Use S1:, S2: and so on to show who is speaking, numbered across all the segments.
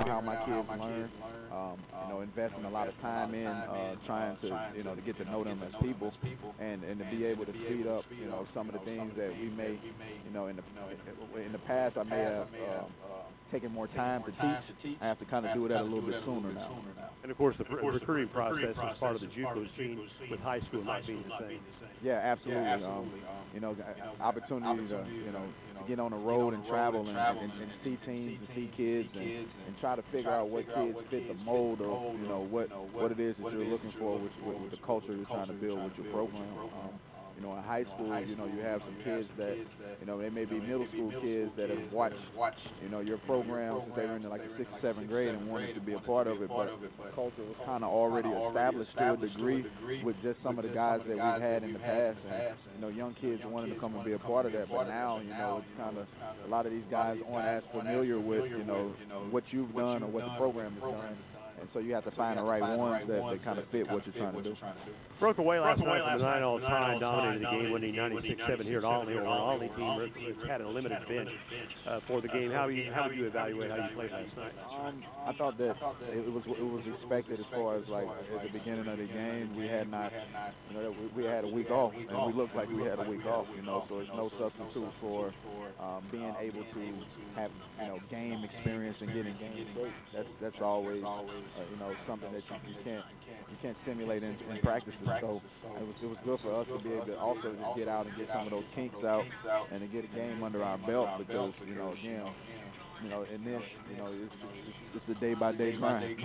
S1: how my kids learn. Investing a lot of time in trying to to get to know them as people, and to be able to speed up some of the things that we may in the past I may have taken more time to teach. I have to kind of do it at a little bit sooner now.
S2: And of course the recruiting process is part of the JUCO scene, with high school not being the same.
S1: Yeah, absolutely. Opportunity to get on the road and travel and see teams and see kids and try to figure out what kids fit the mold of what it is that you're looking for with the culture you're trying to build with your program. In high school, you have some kids that, they may be middle school kids that have watched, your program since they were in the 6th or 7th grade and wanted to be a part of it, but the culture was kind of already established to a degree with just some of the guys that we've had in the past, and, young kids wanted to come and be a part of that, but now, it's kind of, a lot of these guys aren't as familiar with, what you've done or what the program has done. And so you have to find the right ones that kind of fit what you're trying to do.
S2: Broke away last night from the 9 all time, dominated the game, winning 96-7 here at Olney. Our Olney team had a limited bench for the game. How would you evaluate how you played last night?
S1: I thought that it was expected as far as at the beginning of the game. We had not, we had a week off, and we looked like we had a week off. So it's no substitute for being able to have game experience and getting game shape. That's always something that you can't simulate in practices. So it was good for us to be able to also just get out and get some of those kinks out and to get a game under our belt, because again, in this, it's a day-by-day grind.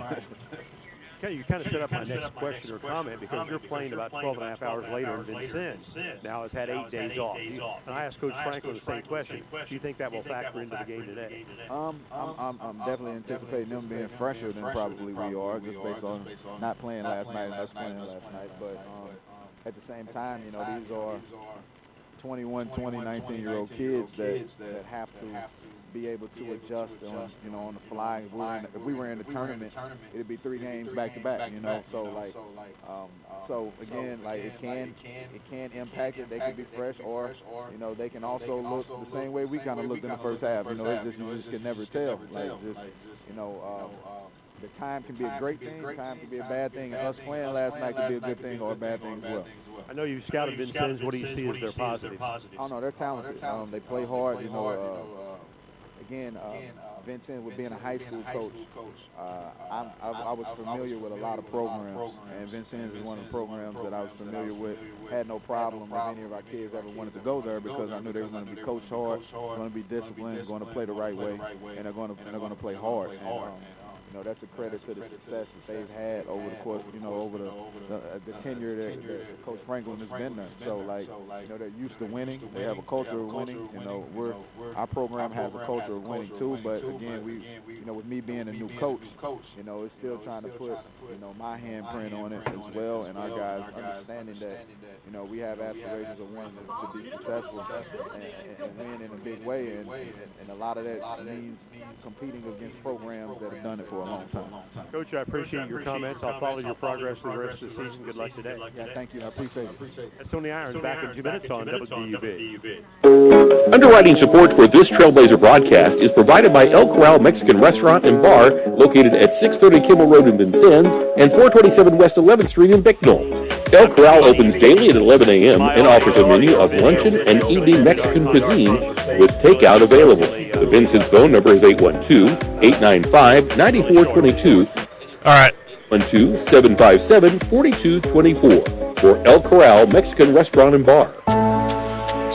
S2: Okay, you kind of set up my next question or comment, because you're playing about 12 and a half hours later in Vincennes. Now it's had 8 days off. And I asked Coach Franklin the same question. Do you think that will factor into the game today?
S1: I'm definitely anticipating them being fresher than probably we are, just based on not playing last night and us playing last night. But at the same time, these are 21, 20, 19-year-old kids that have to be able to adjust on the fly. If we were in the tournament, it'd be 3 games back to back. So again, it can impact it. They can be fresh, or they can also look the same way we kind of looked in the first half. You just can never tell. The time can be a great thing, time can be a bad thing, and us playing last night can be a good thing or a bad thing as well.
S2: I know you've scouted Vincennes. What do you see as their positive?
S1: Oh no, they're talented. They play hard. Again, Vincennes, with being a high school coach, I was familiar with a lot of programs, and Vincennes is one of the programs that I was familiar with. Had no problem if any of our kids ever wanted to go there, because I knew they were going to be coached hard, going to be disciplined, going to play the right way, and they're going to play hard. And, that's a credit to the success that they've had over the course, over the tenure that Coach Franklin has been there. So, they're used to winning. They have a culture of winning. Our program has a culture of winning too. But again, with me being a new coach, it's still trying to put, my handprint on it as well, and our guys understanding that, we have aspirations of wanting to be successful and win in a big way, and a lot of that means competing against programs that have done it for a long time.
S2: Coach, I appreciate your comments. I'll follow your progress for the rest of the season. Good luck today.
S1: Yeah, thank you. I appreciate it.
S2: That's Tony Irons back in 2 minutes on WVUB.
S3: Underwriting support for this Trailblazer broadcast is provided by El Corral Mexican Restaurant and Bar, located at 630 Kimmel Road in Vincennes and 427 West 11th Street in Bicknell. El Corral opens daily at 11 a.m. and offers a menu of luncheon and evening Mexican cuisine with takeout available. The Vincennes phone number is 812-895-9422.
S4: All right.
S3: 757-4224 for El Corral Mexican Restaurant and Bar.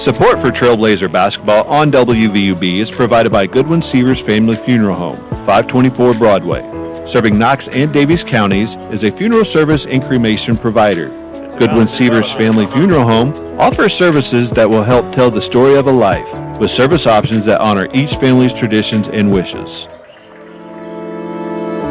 S4: Support for Trailblazer basketball on WVUB is provided by Goodwin Seavers Family Funeral Home, 524 Broadway. Serving Knox and Daviess counties, is a funeral service and cremation provider. Goodwin Seavers Family Funeral Home offers services that will help tell the story of a life, with service options that honor each family's traditions and wishes.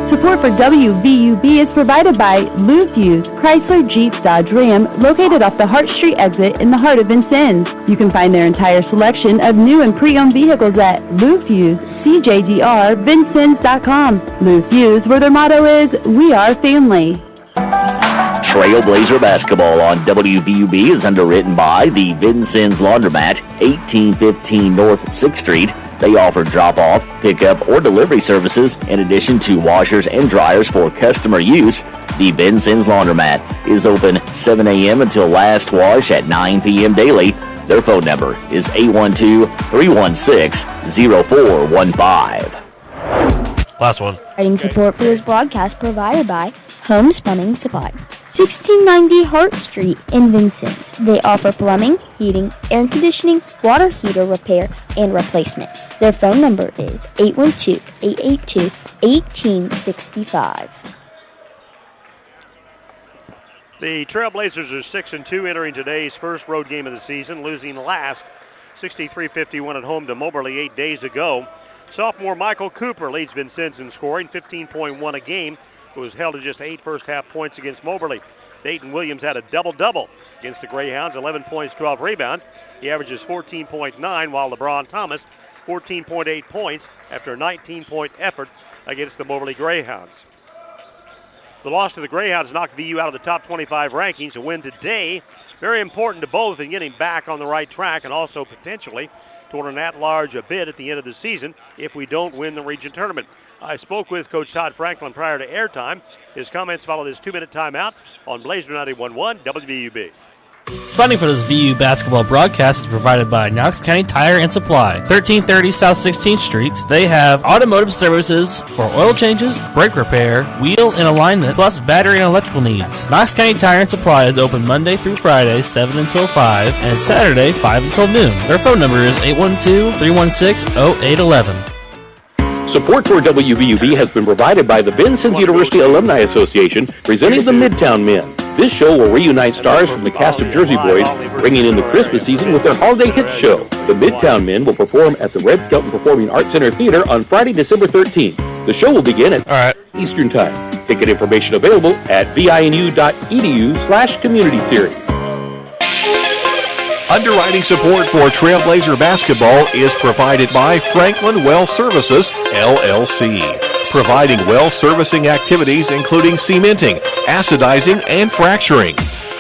S5: Support for WVUB is provided by Lou Fuse, Chrysler Jeep Dodge Ram, located off the Hart Street exit in the heart of Vincennes. You can find their entire selection of new and pre-owned vehicles at Lou Fuse, CJDRVincennes.com. Lou Fuse, where their motto is, "We are family."
S6: Trailblazer basketball on WVUB is underwritten by the Vincennes Laundromat, 1815 North 6th Street, They offer drop-off, pickup, or delivery services in addition to washers and dryers for customer use. The Vincennes Laundromat is open 7 a.m. until last wash at 9 p.m. daily. Their phone number is 812-316-0415.
S7: Last one.
S8: Writing support for this broadcast provided by Holmes Plumbing Supply, 1690 Hart Street in Vincennes. They offer plumbing, heating, air conditioning, water heater repair, and replacement. Their phone number is 812-882-1865.
S2: The Trailblazers are 6-2 entering today's first road game of the season, losing last 63-51 at home to Moberly 8 days ago. Sophomore Michael Cooper leads Vincennes in scoring, 15.1 a game. It was held to just 8 first-half points against Moberly. Dayton Williams had a double-double against the Greyhounds, 11 points, 12 rebounds. He averages 14.9, while LeBron Thomas, 14.8 points after a 19-point effort against the Moberly Greyhounds. The loss to the Greyhounds knocked VU out of the top 25 rankings. A win today, very important to both in getting back on the right track and also potentially toward an at-large bid at the end of the season if we don't win the region tournament. I spoke with Coach Todd Franklin prior to airtime. His comments followed his 2-minute timeout on Blazer 91.1 WVUB.
S7: Funding for this VU basketball broadcast is provided by Knox County Tire and Supply, 1330 South 16th Street. They have automotive services for oil changes, brake repair, wheel and alignment, plus battery and electrical needs. Knox County Tire and Supply is open Monday through Friday, 7 until 5, and Saturday, 5 until noon. Their phone number is 812-316-0811.
S3: Support for WVUB has been provided by the Vincennes University Alumni Association, presenting the Midtown Men. This show will reunite stars from the cast of Jersey Boys, bringing in the Christmas season with their holiday hit show. The Midtown Men will perform at the Red Skelton Performing Arts Center Theater on Friday, December 13th. The show will begin at Eastern Time. Ticket information available at vinu.edu/community series.
S4: Underwriting support for Trailblazer basketball is provided by Franklin Well Services, LLC, providing well servicing activities including cementing, acidizing, and fracturing.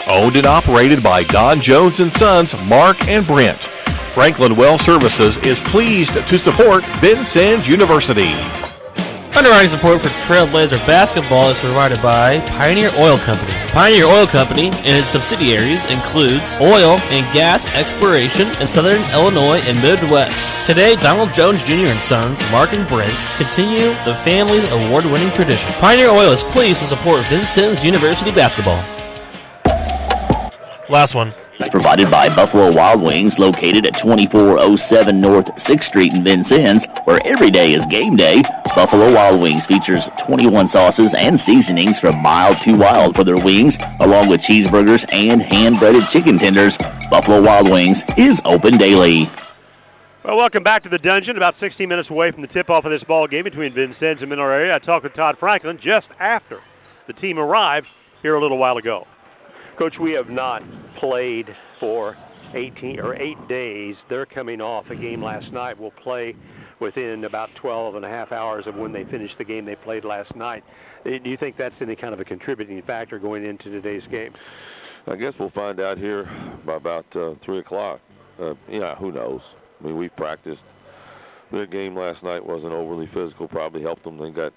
S4: Owned and operated by Don Jones & Sons, Mark and Brent. Franklin Well Services is pleased to support Vincennes University.
S7: Underwriting support for Trailblazer basketball is provided by Pioneer Oil Company. Pioneer Oil Company and its subsidiaries includes oil and gas exploration in southern Illinois and Midwest. Today, Donald Jones Jr. and Sons, Mark and Brent, continue the family's award-winning tradition. Pioneer Oil is pleased to support Vincennes University basketball. Last one.
S6: It's provided by Buffalo Wild Wings, located at 2407 North 6th Street in Vincennes, where every day is game day. Buffalo Wild Wings features 21 sauces and seasonings from mild to wild for their wings, along with cheeseburgers and hand-breaded chicken tenders. Buffalo Wild Wings is open daily.
S2: Well, welcome back to the Dungeon. About 16 minutes away from the tip-off of this ball game between Vincennes and Mineral Area. I talked with Todd Franklin just after the team arrived here a little while ago. Coach, we have not played for 8 days. They're coming off a game last night. We'll play within about 12 and a half hours of when they finish the game they played last night. Do you think that's any kind of a contributing factor going into today's game?
S9: I guess we'll find out here by about 3 o'clock. Who knows? I mean, we practiced. Their game last night wasn't overly physical, probably helped them. They got,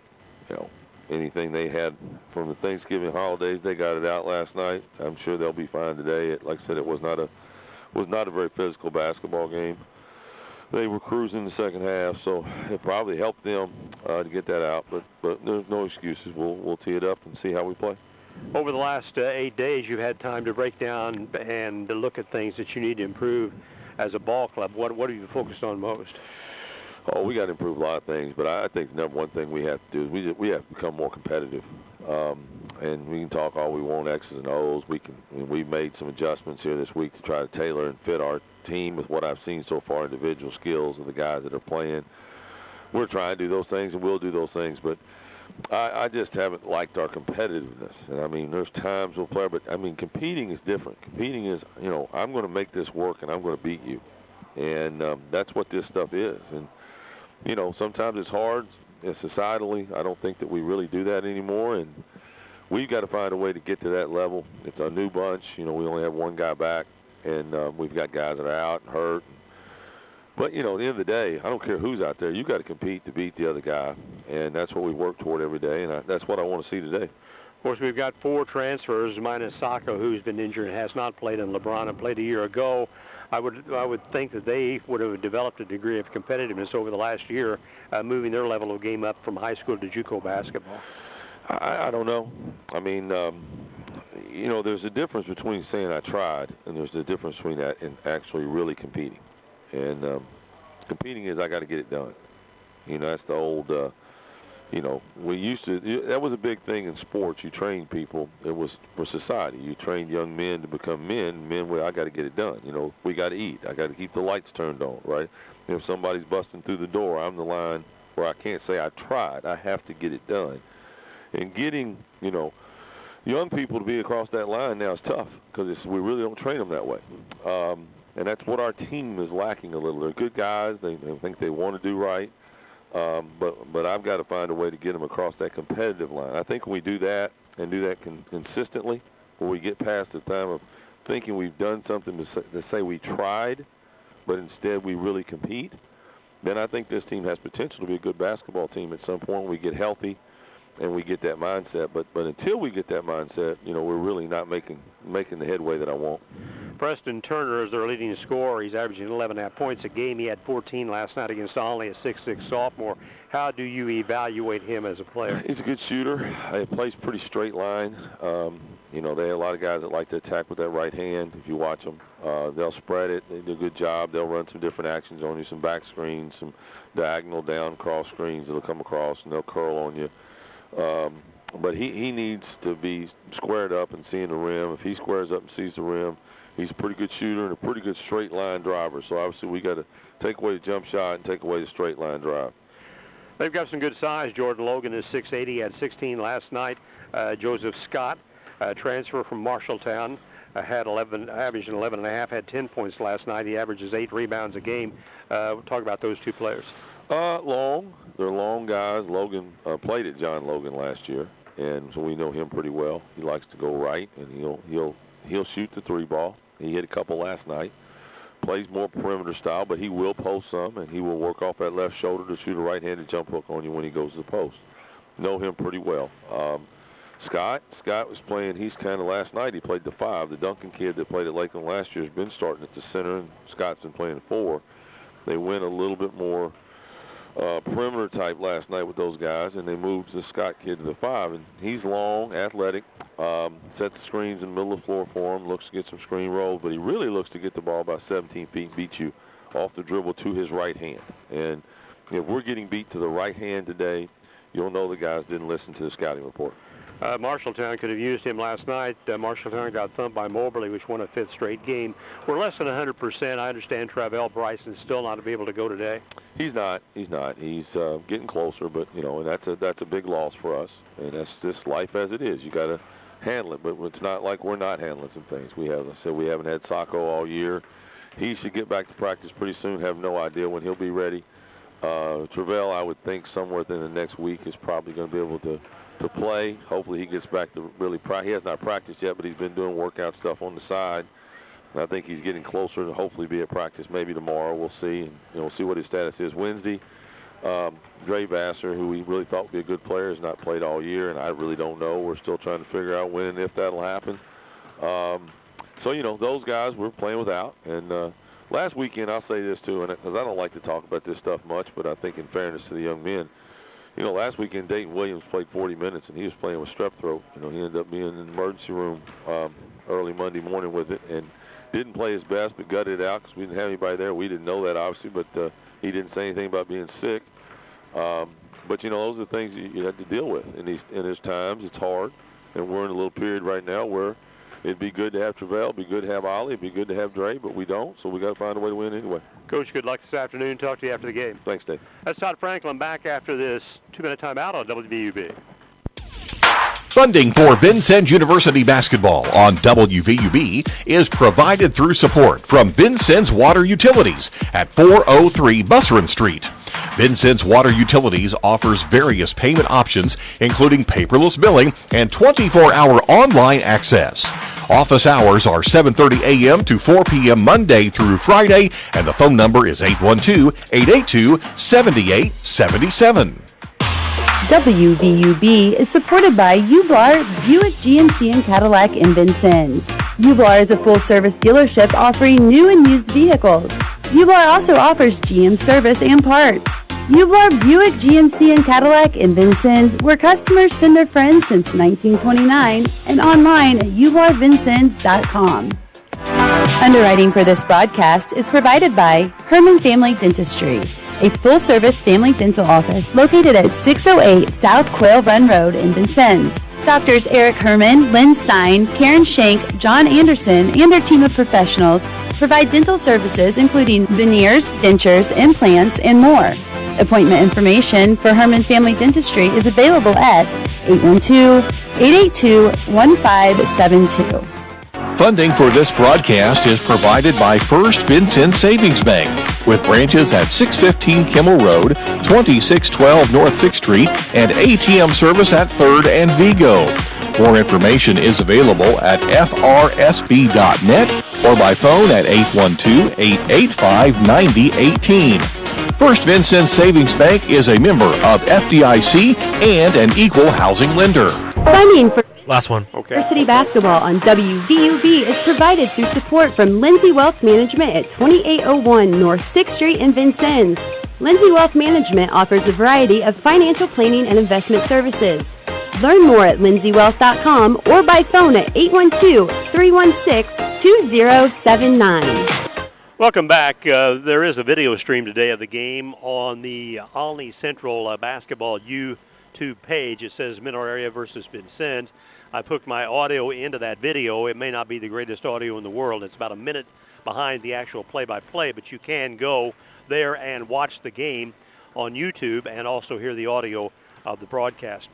S9: anything they had from the Thanksgiving holidays, they got it out last night. I'm sure they'll be fine today. Like I said, it was not a very physical basketball game. They were cruising the second half, so it probably helped them to get that out. But there's no excuses. We'll tee it up and see how we play.
S2: Over the last 8 days, you've had time to break down and to look at things that you need to improve as a ball club. What are you focused on most?
S9: Oh, we got to improve a lot of things, but I think the number one thing we have to do is we have to become more competitive. And we can talk all we want, X's and O's. We've made some adjustments here this week to try to tailor and fit our team with what I've seen so far, individual skills of the guys that are playing. We're trying to do those things, and we'll do those things, but I just haven't liked our competitiveness. And, I mean, there's times we'll play, but, I mean, competing is different. Competing is, I'm going to make this work, and I'm going to beat you. And that's what this stuff is. And, sometimes it's hard. Societally, I don't think that we really do that anymore, and we've got to find a way to get to that level. It's a new bunch. We only have one guy back, and we've got guys that are out and hurt. But, you know, at the end of the day, I don't care who's out there. You got to compete to beat the other guy, and that's what we work toward every day, and that's what I want to see today.
S2: Of course, we've got 4 transfers, minus Sacco, who's been injured and has not played, and LeBron had played a year ago. I would think that they would have developed a degree of competitiveness over the last year, moving their level of game up from high school to JUCO basketball.
S9: I don't know. I mean, you know, there's a difference between saying I tried, and there's a difference between that and actually really competing. And competing is I got to get it done. You know, that's the old, you know, we used to, that was a big thing in sports. You train people. It was for society. You train young men to become men. Men, well, I got to get it done. You know, we got to eat. I got to keep the lights turned on, right? If somebody's busting through the door, I'm the line where I can't say I tried. I have to get it done. And getting, you know, young people to be across that line now is tough because we really don't train them that way. And that's what our team is lacking a little. They're good guys. They think they want to do right. But I've got to find a way to get them across that competitive line. I think when we do that and do that consistently, where we get past the time of thinking we've done something to say we tried, but instead we really compete, then I think this team has potential to be a good basketball team at some point when we get healthy and we get that mindset. But until we get that mindset, you know, we're really not making the headway that I want.
S2: Preston Turner is their leading scorer. He's averaging 11.5 points a game. He had 14 last night against Olney, a 6'6" sophomore. How do you evaluate him as a player?
S9: He's a good shooter. He plays pretty straight line. You know, they have a lot of guys that like to attack with that right hand. If you watch them, they'll spread it. They do a good job. They'll run some different actions on you, some back screens, some diagonal down cross screens that'll come across, and they'll curl on you. But he needs to be squared up and seeing the rim. If he squares up and sees the rim, he's a pretty good shooter and a pretty good straight line driver. So obviously we got to take away the jump shot and take away the straight line drive.
S2: They've got some good size. Jordan Logan is 6'8". He had 16 last night. Joseph Scott, transfer from Marshalltown, had averaged 11.5, had 10 points last night. He averages 8 rebounds a game. We'll talk about those two players.
S9: Long. They're long guys. Logan played at John Logan last year, and so we know him pretty well. He likes to go right, and he'll shoot the 3 ball. He hit a couple last night. Plays more perimeter style, but he will post some, and he will work off that left shoulder to shoot a right-handed jump hook on you when he goes to the post. Know him pretty well. Scott was playing. He's kind of last night. He played the 5. The Duncan kid that played at Lakeland last year has been starting at the center, and Scott's been playing the 4. They went a little bit more perimeter type last night with those guys, and they moved the Scott kid to the 5, and he's long, athletic, sets the screens in the middle of the floor for him, looks to get some screen rolls, but he really looks to get the ball about 17 feet and beat you off the dribble to his right hand. And if we're getting beat to the right hand today, you'll know the guys didn't listen to the scouting report.
S2: Marshalltown could have used him last night. Marshalltown got thumped by Moberly, which won a 5th straight game. We're less than 100%. I understand Travell Bryson's still not able to go today.
S9: He's not. He's getting closer, but you know, and that's a big loss for us. And that's just life as it is. You got to handle it, but it's not like we're not handling some things. We haven't had Sacco all year. He should get back to practice pretty soon. Have no idea when he'll be ready. Travell, I would think somewhere within the next week is probably going to be able to play. Hopefully he gets back to really practice. He has not practiced yet, but he's been doing workout stuff on the side. And I think he's getting closer to hopefully be at practice maybe tomorrow. We'll see. And, you know, we'll see what his status is Wednesday. Dre Vassar, who we really thought would be a good player, has not played all year, and I really don't know. We're still trying to figure out when and if that'll happen. So, you know, those guys we're playing without. And last weekend, I'll say this too, and because I don't like to talk about this stuff much, but I think in fairness to the young men, you know, last weekend Dayton Williams played 40 minutes, and he was playing with strep throat. You know, he ended up being in the emergency room early Monday morning with it, and didn't play his best, but gutted it out because we didn't have anybody there. We didn't know that, obviously, but he didn't say anything about being sick. But, you know, those are things you have to deal with in these times. It's hard, and we're in a little period right now where it'd be good to have Travell, it'd be good to have Ollie, it'd be good to have Dre, but we don't, so we got to find a way to win anyway.
S2: Coach, good luck this afternoon. Talk to you after the game.
S9: Thanks, Dave.
S2: That's Todd Franklin back after this 2-minute timeout on WVUB.
S3: Funding for Vincennes University basketball on WVUB is provided through support from Vincennes Water Utilities at 403 Busserin Street. Vincennes Water Utilities offers various payment options, including paperless billing and 24-hour online access. Office hours are 7:30 a.m. to 4 p.m. Monday through Friday, and the phone number is 812-882-7877.
S5: WVUB is supported by Ublar, Buick GMC and Cadillac in Vincennes. Ublar is a full-service dealership offering new and used vehicles. Ublar also offers GM service and parts. Ublar, Buick GMC and Cadillac in Vincennes, where customers send their friends since 1929, and online at ublarvincennes.com. Underwriting for this broadcast is provided by Herman Family Dentistry, a full-service family dental office located at 608 South Quail Run Road in Vincennes. Doctors Eric Herman, Lynn Stein, Karen Shank, John Anderson, and their team of professionals provide dental services including veneers, dentures, implants, and more. Appointment information for Herman Family Dentistry is available at 812-882-1572.
S3: Funding for this broadcast is provided by First Vincennes Savings Bank, with branches at 615 Kimmel Road, 2612 North 6th Street, and ATM service at 3rd and Vigo. More information is available at frsb.net or by phone at 812-885-9018. First Vincennes Savings Bank is a member of FDIC and an equal housing lender.
S5: Funding for
S7: Last one.
S2: Okay.
S5: University basketball on WVUB is provided through support from Lindsay Wealth Management at 2801 North 6th Street in Vincennes. Lindsay Wealth Management offers a variety of financial planning and investment services. Learn more at lindsaywealth.com or by phone at 812-316-2079.
S2: Welcome back. There is a video stream today of the game on the Olney Central basketball YouTube page. It says Menor Area versus Vincennes. I put my audio into that video. It may not be the greatest audio in the world. It's about a minute behind the actual play-by-play, but you can go there and watch the game on YouTube and also hear the audio of the broadcast.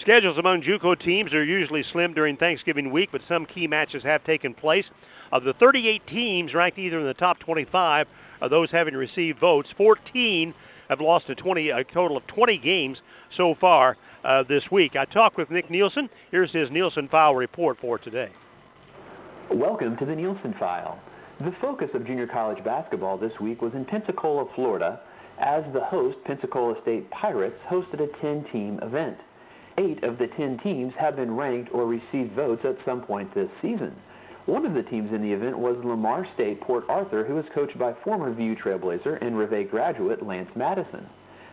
S2: Schedules among JUCO teams are usually slim during Thanksgiving week, but some key matches have taken place. Of the 38 teams ranked either in the top 25 or those having received votes, 14 have lost a total of 20 games so far this week. I talked with Nick Nielsen. Here's his Nielsen File report for today.
S10: Welcome to the Nielsen File. The focus of junior college basketball this week was in Pensacola, Florida, as the host Pensacola State Pirates hosted a 10-team event. 8 of the 10 teams have been ranked or received votes at some point this season. One of the teams in the event was Lamar State Port Arthur, who was coached by former VU Trailblazer and Rivet graduate Lance Madison.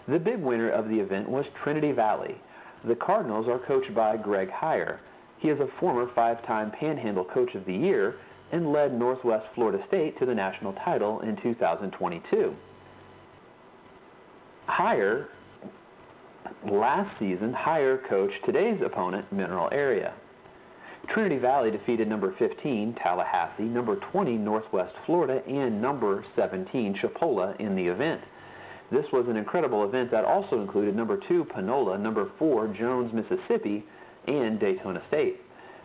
S10: The big winner of the event was Trinity Valley. The Cardinals are coached by Greg Heyer. He is a former 5-time Panhandle Coach of the Year and led Northwest Florida State to the national title in 2022. Last season, Heyer coached today's opponent, Mineral Area. Trinity Valley defeated number 15, Tallahassee, number 20, Northwest Florida, and number 17, Chipola in the event. This was an incredible event that also included number 2, Panola, number 4, Jones, Mississippi, and Daytona State.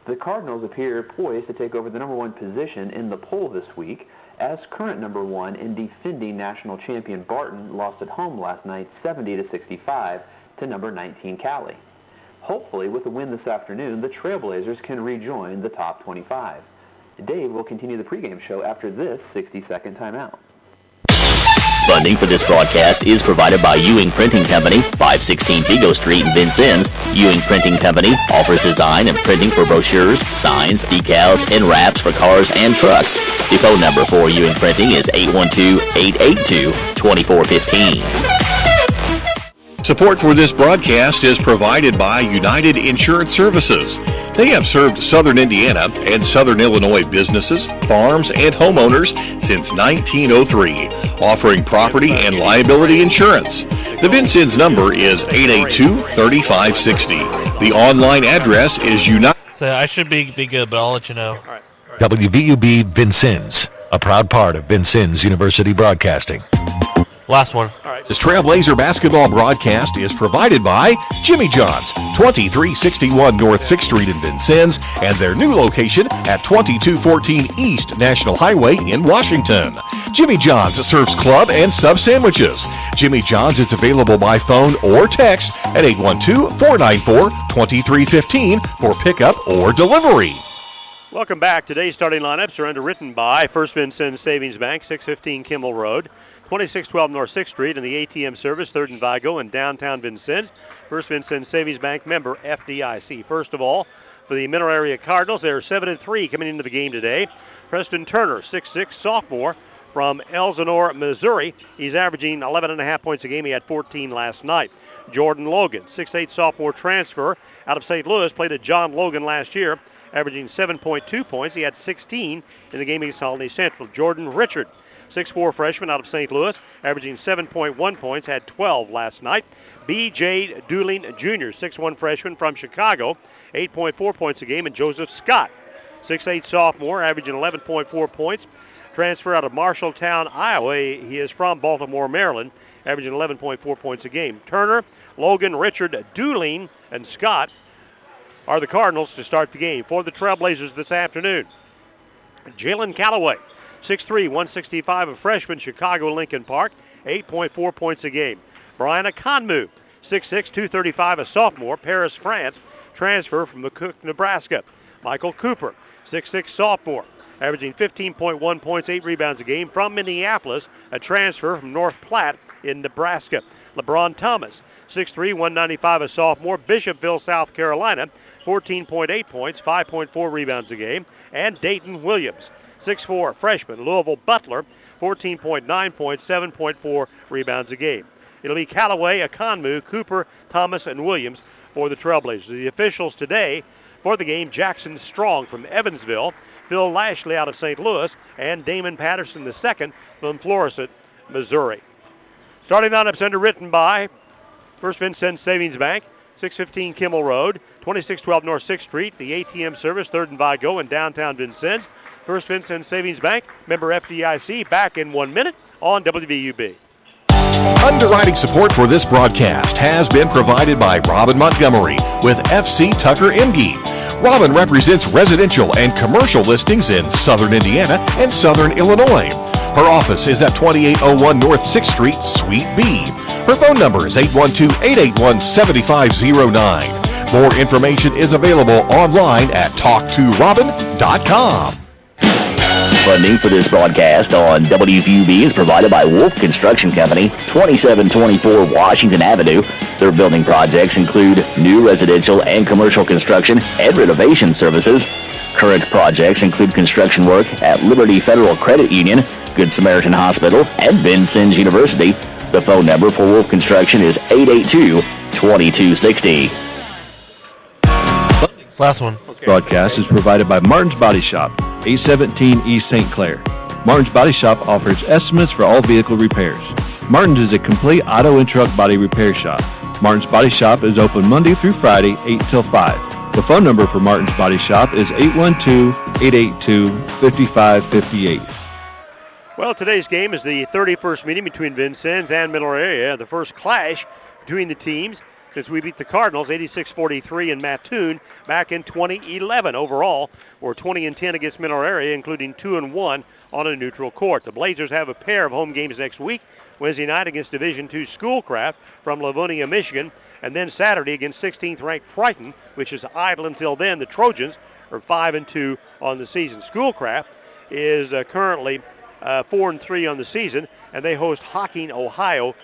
S10: The Cardinals appear poised to take over the number 1 position in the poll this week, as current number 1 and defending national champion Barton lost at home last night 70-65 to number 19 Cali. Hopefully, with a win this afternoon, the Trailblazers can rejoin the top 25. Dave will continue the pregame show after this 60-second timeout.
S6: Funding for this broadcast is provided by Ewing Printing Company, 516 Vigo Street in Vincennes. Ewing Printing Company offers design and printing for brochures, signs, decals, and wraps for cars and trucks. The phone number for Ewing Printing is 812-882-2415.
S3: Support for this broadcast is provided by United Insurance Services. They have served Southern Indiana and Southern Illinois businesses, farms, and homeowners since 1903, offering property and liability insurance. The Vincennes number is 882-3560. The online address is United.
S7: So I should be good, but I'll let you know.
S2: All right.
S11: WVUB Vincennes, a proud part of Vincennes University Broadcasting.
S7: Last one.
S2: All right.
S3: This Trailblazer basketball broadcast is provided by Jimmy John's, 2361 North 6th Street in Vincennes, and their new location at 2214 East National Highway in Washington. Jimmy John's serves club and sub sandwiches. Jimmy John's is available by phone or text at 812-494-2315 for pickup or delivery.
S2: Welcome back. Today's starting lineups are underwritten by First Vincennes Savings Bank, 615 Kimmel Road, 2612 North 6th Street, and the ATM service, 3rd and Vigo in downtown Vincennes. First Vincennes Savings Bank, member FDIC. First of all, for the Mineral Area Cardinals, they're 7-3 coming into the game today. Preston Turner, 6'6", sophomore from Elsinore, Missouri. He's averaging 11.5 points a game. He had 14 last night. Jordan Logan, 6'8", sophomore transfer out of St. Louis, played at John Logan last year, averaging 7.2 points. He had 16 in the game against Colony Central. Jordan Richard, 6'4", freshman out of St. Louis, averaging 7.1 points, had 12 last night. B.J. Dooling Jr., 6'1", freshman from Chicago, 8.4 points a game. And Joseph Scott, 6'8", sophomore, averaging 11.4 points, transfer out of Marshalltown, Iowa. He is from Baltimore, Maryland, averaging 11.4 points a game. Turner, Logan, Richard, Dooling, and Scott are the Cardinals to start the game. For the Trailblazers this afternoon, Jalen Calloway, 6'3", 165, a freshman, Chicago Lincoln Park, 8.4 points a game. Brian Akonmu, 6'6", 235, a sophomore, Paris, France, transfer from McCook, Nebraska. Michael Cooper, 6'6", sophomore, averaging 15.1 points, 8 rebounds a game, from Minneapolis, a transfer from North Platte in Nebraska. LeBron Thomas, 6'3", 195, a sophomore, Bishopville, South Carolina, 14.8 points, 5.4 rebounds a game. And Dayton Williams, 6'4", freshman, Louisville Butler, 14.9 points, 7.4 rebounds a game. It'll be Callaway, Akonmu, Cooper, Thomas, and Williams for the Trailblazers. The officials today for the game, Jackson Strong from Evansville, Phil Lashley out of St. Louis, and Damon Patterson II from Florissant, Missouri. Starting lineups underwritten by First Vincennes Savings Bank, 615 Kimmel Road, 2612 North 6th Street, the ATM service, 3rd and Vigo in downtown Vincennes. First Vincennes Savings Bank, member FDIC, back in 1 minute on WVUB.
S11: Underwriting support for this broadcast has been provided by Robin Montgomery with FC Tucker Emge. Robin represents residential and commercial listings in southern Indiana and southern Illinois. Her office is at 2801 North 6th Street, Suite B. Her phone number is 812-881-7509. More information is available online at talktorobin.com.
S6: Funding for this broadcast on WVUB is provided by Wolf Construction Company, 2724 Washington Avenue. Their building projects include new residential and commercial construction and renovation services. Current projects include construction work at Liberty Federal Credit Union, Good Samaritan Hospital, and Vincennes University. The phone number for Wolf Construction is 882-2260.
S7: Last one.
S4: Okay. Broadcast is provided by Martin's Body Shop, 817 East St. Clair. Martin's Body Shop offers estimates for all vehicle repairs. Martin's is a complete auto and truck body repair shop. Martin's Body Shop is open Monday through Friday, 8 till 5. The phone number for Martin's Body Shop is 812-882-5558.
S2: Well, today's game is the 31st meeting between Vincennes and Mineral Area, the first clash between the teams since we beat the Cardinals 86-43 in Mattoon back in 2011. Overall, we're 20-10 against Mineral Area, including 2-1 on a neutral court. The Blazers have a pair of home games next week, Wednesday night against Division II Schoolcraft from Livonia, Michigan, and then Saturday against 16th-ranked Triton, which is idle until then. The Trojans are 5-2 on the season. Schoolcraft is currently 4-3 on the season, and they host Hocking, Ohio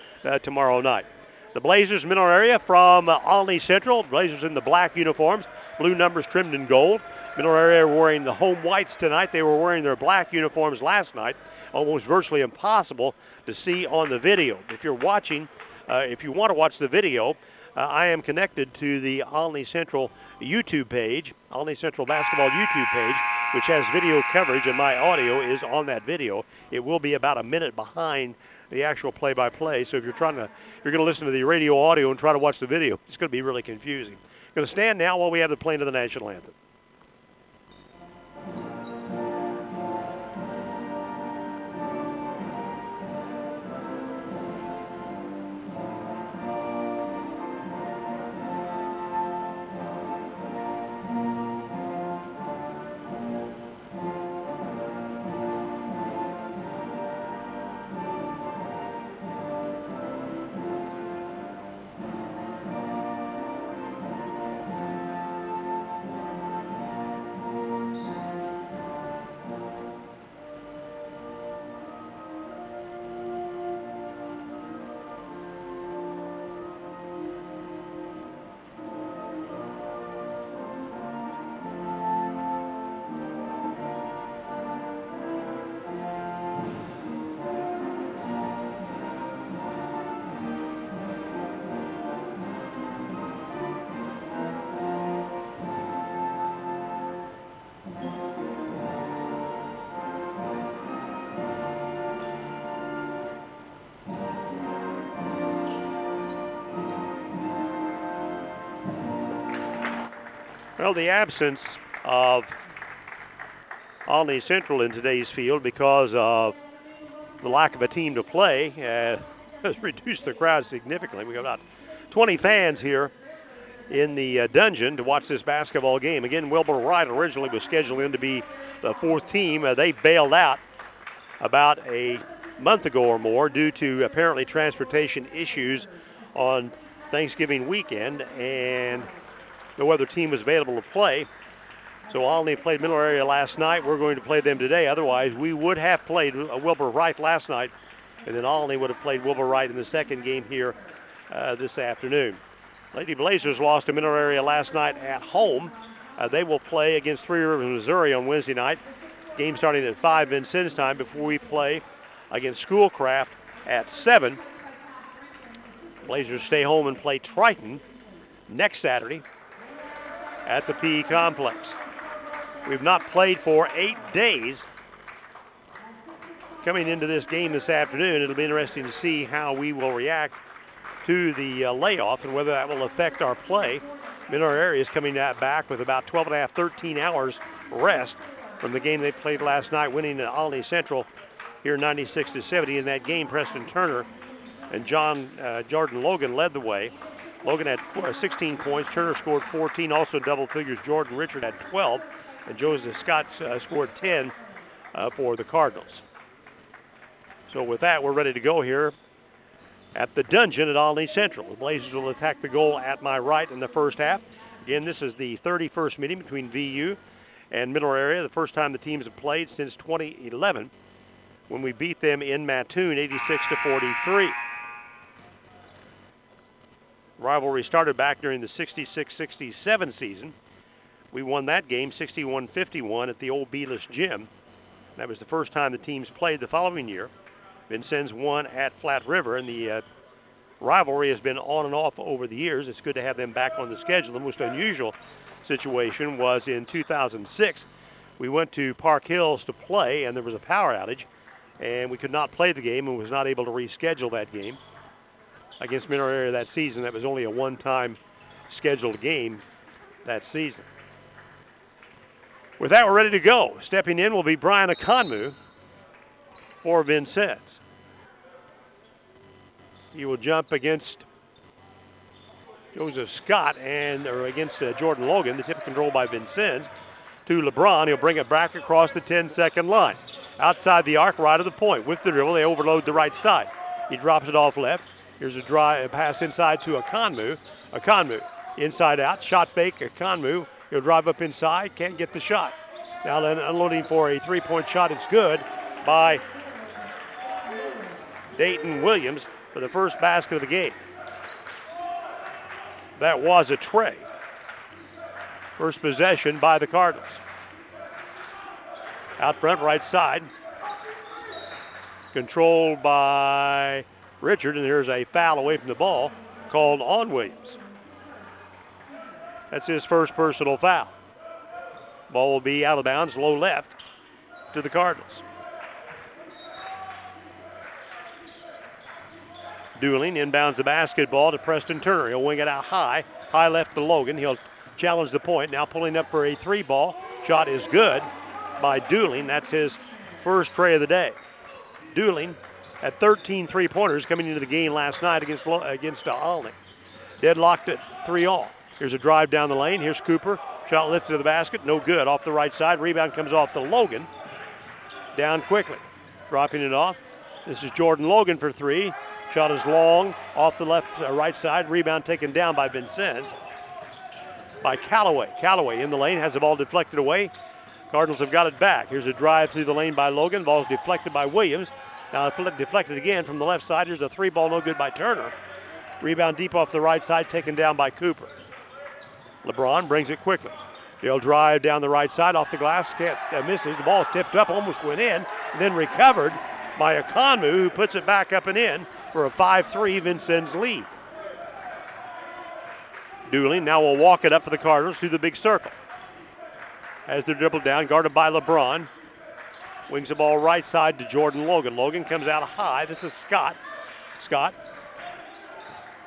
S2: tomorrow night. The Blazers, Mineral Area from Olney Central. Blazers in the black uniforms, blue numbers trimmed in gold. Mineral Area wearing the home whites tonight. They were wearing their black uniforms last night. Almost virtually impossible to see on the video. If you're watching, if you want to watch the video, I am connected to the Olney Central YouTube page, Olney Central Basketball YouTube page, which has video coverage, and my audio is on that video. It will be about a minute behind the actual play-by-play, so if you're going to listen to the radio audio and try to watch the video, it's going to be really confusing. I'm going to stand now while we have the playing of the national anthem. Well, the absence of Olney Central in today's field because of the lack of a team to play has reduced the crowd significantly. We've got about 20 fans here in the dungeon to watch this basketball game. Again, Wilbur Wright originally was scheduled in to be the fourth team. They bailed out about a month ago or more due to apparently transportation issues on Thanksgiving weekend, and no other team was available to play. So Olney played Middle Area last night. We're going to play them today. Otherwise, we would have played Wilbur Wright last night, and then Olney would have played Wilbur Wright in the second game here this afternoon. Lady Blazers lost to Middle Area last night at home. They will play against Three Rivers, Missouri on Wednesday night. Game starting at 5 Vincennes time before we play against Schoolcraft at 7. Blazers stay home and play Triton next Saturday at the PE Complex. We've not played for 8 days. Coming into this game this afternoon, it'll be interesting to see how we will react to the layoff and whether that will affect our play. Middle Area is coming back with about 12 and a half, 13 hours rest from the game they played last night, winning at Olney Central here 96-70. In that game, Preston Turner and Jordan Logan led the way. Logan had 16 points. Turner scored 14, also double figures. Jordan Richard had 12, and Joseph Scott scored 10 for the Cardinals. So with that, we're ready to go here at the dungeon at Olney Central. The Blazers will attack the goal at my right in the first half. Again, this is the 31st meeting between VU and Middle Area, the first time the teams have played since 2011 when we beat them in Mattoon 86-43. Rivalry started back during the 66-67 season. We won that game 61-51 at the old Bealish Gym. That was the first time the teams played the following year. Vincennes won at Flat River, and the rivalry has been on and off over the years. It's good to have them back on the schedule. The most unusual situation was in 2006. We went to Park Hills to play, and there was a power outage, and we could not play the game and was not able to reschedule that game against Middle Area that season. That was only a one-time scheduled game that season. With that, we're ready to go. Stepping in will be Brian Akonmu for Vincennes. He will jump against Joseph Scott or against Jordan Logan. The tip controlled by Vincennes to LeBron. He'll bring it back across the 10-second line. Outside the arc, right of the point. With the dribble, they overload the right side. He drops it off left. Here's a pass inside to Akonmu. Akonmu, inside out, shot fake. Akonmu, he'll drive up inside, can't get the shot. Now then unloading for a three-point shot. It's good by Dayton Williams for the first basket of the game. That was a tray. First possession by the Cardinals. Out front, right side. Controlled by Richard, and there's a foul away from the ball called on Williams. That's his first personal foul. Ball will be out of bounds, low left to the Cardinals. Dueling inbounds the basketball to Preston Turner. He'll wing it out high left to Logan. He'll challenge the point, now pulling up for a three ball. Shot is good by Dueling. That's his first tray of the day. Dueling had 13 three-pointers coming into the game last night against Olney. Deadlocked at 3-all. Here's a drive down the lane. Here's Cooper. Shot lifted to the basket. No good. Off the right side. Rebound comes off to Logan. Down quickly. Dropping it off. This is Jordan Logan for three. Shot is long. Off the right side. Rebound taken down by Vincennes. By Callaway. Callaway in the lane. Has the ball deflected away. Cardinals have got it back. Here's a drive through the lane by Logan. Ball's deflected by Williams. Now deflected again from the left side. Here's a three ball, no good by Turner. Rebound deep off the right side, taken down by Cooper. LeBron brings it quickly. He'll drive down the right side off the glass. Misses. The ball tipped up, almost went in, and then recovered by Akonmu, who puts it back up and in for a 5-3 Vincennes lead. Dueling now will walk it up for the Cardinals through the big circle. As they're dribbled down, guarded by LeBron. Wings the ball right side to Jordan Logan. Logan comes out high. This is Scott. Scott.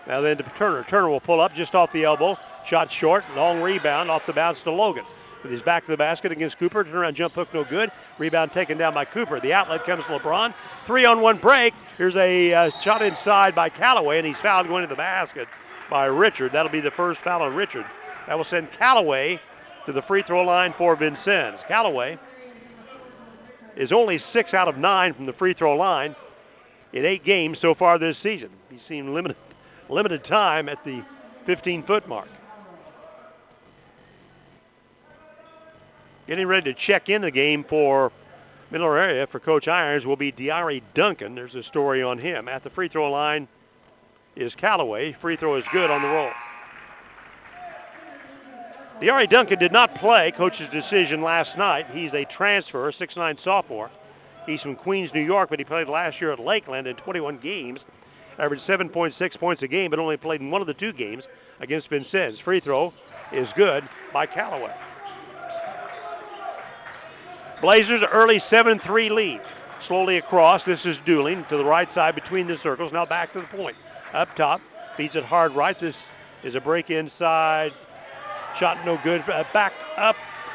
S2: Now then to Turner. Turner will pull up just off the elbow. Shot short, long rebound off the bounce to Logan. With his back to the basket against Cooper. Turnaround jump hook, no good. Rebound taken down by Cooper. The outlet comes to LeBron. 3-on-1 break. Here's a shot inside by Callaway, and he's fouled going to the basket by Richard. That'll be the first foul on Richard. That will send Callaway to the free throw line for Vincennes. Callaway is only 6 out of 9 from the free throw line in 8 games so far this season. He's seen limited time at the 15-foot mark. Getting ready to check in the game for Middle Area for Coach Irons will be Diari Duncan. There's a story on him. At the free throw line is Callaway. Free throw is good on the roll. Diari Duncan did not play. Coach's decision last night. He's a transfer, 6'9" sophomore. He's from Queens, New York, but he played last year at Lakeland in 21 games. Averaged 7.6 points a game, but only played in one of the 2 games against Vincennes. Free throw is good by Callaway. Blazers early 7-3 lead. Slowly across. This is Dooling to the right side between the circles. Now back to the point. Up top. Feeds it hard right. This is a break inside. Shot no good. Back up.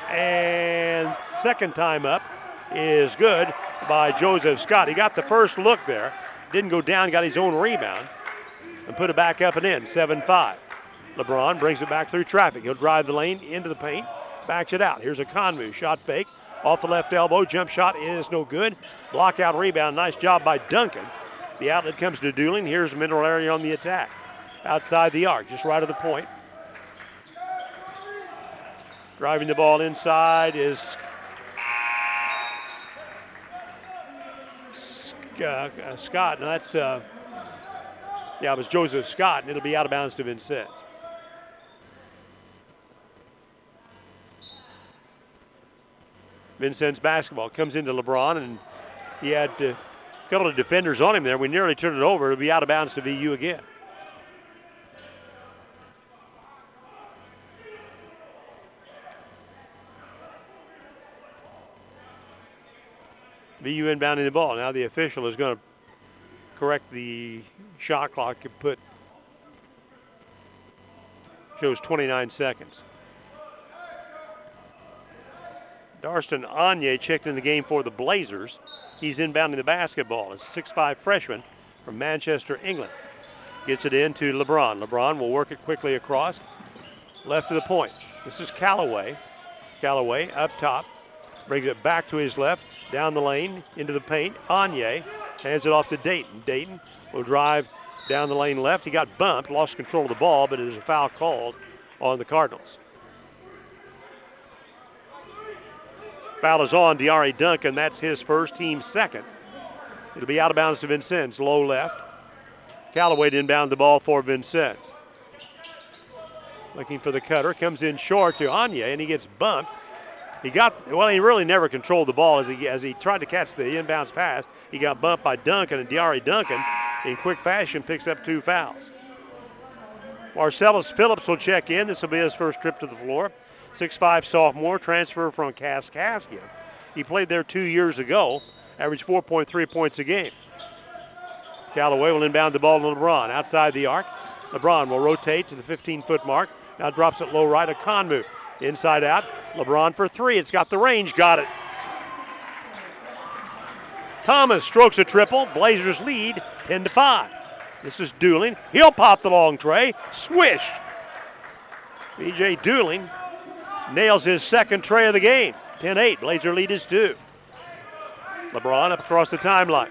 S2: And second time up is good by Joseph Scott. He got the first look there. Didn't go down. Got his own rebound. And put it back up and in. 7-5. LeBron brings it back through traffic. He'll drive the lane into the paint. Backs it out. Here's a Conmu. Shot fake. Off the left elbow, jump shot is no good. Block out rebound, nice job by Duncan. The outlet comes to Dooling. Here's Middle Area on the attack. Outside the arc, just right of the point. Driving the ball inside is Scott. And that's, it was Joseph Scott, and it'll be out of bounds to Vincennes. Vincennes basketball comes into LeBron, and he had a couple of defenders on him there. We nearly turned it over. It'll be out of bounds to VU again. VU inbounding the ball. Now the official is going to correct the shot clock and shows 29 seconds. Darston Anye checked in the game for the Blazers. He's inbounding the basketball. It's a 6'5" freshman from Manchester, England. Gets it in to LeBron. LeBron will work it quickly across. Left of the point. This is Callaway. Callaway up top. Brings it back to his left. Down the lane. Into the paint. Anye hands it off to Dayton. Dayton will drive down the lane left. He got bumped. Lost control of the ball, but it is a foul called on the Cardinals. Foul is on Diari Duncan. That's his first, team second. It'll be out of bounds to Vincennes. Low left. Callaway to inbound the ball for Vincennes. Looking for the cutter. Comes in short to Anye, and he gets bumped. He really never controlled the ball as he tried to catch the inbounds pass. He got bumped by Duncan, and Diari Duncan, in quick fashion, picks up 2 fouls. Marcellus Phillips will check in. This will be his first trip to the floor. 6'5" sophomore, transfer from Kaskaskia. He played there 2 years ago, averaged 4.3 points a game. Callaway will inbound the ball to LeBron. Outside the arc, LeBron will rotate to the 15-foot mark. Now drops it low right, a Conmu. Inside out, LeBron for 3. It's got the range, got it. Thomas strokes a triple. Blazers lead 10-5. This is Dooling. He'll pop the long tray. Swish. B.J. Dooling nails his second tray of the game. 10-8. Blazer lead is 2. LeBron up across the timeline.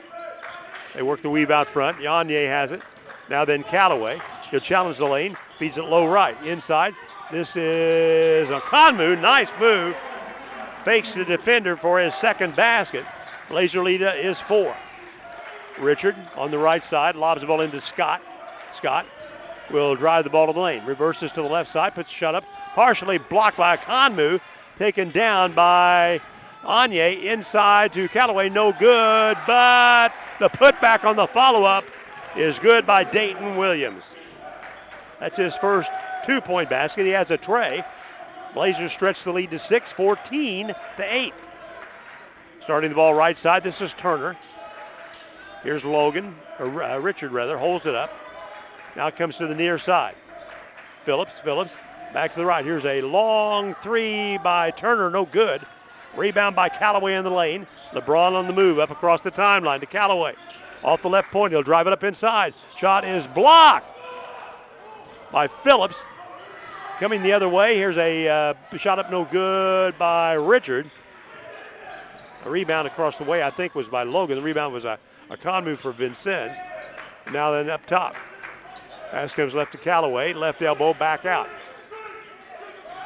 S2: They work the weave out front. Anye has it. Now then Callaway. He'll challenge the lane. Feeds it low right. Inside. This is a Conmu. Nice move. Fakes the defender for his second basket. Blazer lead is 4. Richard on the right side. Lobs the ball into Scott. Scott will drive the ball to the lane. Reverses to the left side. Puts the shot up. Partially blocked by Conmu. Taken down by Anye. Inside to Callaway. No good. But the putback on the follow-up is good by Dayton Williams. That's his first 2-point basket. He has a tray. Blazers stretch the lead to 6, 14-8. Starting the ball right side, this is Turner. Here's Logan, or Richard rather, holds it up. Now it comes to the near side. Phillips Back to the right. Here's a long three by Turner. No good. Rebound by Callaway in the lane. LeBron on the move up across the timeline to Callaway. Off the left point. He'll drive it up inside. Shot is blocked by Phillips. Coming the other way. Here's a shot up no good by Richard. A rebound across the way, I think, was by Logan. The rebound was a con move for Vincennes. Now then up top. Pass comes left to Callaway. Left elbow back out.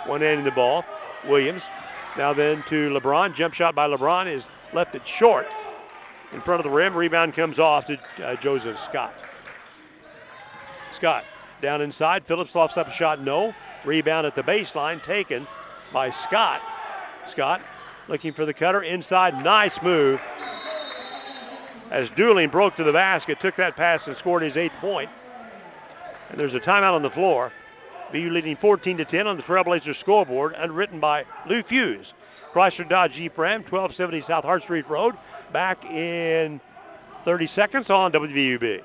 S2: One end of the ball. Williams. Now then to LeBron. Jump shot by LeBron is left it short. In front of the rim. Rebound comes off to Joseph Scott. Scott down inside. Phillips lofts up a shot. No. Rebound at the baseline. Taken by Scott. Scott looking for the cutter. Inside. Nice move. As Dooling broke to the basket. Took that pass and scored his 8th point. And there's a timeout on the floor. BU leading 14-10 on the Trailblazers scoreboard, underwritten by Lou Fuse. Chrysler Dodge Jeep Ram, 1270 South Hart Street Road. Back in 30 seconds on WVUB.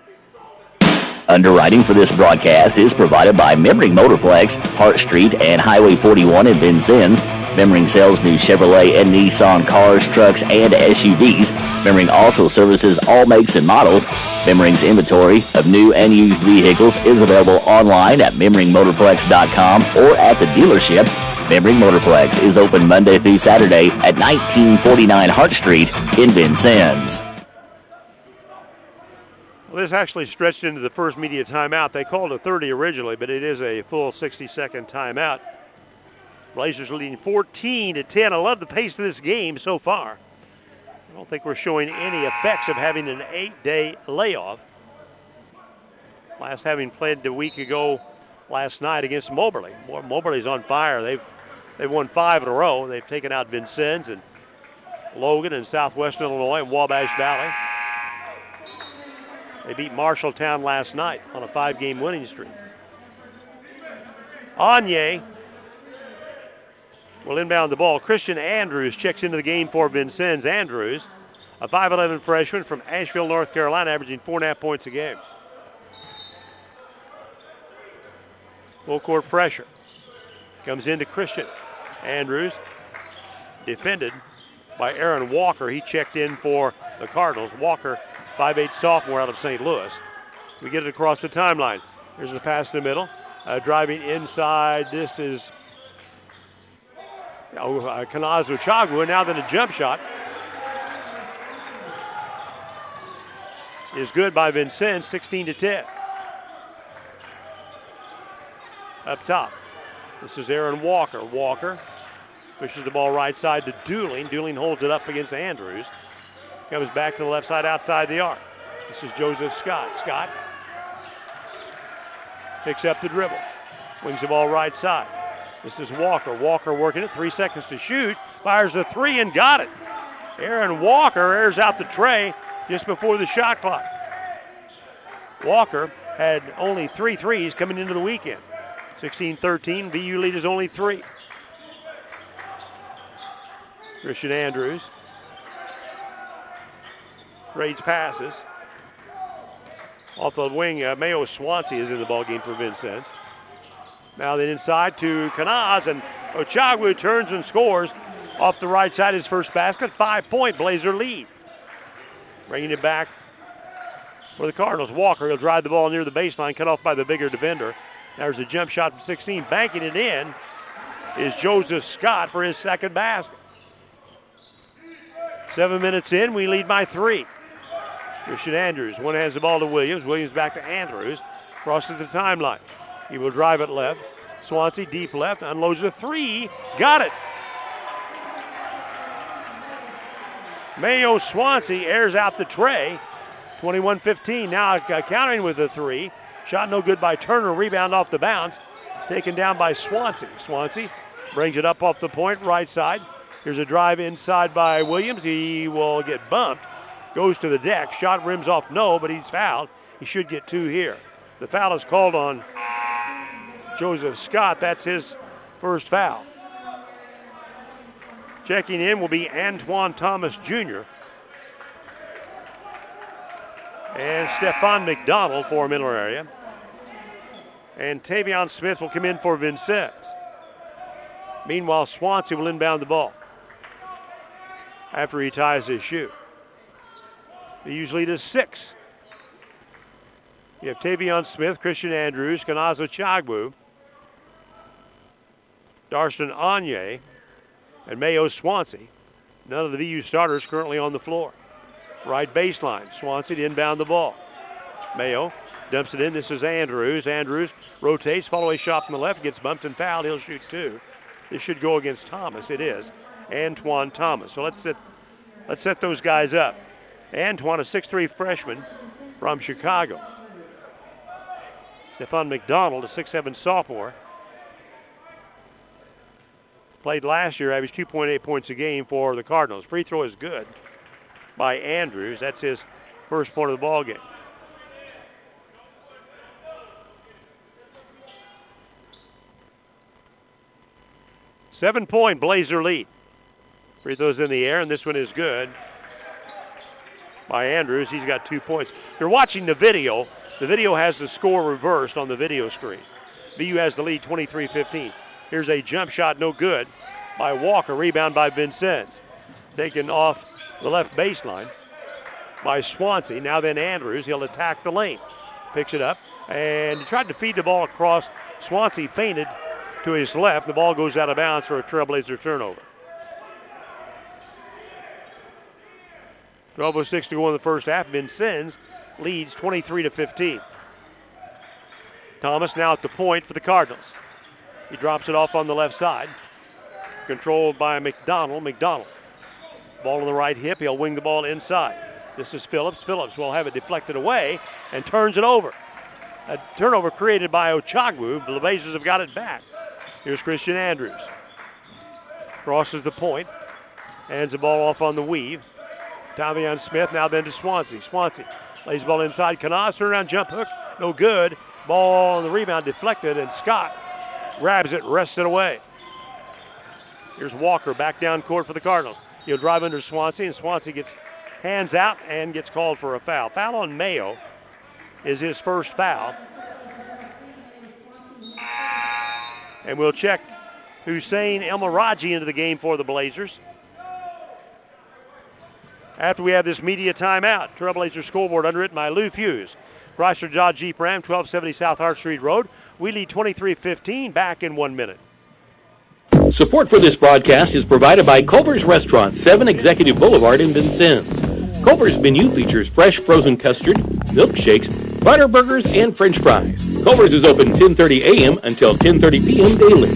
S6: Underwriting for this broadcast is provided by Memring Motorplex, Hart Street, and Highway 41 in Vincennes. Memring sells new Chevrolet and Nissan cars, trucks, and SUVs. Memring also services all makes and models. Memring's inventory of new and used vehicles is available online at memringmotorplex.com or at the dealership. Memring Motorplex is open Monday through Saturday at 1949 Hart Street in Vincennes.
S2: Well, this actually stretched into the first media timeout. They called a 30 originally, but it is a full 60-second timeout. Blazers leading 14-10. I love the pace of this game so far. I don't think we're showing any effects of having an 8-day layoff. Last having played a week ago last night against Moberly. Moberly's on fire. They've won 5 in a row. They've taken out Vincennes and Logan and Southwestern Illinois and Wabash Valley. They beat Marshalltown last night on a 5-game winning streak. Anye will inbound the ball. Christian Andrews checks into the game for Vincennes. Andrews, a 5'11 freshman from Asheville, North Carolina, averaging 4.5 points a game. Full court pressure. Comes into Christian. Andrews defended by Aaron Walker. He checked in for the Cardinals. Walker, 5'8 sophomore out of St. Louis. We get it across the timeline. Here's the pass in the middle. Driving inside. This is Kanazu Chagwu. Now then a jump shot is good by Vincennes, 16-10. Up top. This is Aaron Walker. Walker pushes the ball right side to Dooling. Dooling holds it up against Andrews. Comes back to the left side outside the arc. This is Joseph Scott. Scott picks up the dribble. Wings the ball right side. This is Walker. Walker working it. 3 seconds to shoot. Fires a 3 and got it. Aaron Walker airs out the tray just before the shot clock. Walker had only 3 threes coming into the weekend. 16-13. VU lead is only 3. Christian Andrews trades passes. Off the wing, Mayo Swansea is in the ballgame for Vincennes. Now then inside to Kanaz, and Ochagwu turns and scores off the right side. His first basket, 5-point Blazer lead. Bringing it back for the Cardinals. Walker, he'll drive the ball near the baseline, cut off by the bigger defender. There's a jump shot from 16. Banking it in is Joseph Scott for his second basket. 7 minutes in, we lead by 3. Christian Andrews, one hands the ball to Williams. Williams back to Andrews. Crosses the timeline. He will drive it left. Swansea deep left. Unloads a 3. Got it. Mayo Swansea airs out the tray. 21-15. Now countering with a 3. Shot no good by Turner. Rebound off the bounce. Taken down by Swansea. Swansea brings it up off the point, right side. Here's a drive inside by Williams. He will get bumped. Goes to the deck. Shot rims off no, but he's fouled. He should get 2 here. The foul is called on Joseph Scott. That's his first foul. Checking in will be Antoine Thomas Jr. and Stephon McDonald for Middle Area. And Tavion Smith will come in for Vincennes. Meanwhile, Swansea will inbound the ball after he ties his shoe. The VU's lead is 6. You have Tavion Smith, Christian Andrews, Kanazo Chagbu, Darshan Anye, and Mayo Swansea. None of the VU starters currently on the floor. Right baseline, Swansea to inbound the ball. Mayo dumps it in. This is Andrews. Andrews rotates, follow a shot from the left, gets bumped and fouled. He'll shoot 2. This should go against Thomas. It is Antoine Thomas. So let's set those guys up. Antoine, a 6'3" freshman from Chicago. Stephon McDonald, a 6'7" sophomore. Played last year, averaged 2.8 points a game for the Cardinals. Free throw is good by Andrews. That's his first point of the ball game. Seven-point Blazer lead. Free throws in the air, and this one is good by Andrews. He's got 2 points. If you're watching the video has the score reversed on the video screen. VU has the lead 23-15. Here's a jump shot, no good, by Walker. Rebound by Vincennes. Taken off the left baseline by Swansea. Now then Andrews, he'll attack the lane. Picks it up, and he tried to feed the ball across. Swansea feinted to his left. The ball goes out of bounds for a Trailblazer turnover. 12:06 to go in the first half. Vincennes leads 23-15. Thomas now at the point for the Cardinals. He drops it off on the left side. Controlled by McDonald. Ball on the right hip. He'll wing the ball inside. This is Phillips. Phillips will have it deflected away and turns it over. A turnover created by Ochagwu. The Blazers have got it back. Here's Christian Andrews. Crosses the point. Hands the ball off on the weave. Tavion Smith now then to Swansea. Swansea lays the ball inside. Kanaz, turnaround jump hook. No good. Ball on the rebound deflected, and Scott grabs it, wrests it away. Here's Walker back down court for the Cardinals. He'll drive under Swansea, and Swansea gets hands out and gets called for a foul. Foul on Mayo is his first foul. And we'll check Hussein El-Maraji into the game for the Blazers after we have this media timeout. Trailblazer scoreboard underwritten by Lou Fuse. Chrysler Dodge Jeep Ram, 1270 South Hart Street Road. We lead 23-15, back in 1 minute.
S3: Support for this broadcast is provided by Culver's Restaurant, 7 Executive Boulevard in Vincennes. Culver's menu features fresh frozen custard, milkshakes, butter burgers, and French fries. Culver's is open 10:30 a.m. until 10:30 p.m. daily.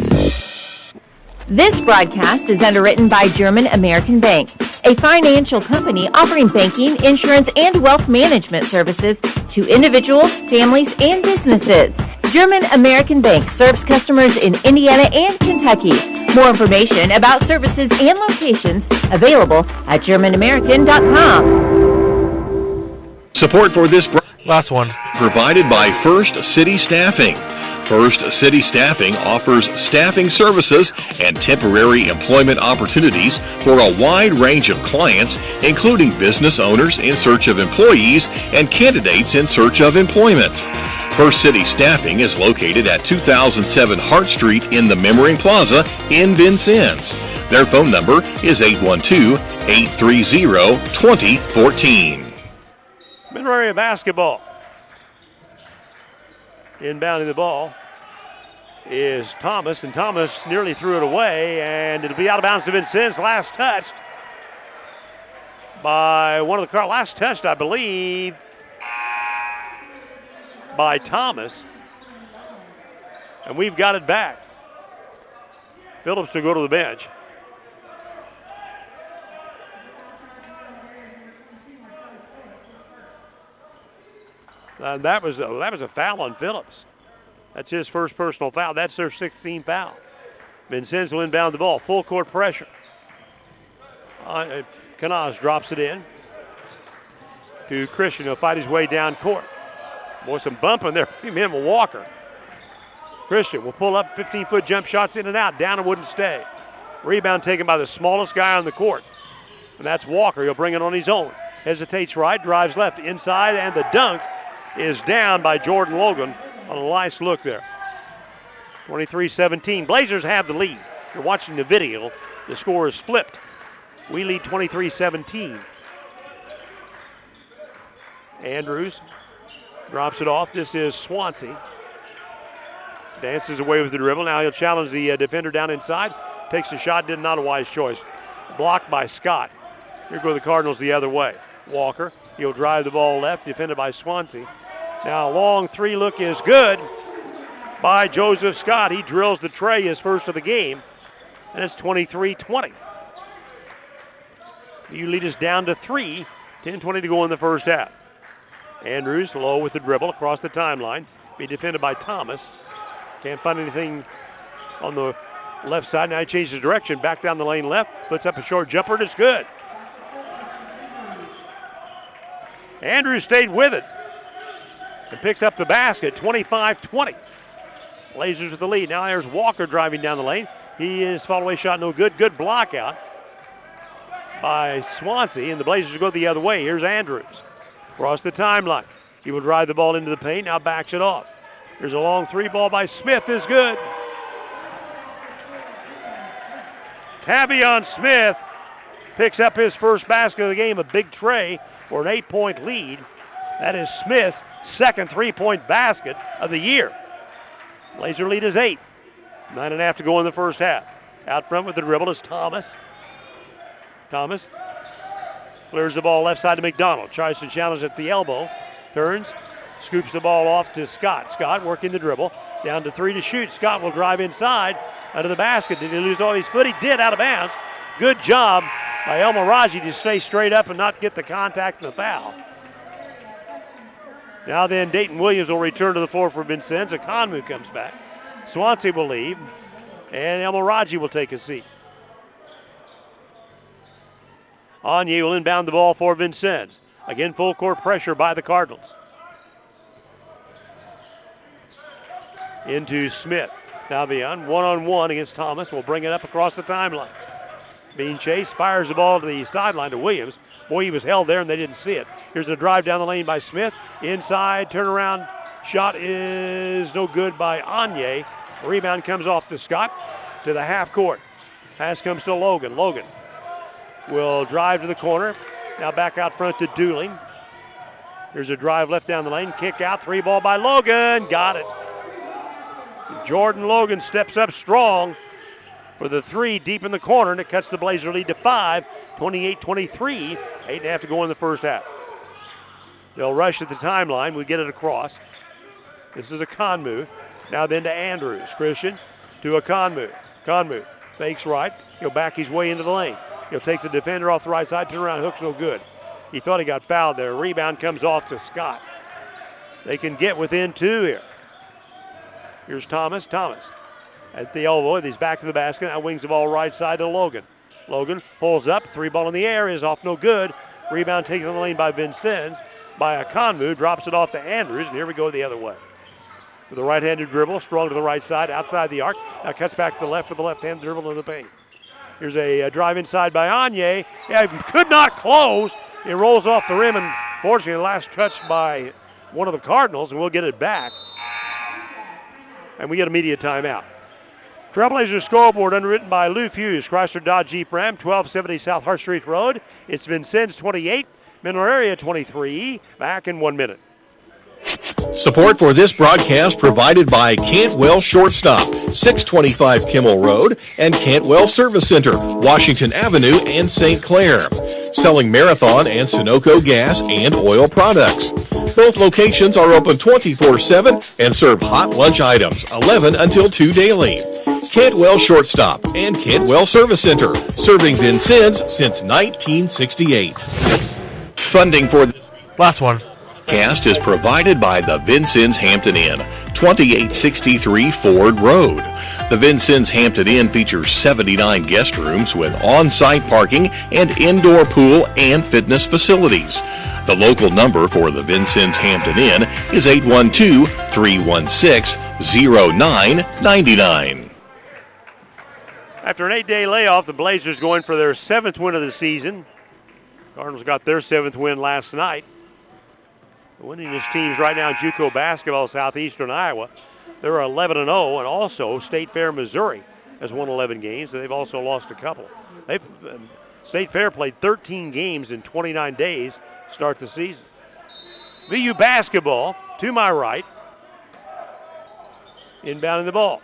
S12: This broadcast is underwritten by German American Bank, a financial company offering banking, insurance, and wealth management services to individuals, families, and businesses. German American Bank serves customers in Indiana and Kentucky. More information about services and locations available at GermanAmerican.com.
S11: Support for this
S7: last one
S11: provided by First City Staffing. First City Staffing offers staffing services and temporary employment opportunities for a wide range of clients, including business owners in search of employees and candidates in search of employment. First City Staffing is located at 2007 Hart Street in the Memmering Plaza in Vincennes. Their phone number is 812-830-2014.
S2: Mineral Area basketball. Inbounding the ball is Thomas, and Thomas nearly threw it away, and it'll be out of bounds to Vincennes. Last touched by one of the Cardinals. Last touched, I believe, by Thomas, and we've got it back. Phillips to go to the bench. That was a foul on Phillips. That's his first personal foul. That's their 16th foul. Vincennes will inbound the ball. Full court pressure. Kanaz drops it in to Christian. He'll fight his way down court. Boy, some bumping there from him, Walker. Christian will pull up 15-foot jump shots in and out. Down and wouldn't stay. Rebound taken by the smallest guy on the court. And that's Walker. He'll bring it on his own. Hesitates right, drives left, inside, and the dunk is down by Jordan Logan on a nice look there. 23-17. Blazers have the lead. you're watching the video, the score is flipped. We lead 23-17. Andrews drops it off. This is Swansea. Dances away with the dribble. Now he'll challenge the defender down inside. Takes a shot. Did not a wise choice. Blocked by Scott. Here go the Cardinals the other way. Walker. He'll drive the ball left. Defended by Swansea. Now long three look is good by Joseph Scott. He drills the tray, his first of the game. And it's 23-20. You lead us down to 3. 10-20 to go in the first half. Andrews low with the dribble across the timeline. Be defended by Thomas. Can't find anything on the left side. Now he changes direction. Back down the lane left. Puts up a short jumper and it's good. Andrews stayed with it. And picks up the basket. 25-20. Blazers with the lead. Now there's Walker driving down the lane. He is fall away shot no good. Good block out by Swansea. And the Blazers go the other way. Here's Andrews. Across the timeline. He will drive the ball into the paint. Now backs it off. There's a long three ball by Smith is good. Tavion Smith picks up his first basket of the game, a big tray for an 8-point lead. That is Smith's second 3-point basket of the year. Blazer lead is 8. 9.5 to go in the first half. Out front with the dribble is Thomas. Thomas clears the ball left side to McDonald. Tries to challenge at the elbow. Turns. Scoops the ball off to Scott. Scott working the dribble. Down to 3 to shoot. Scott will drive inside under the basket. Did he lose all his foot? He did, out of bounds. Good job by El Maraji to stay straight up and not get the contact and the foul. Now then, Dayton Williams will return to the floor for Vincennes. Akonmu comes back. Swansea will leave. And El Maraji will take a seat. Anye will inbound the ball for Vincennes. Again, full court pressure by the Cardinals. Into Smith. Tavion, one-on-one against Thomas. Will bring it up across the timeline. Being chased, fires the ball to the sideline to Williams. Boy, he was held there and they didn't see it. Here's a drive down the lane by Smith. Inside, turnaround shot is no good by Anye. Rebound comes off to Scott to the half court. Pass comes to Logan. Logan will drive to the corner. Now back out front to Dooling. Here's a drive left down the lane. Kick out. 3 ball by Logan. Got it. Jordan Logan steps up strong for the 3 deep in the corner, and it cuts the Blazer lead to 5. 28-23. 8.5 to go in the first half. They'll rush at the timeline. We get it across. This is Akonmu. Now then to Andrews. Christian to Akonmu. Akonmu fakes right. He'll back his way into the lane. He'll take the defender off the right side. Turn around. Hook's no good. He thought he got fouled there. Rebound comes off to Scott. They can get within 2 here. Here's Thomas. Thomas at the elbow. He's back to the basket. Now wings the ball right side to Logan. Logan pulls up. 3 ball in the air is off no good. Rebound taken in the lane by Vincennes. By Akonmu. Drops it off to Andrews. And here we go the other way. With a right-handed dribble. Strong to the right side. Outside the arc. Now cuts back to the left with the left-hand dribble in the paint. Here's a drive inside by Anye. Yeah, could not close. It rolls off the rim. And fortunately, last touch by one of the Cardinals. And we'll get it back. And we get a media timeout. Trailblazers scoreboard underwritten by Lou Hughes, Chrysler Dodge Jeep Ram, 1270 South Hart Street Road. It's Vincennes 28, Mineral Area 23. Back in 1 minute.
S11: Support for this broadcast provided by Cantwell Shortstop, 625 Kimmel Road, and Cantwell Service Center, Washington Avenue and St. Clair. Selling Marathon and Sunoco gas and oil products. Both locations are open 24/7 and serve hot lunch items, 11 until 2 daily. Cantwell Shortstop and Cantwell Service Center, serving Vincennes since 1968. Funding for this
S7: last one
S11: cast is provided by the Vincennes Hampton Inn, 2863 Ford Road. The Vincennes Hampton Inn features 79 guest rooms with on-site parking and indoor pool and fitness facilities. The local number for the Vincennes Hampton Inn is 812-316-0999.
S2: After an 8-day layoff, the Blazers going for their 7th win of the season. Cardinals got their 7th win last night. The winningest teams right now in JUCO basketball, Southeastern Iowa. They're 11-0, and also State Fair, Missouri has won 11 games, and they've also lost a couple. State Fair played 13 games in 29 days to start the season. VU basketball to my right. Inbounding the ball.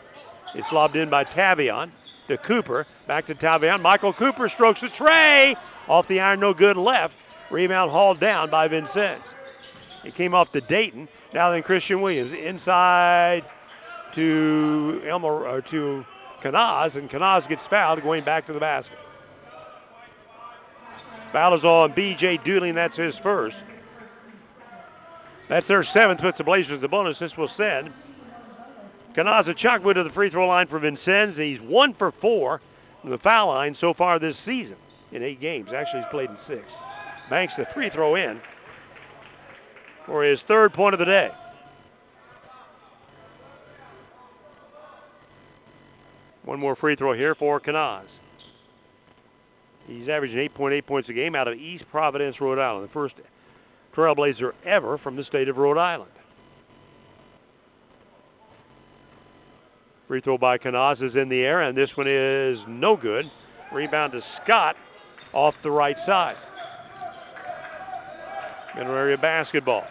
S2: It's lobbed in by Tavion to Cooper. Back to Tavion. Michael Cooper strokes the tray. Off the iron, no good left. Rebound hauled down by Vincennes. It came off to Dayton. Now then Christian Williams inside to Kanaz, and Kanaz gets fouled going back to the basket. Foul is on B.J. Dooley, and that's his first. That's their 7th, puts the Blazers the bonus. This will send Kanaz Achakwu to the free throw line for Vincennes. He's 1 for 4 from the foul line so far this season in 8 games. Actually, he's played in 6. Banks the free throw in for his 3rd point of the day. One more free throw here for Kanaz. He's averaging 8.8 points a game out of East Providence, Rhode Island. The first Trailblazer ever from the state of Rhode Island. Free throw by Kanaz is in the air, and this one is no good. Rebound to Scott off the right side. Middle area basketball.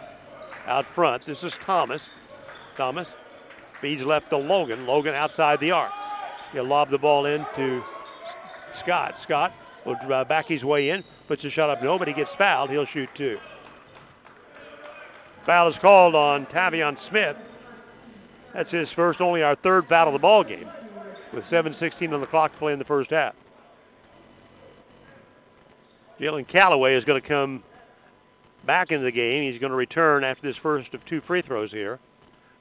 S2: Out front, this is Thomas. Thomas feeds left to Logan. Logan outside the arc. He'll lob the ball in to Scott. Scott will back his way in, puts a shot up, no, but he gets fouled. He'll shoot 2. Foul is called on Tavion Smith. That's his first, only our 3rd foul of the ball game, with 7:16 on the clock to play in the first half. Jalen Calloway is going to come back into the game. He's going to return after this first of 2 free throws here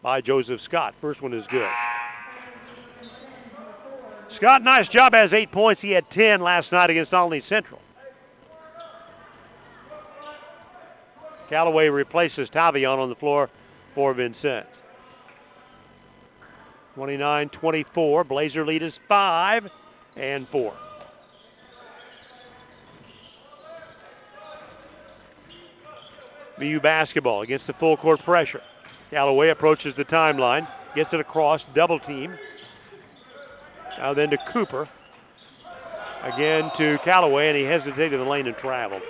S2: by Joseph Scott. First one is good. Scott, nice job, has 8 points. He had 10 last night against Olney Central. Callaway replaces Tavion on the floor for Vincennes. 29-24. Blazer lead is 5 and 4. VU basketball against the full court pressure. Callaway approaches the timeline, gets it across, double team. Now then to Cooper. Again to Callaway, and he hesitated in the lane and traveled.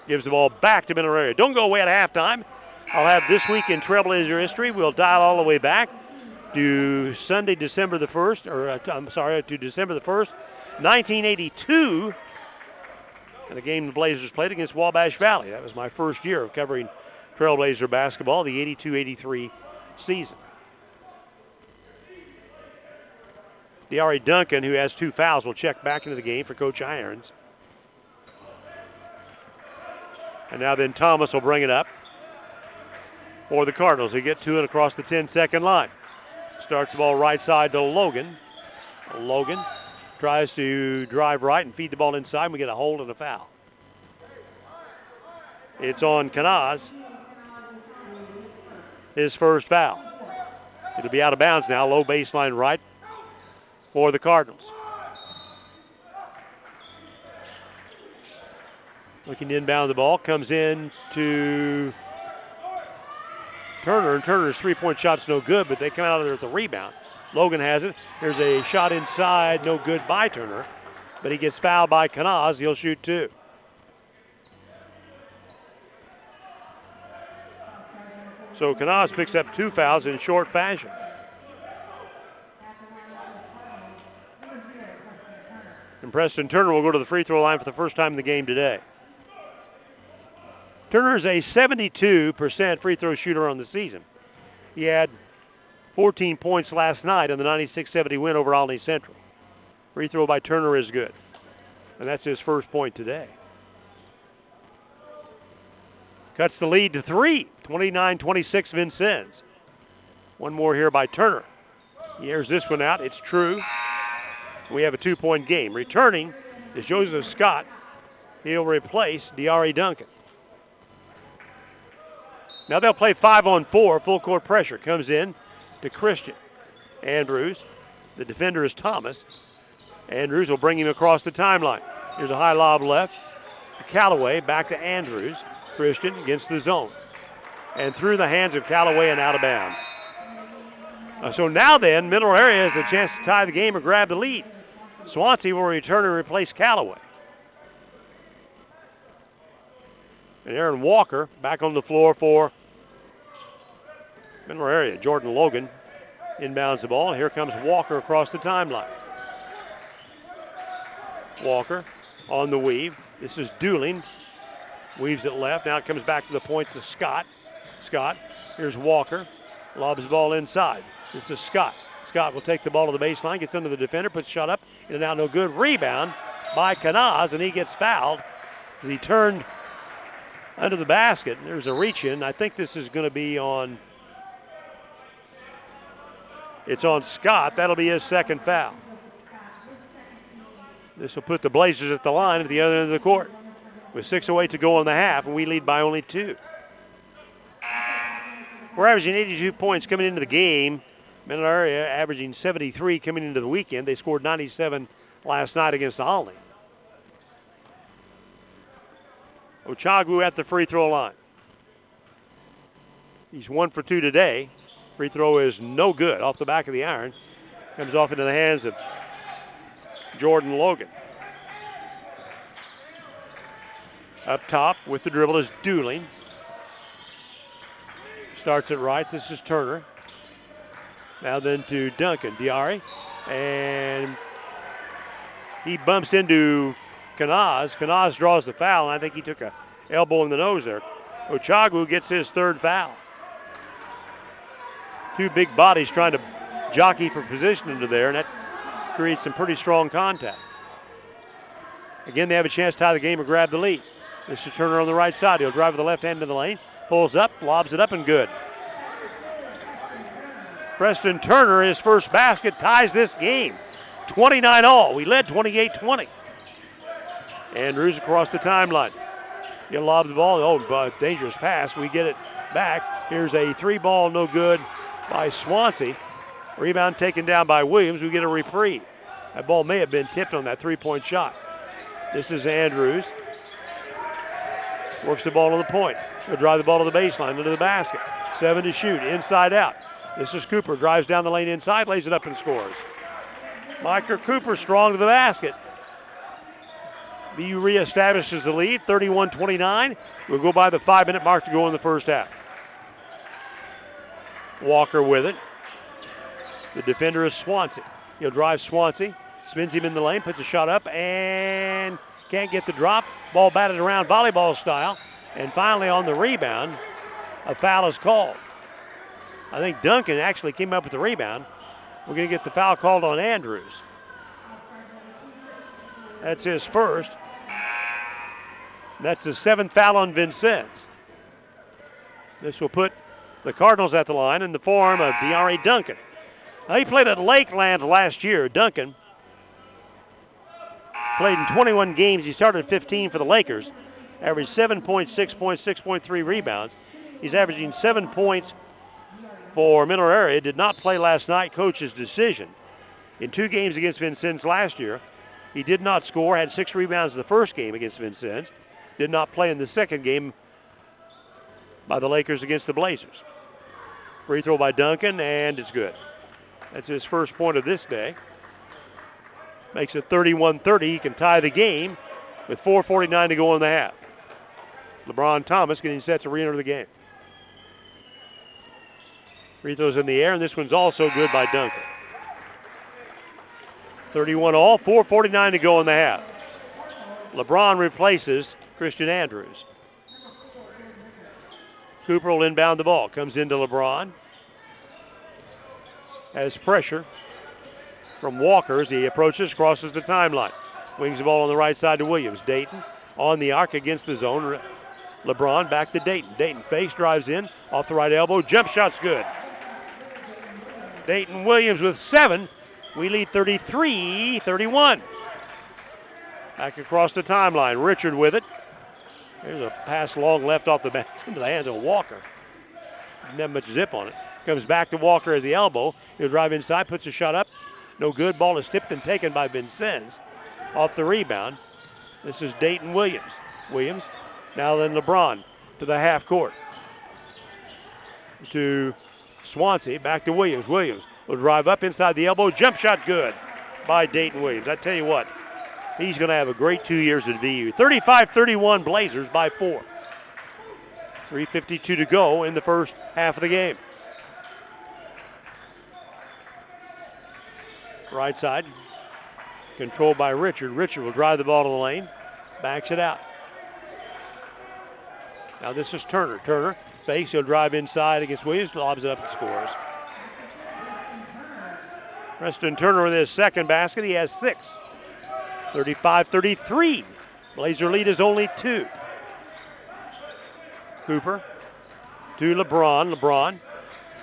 S2: Gives the ball back to middle area. Don't go away at halftime. I'll have This Week in Trailblazer History. We'll dial all the way back to Sunday, December the 1st, to December the 1st, 1982. And the game the Blazers played against Wabash Valley. That was my first year of covering Trailblazer basketball, the 82-83 season. De'Ari Duncan, who has 2 fouls, will check back into the game for Coach Irons. And now then Thomas will bring it up for the Cardinals. They get to it across the 10-second line. Starts the ball right side to Logan. Logan tries to drive right and feed the ball inside. We get a hold and a foul. It's on Kanaz. His first foul. It'll be out of bounds now. Low baseline right for the Cardinals. Looking to inbound the ball. Comes in to Turner. And Turner's 3-point shot's no good, but they come out of there with a rebound. Logan has it. There's a shot inside. No good by Turner. But he gets fouled by Kanaz. He'll shoot 2. So Kanaz picks up 2 fouls in short fashion. And Preston Turner will go to the free throw line for the first time in the game today. Turner is a 72% free throw shooter on the season. He had 14 points last night in the 96-70 win over Olney Central. Free throw by Turner is good. And that's his first point today. Cuts the lead to 3. 29-26 Vincennes. One more here by Turner. He airs this one out. It's true. We have a 2-point game. Returning is Joseph Scott. He'll replace De'Ari Duncan. Now they'll play 5-on-4. Full court pressure comes in to Christian. Andrews. The defender is Thomas. Andrews will bring him across the timeline. Here's a high lob left to Callaway. Back to Andrews. Christian against the zone. And through the hands of Callaway and out of bounds. So now then, Mineral Area has a chance to tie the game or grab the lead. Swansea will return and replace Callaway. And Aaron Walker back on the floor for Mineral Area. Jordan Logan inbounds the ball. Here comes Walker across the timeline. Walker on the weave. This is Dooling. Weaves it left. Now it comes back to the point to Scott. Scott. Here's Walker. Lobs the ball inside. This is Scott. Scott will take the ball to the baseline. Gets under the defender. Puts a shot up. In and out. No good. Rebound by Kanaz. And he gets fouled. He turned under the basket. There's a reach in. I think this is going to be on. It's on Scott. That'll be his second foul. This will put the Blazers at the line at the other end of the court. With 6:08 to go in the half, and we lead by only 2. We're averaging 82 points coming into the game. Mineral Area averaging 73 coming into the weekend. They scored 97 last night against Olney. Ochagwu at the free throw line. He's 1 for 2 today. Free throw is no good. Off the back of the iron. Comes off into the hands of Jordan Logan. Up top with the dribble is Dooling. Starts it right. This is Turner. Now then to Duncan. Diari. And he bumps into Kanaz. Kanaz draws the foul, and I think he took a elbow in the nose there. Ochagwu gets his third foul. 2 big bodies trying to jockey for position into there, and that creates some pretty strong contact. Again, they have a chance to tie the game or grab the lead. This is Turner on the right side. He'll drive with the left hand to the lane. Pulls up, lobs it up, and good. Preston Turner, his first basket, ties this game. 29-all. We led 28-20. Andrews across the timeline. He'll lob the ball. Oh, dangerous pass. We get it back. Here's a 3-ball, no good by Swansea. Rebound taken down by Williams. We get a reprieve. That ball may have been tipped on that 3-point shot. This is Andrews. Works the ball to the point. He'll drive the ball to the baseline, into the basket. 7 to shoot, inside out. This is Cooper. Drives down the lane inside, lays it up and scores. Micah Cooper strong to the basket. BU reestablishes the lead, 31-29. We'll go by the 5-minute mark to go in the first half. Walker with it. The defender is Swansea. He'll drive Swansea, spins him in the lane, puts a shot up, and can't get the drop. Ball batted around volleyball style. And finally on the rebound, a foul is called. I think Duncan actually came up with the rebound. We're going to get the foul called on Andrews. That's his first. That's the 7th foul on Vincennes. This will put the Cardinals at the line in the form of De'Ari Duncan. Now, he played at Lakeland last year. Duncan played in 21 games. He started 15 for the Lakers. Averaged 7.6 points, 6.3 rebounds. He's averaging 7 points for Mineral Area. Did not play last night. Coach's decision. In 2 games against Vincennes last year, he did not score. Had 6 rebounds in the first game against Vincennes. Did not play in the second game by the Lakers against the Blazers. Free throw by Duncan, and it's good. That's his first point of this day. Makes it 31-30. He can tie the game with 4:49 to go in the half. LeBron Thomas getting set to re-enter the game. Free throws in the air, and this one's also good by Duncan. 31-all, 4:49 to go in the half. LeBron replaces Christian Andrews. Cooper will inbound the ball. Comes into LeBron. Has pressure from Walker as he approaches, crosses the timeline. Wings the ball on the right side to Williams. Dayton on the arc against the zone. LeBron back to Dayton. Dayton face, drives in, off the right elbow. Jump shot's good. Dayton Williams with 7. We lead 33-31. Back across the timeline. Richard with it. There's a pass long left off the bat into the hands of Walker. Didn't have much zip on it. Comes back to Walker at the elbow. He'll drive inside, puts a shot up. No good. Ball is tipped and taken by Vincennes. Off the rebound. This is Dayton Williams. Williams. Now then LeBron to the half court. To Swansea. Back to Williams. Williams will drive up inside the elbow. Jump shot good by Dayton Williams. I tell you what, he's going to have a great 2 years at VU. 35-31 Blazers by 4. 3:52 to go in the first half of the game. Right side, controlled by Richard. Richard will drive the ball to the lane, backs it out. Now this is Turner. Turner fakes, he'll drive inside against Williams, lobs it up and scores. Preston Turner with his second basket, he has 6. 35-33. Blazer lead is only 2. Cooper to LeBron. LeBron,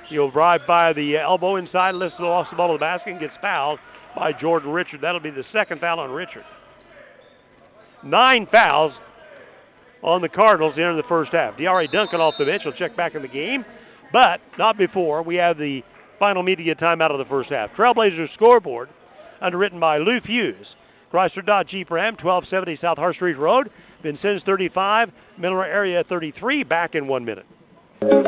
S2: he'll drive by the elbow inside, lifts off the ball to the basket, and gets fouled by Jordan Richard. That'll be the second foul on Richard. 9 fouls on the Cardinals here in the first half. D.R.A. Duncan off the bench will check back in the game, but not before we have the final media timeout of the first half. Trailblazers scoreboard, underwritten by Lou Hughes. Chrysler Dodge Jeep Ram, 1270 South Hart Street Road. Vincennes 35, Mineral Area 33. Back in 1 minute.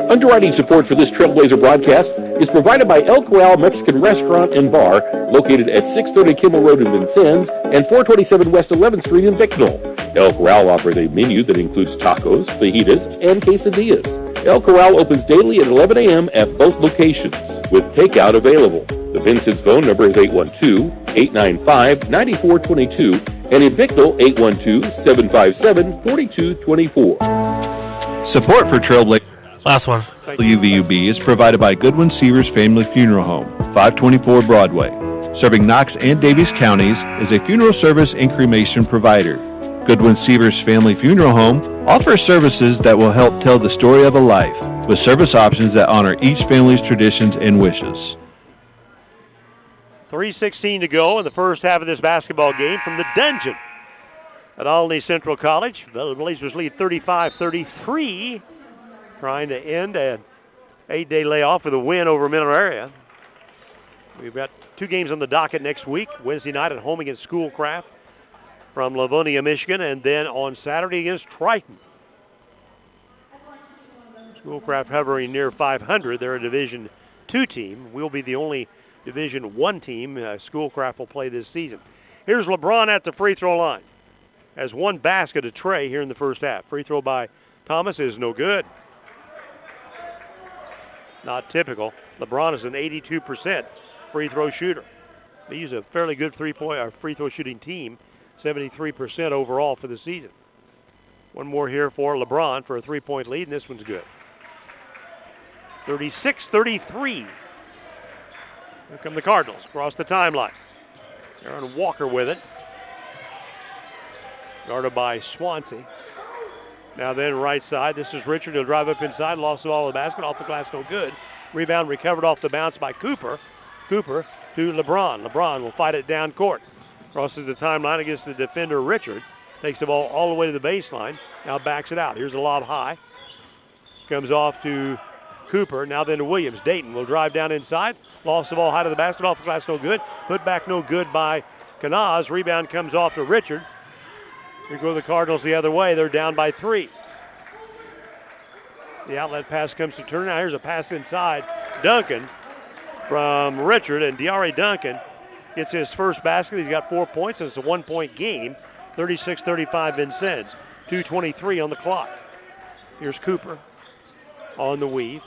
S3: Underwriting support for this Trailblazer broadcast is provided by El Corral Mexican Restaurant and Bar, located at 630 Kimmel Road in Vincennes and 427 West 11th Street in Bicknell. El Corral offers a menu that includes tacos, fajitas, and quesadillas. El Corral opens daily at 11 a.m. at both locations, with takeout available. The Vincennes phone number is 812-895-9422, and in Bicknell, 812-757-4224.
S4: Support for Trailblazer.
S7: Last one.
S4: WVUB is provided by Goodwin Seavers Family Funeral Home, 524 Broadway. Serving Knox and Daviess counties is a funeral service and cremation provider. Goodwin Seavers Family Funeral Home offers services that will help tell the story of a life, with service options that honor each family's traditions and wishes.
S2: 3:16 to go in the first half of this basketball game from the dungeon at Albany Central College. The Blazers lead 35-33, trying to end an 8-day layoff with a win over Mineral Area. We've got 2 games on the docket next week. Wednesday night at home against Schoolcraft from Livonia, Michigan, and then on Saturday against Triton. Schoolcraft hovering near 500. They're a Division II team. We'll be the only Division I team Schoolcraft will play this season. Here's LeBron at the free throw line. Has 1 basket of Trey here in the first half. Free throw by Thomas is no good. Not typical. LeBron is an 82% free throw shooter. He's a fairly good free throw shooting team. 73% overall for the season. 1 more here for LeBron for a 3-point lead, and this one's good. 36-33. Here come the Cardinals across the timeline. Aaron Walker with it. Guarded by Swansea. Now then, right side, this is Richard. He'll drive up inside, lost the ball in the basket, off the glass, no good. Rebound recovered off the bounce by Cooper. Cooper to LeBron. LeBron will fight it down court. Crosses the timeline against the defender, Richard. Takes the ball all the way to the baseline. Now backs it out. Here's a lob high. Comes off to Cooper. Now then to Williams. Dayton will drive down inside. Lost the ball high to the basket. Off the glass, no good. Put back, no good by Kanaz. Rebound comes off to Richard. Here go the Cardinals the other way. They're down by 3. The outlet pass comes to Turner. Now here's a pass inside. Duncan from Richard, and D.R.A. Duncan gets his first basket. He's got 4 points, and it's a 1-point game. 36-35 Vincennes. 2:23 on the clock. Here's Cooper on the weave.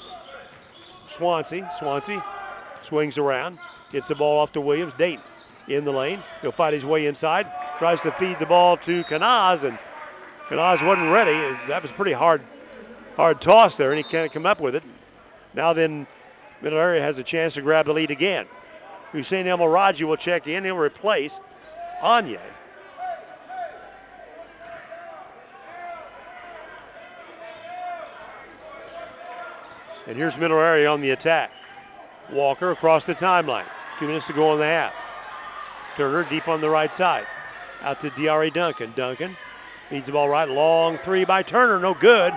S2: Swansea swings around. Gets the ball off to Williams. Dayton in the lane. He'll fight his way inside. Tries to feed the ball to Kanaz, and Kanaz wasn't ready. That was pretty hard toss there, and he can't come up with it. Now then, Middle Area has a chance to grab the lead again. Hussein El Maraji will check in. He'll replace Anye. And here's Middle Area on the attack. Walker across the timeline. 2 minutes to go in the half. Turner deep on the right side. Out to D.R.A. Duncan. Duncan feeds the ball right. Long 3 by Turner. No good.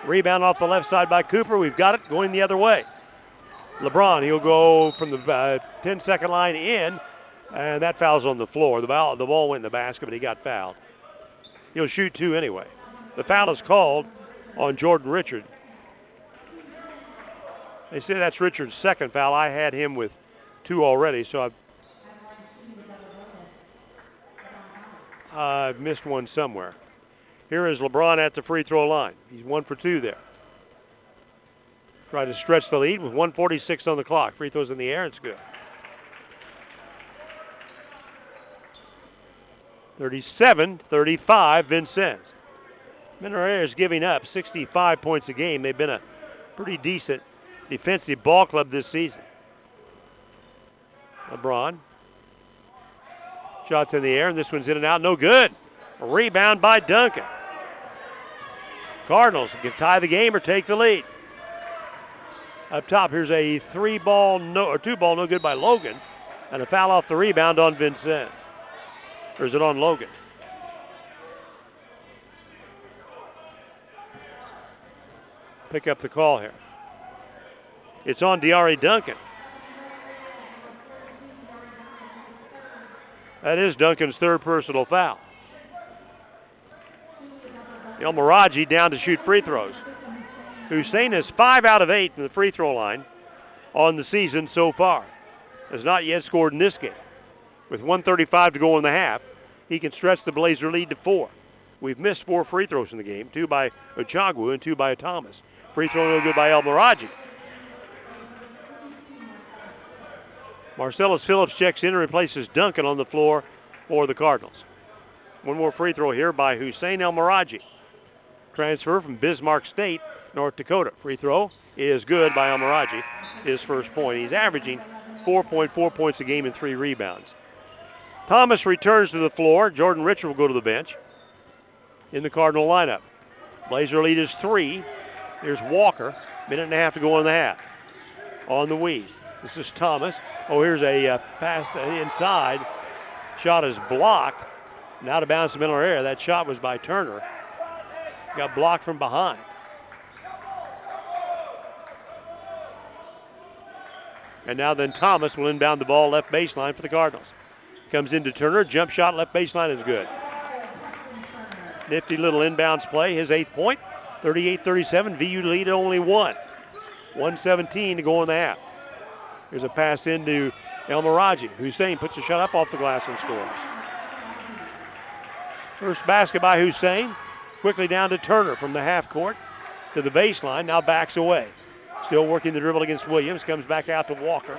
S2: Rebound off the left side by Cooper. We've got it going the other way. LeBron, he'll go from the 10-second line in, and that foul's on the floor. The ball went in the basket, but he got fouled. He'll shoot 2 anyway. The foul is called on Jordan Richard. They say that's Richard's second foul. I had him with 2 already, so I've missed one somewhere. Here is LeBron at the free throw line. He's 1 for 2 there. Try to stretch the lead with 1:46 on the clock. Free throws in the air, it's good. 37-35 Vincennes. Mineral Area is giving up 65 points a game. They've been a pretty decent defensive ball club this season. LeBron. Shots in the air, and this one's in and out. No good. A rebound by Duncan. Cardinals can tie the game or take the lead. Up top, here's a 2-ball no good by Logan, and a foul off the rebound on Vincennes. Or is it on Logan? Pick up the call here. It's on Diari Duncan. That is Duncan's 3rd personal foul. El Miraji down to shoot free throws. Hussein is 5 out of 8 from the free throw line on the season so far. Has not yet scored in this game. With 1:35 to go in the half, he can stretch the Blazer lead to 4. We've missed 4 free throws in the game, 2 by Ochagwu and 2 by Thomas. Free throw no good by El Miraji. Marcellus Phillips checks in and replaces Duncan on the floor for the Cardinals. One more free throw here by Hussein El Miraji. Transfer from Bismarck State, North Dakota. Free throw is good by El Miraji, his first point. He's averaging 4.4 points a game and 3 rebounds. Thomas returns to the floor. Jordan Richard will go to the bench in the Cardinal lineup. Blazer lead is 3. Here's Walker. Minute and a half to go in the half. On the Wheeze. This is Thomas. Oh, here's a pass inside. Shot is blocked. Now to bounce the middle area. That shot was by Turner. Got blocked from behind. And now then Thomas will inbound the ball left baseline for the Cardinals. Comes into Turner. Jump shot left baseline is good. Nifty little inbounds play. His 8th point. 38-37. VU lead only 1. 1:17 to go in the half. Here's a pass into El Miraji. Hussein puts a shot up off the glass and scores. First basket by Hussein. Quickly down to Turner from the half court to the baseline. Now backs away. Still working the dribble against Williams. Comes back out to Walker.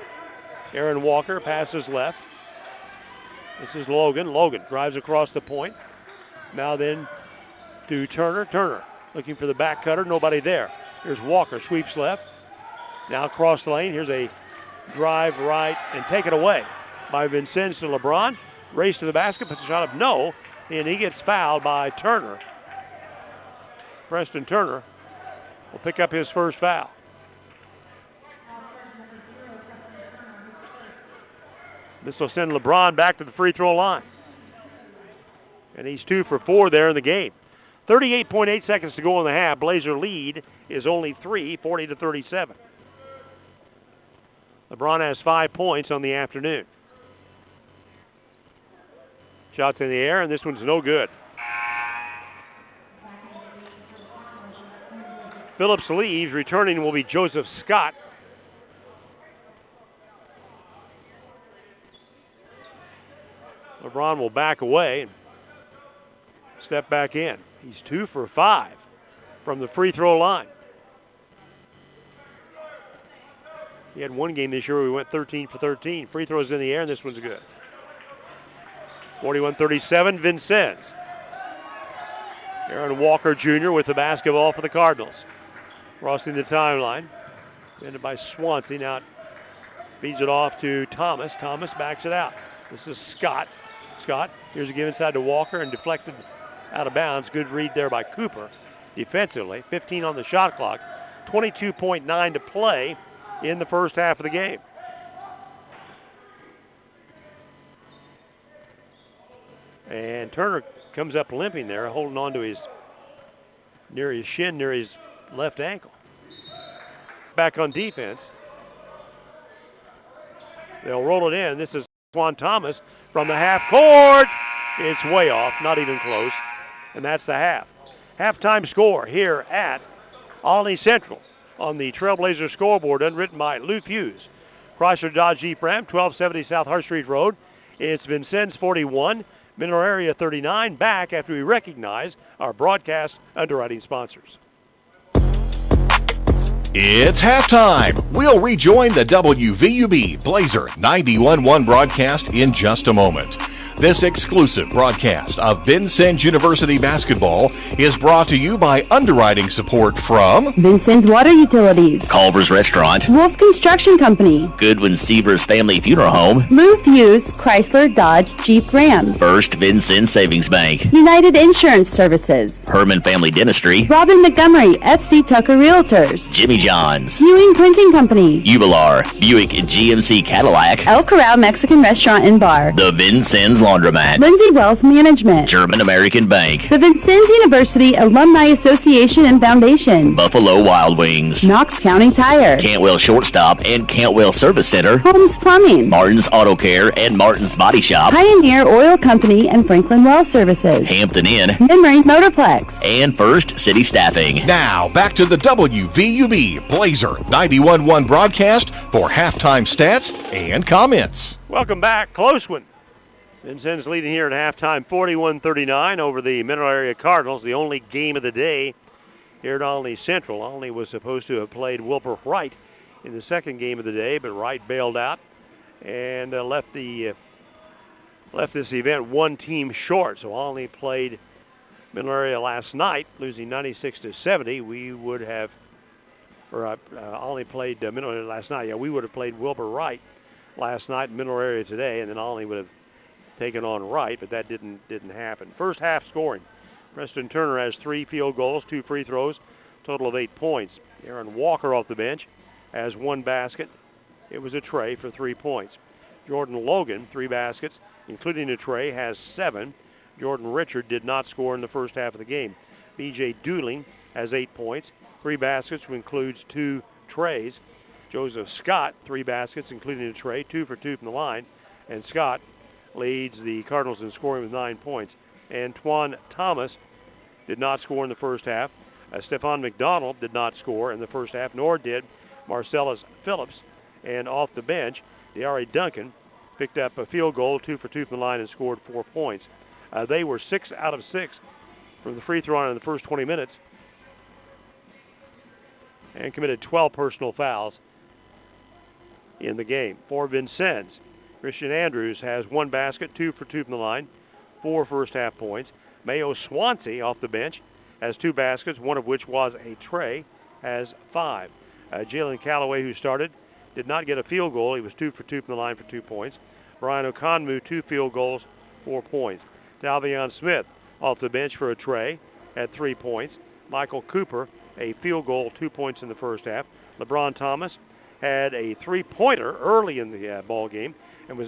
S2: Aaron Walker passes left. This is Logan. Logan drives across the point. Now then to Turner. Turner looking for the back cutter. Nobody there. Here's Walker. Sweeps left. Now across the lane. Here's a drive right and take it away by Vincennes to LeBron. Race to the basket. Puts a shot up. No. And he gets fouled by Turner. Preston Turner will pick up his first foul. This will send LeBron back to the free throw line. And he's 2 for 4 there in the game. 38.8 seconds to go in the half. Blazer lead is only 3, 40-37. LeBron has 5 points on the afternoon. Shots in the air, and this one's no good. Phillips leaves. Returning will be Joseph Scott. LeBron will back away and step back in. He's 2 for 5 from the free throw line. He had one game this year where he went 13 for 13. Free throws in the air, and this one's good. 41-37, Vincennes. Aaron Walker Jr. with the basketball for the Cardinals. Crossing the timeline. Ended by Swansea. Now feeds it off to Thomas. Thomas backs it out. This is Scott. Scott, here's a give inside to Walker and deflected out of bounds. Good read there by Cooper defensively. 15 on the shot clock. 22.9 to play in the first half of the game. And Turner comes up limping there, holding on to his near his shin, near his left ankle. Back on defense. They'll roll it in. This is Juan Thomas from the half court. It's way off, not even close. And that's the half. Halftime score here at Olney Central on the Trailblazer scoreboard, unwritten by Luke Hughes. Chrysler Dodge Jeep Ram, 1270 South Hart Street Road. It's Vincennes 41, Mineral Area 39, back after we recognize our broadcast underwriting sponsors.
S11: It's halftime. We'll rejoin the WVUB Blazer 91.1 broadcast in just a moment. This exclusive broadcast of Vincennes University basketball is brought to you by underwriting support from
S5: Vincennes Water Utilities,
S6: Culver's Restaurant,
S5: Wolf Construction Company,
S6: Goodwin Sievers Family Funeral Home,
S5: Lou Fuse, Chrysler Dodge Jeep Ram,
S6: First Vincennes Savings Bank,
S5: United Insurance Services,
S6: Herman Family Dentistry,
S5: Robin Montgomery, FC Tucker Realtors,
S6: Jimmy John's,
S5: Ewing Printing Company,
S6: Ubilar, Buick GMC Cadillac,
S5: El Corral Mexican Restaurant and Bar,
S6: the Vincennes Laundromat,
S5: Lindsay Wealth Management,
S6: German American Bank,
S5: the Vincennes University Alumni Association and Foundation,
S6: Buffalo Wild Wings,
S5: Knox County Tire,
S6: Cantwell Shortstop and Cantwell Service Center,
S5: Holmes Plumbing,
S6: Martin's Auto Care and Martin's Body Shop,
S5: Pioneer Oil Company and Franklin Well Services,
S6: Hampton Inn,
S5: Memory Motorplex,
S6: and First City Staffing.
S11: Now, back to the WVUB Blazer 91.1 broadcast for halftime stats and comments.
S2: Welcome back. Close one. Vincennes leading here at halftime 41-39 over the Mineral Area Cardinals, the only game of the day here at Olney Central. Olney was supposed to have played Wilbur Wright in the second game of the day, but Wright bailed out and left this event one team short. So Olney played Mineral Area last night, losing 96-70. We would have, Olney played Mineral Area last night. Yeah, we would have played Wilbur Wright last night, Mineral Area today, and then Olney would have taken on Wright, but that didn't happen. First half scoring. Preston Turner has 3 field goals, 2 free throws, total of 8 points. Aaron Walker off the bench has 1 basket. It was a tray for 3 points. Jordan Logan, 3 baskets, including a tray, has 7. Jordan Richard did not score in the first half of the game. B.J. Dooling has 8 points, 3 baskets, which includes 2 trays. Joseph Scott, 3 baskets, including a tray, 2 for 2 from the line, and Scott leads the Cardinals in scoring with 9 points. Antoine Thomas did not score in the first half. Stephon McDonald did not score in the first half, nor did Marcellus Phillips. And off the bench, De'Ari Duncan picked up a field goal, 2 for 2 from the line, and scored 4 points. They were 6 out of 6 from the free throw line in the first 20 minutes and committed 12 personal fouls in the game. For Vincennes, Christian Andrews has 1 basket, 2 for 2 from the line, 4 first half points. Mayo Swansea off the bench has 2 baskets, 1 of which was a tray, has 5. Jalen Calloway, who started, did not get a field goal. He was 2 for 2 from the line for 2 points. Brian Okonmu, 2 field goals, 4 points. Dalvion Smith off the bench for a tray, had 3 points. Michael Cooper, a field goal, 2 points in the first half. LeBron Thomas had a 3-pointer early in the ball game and was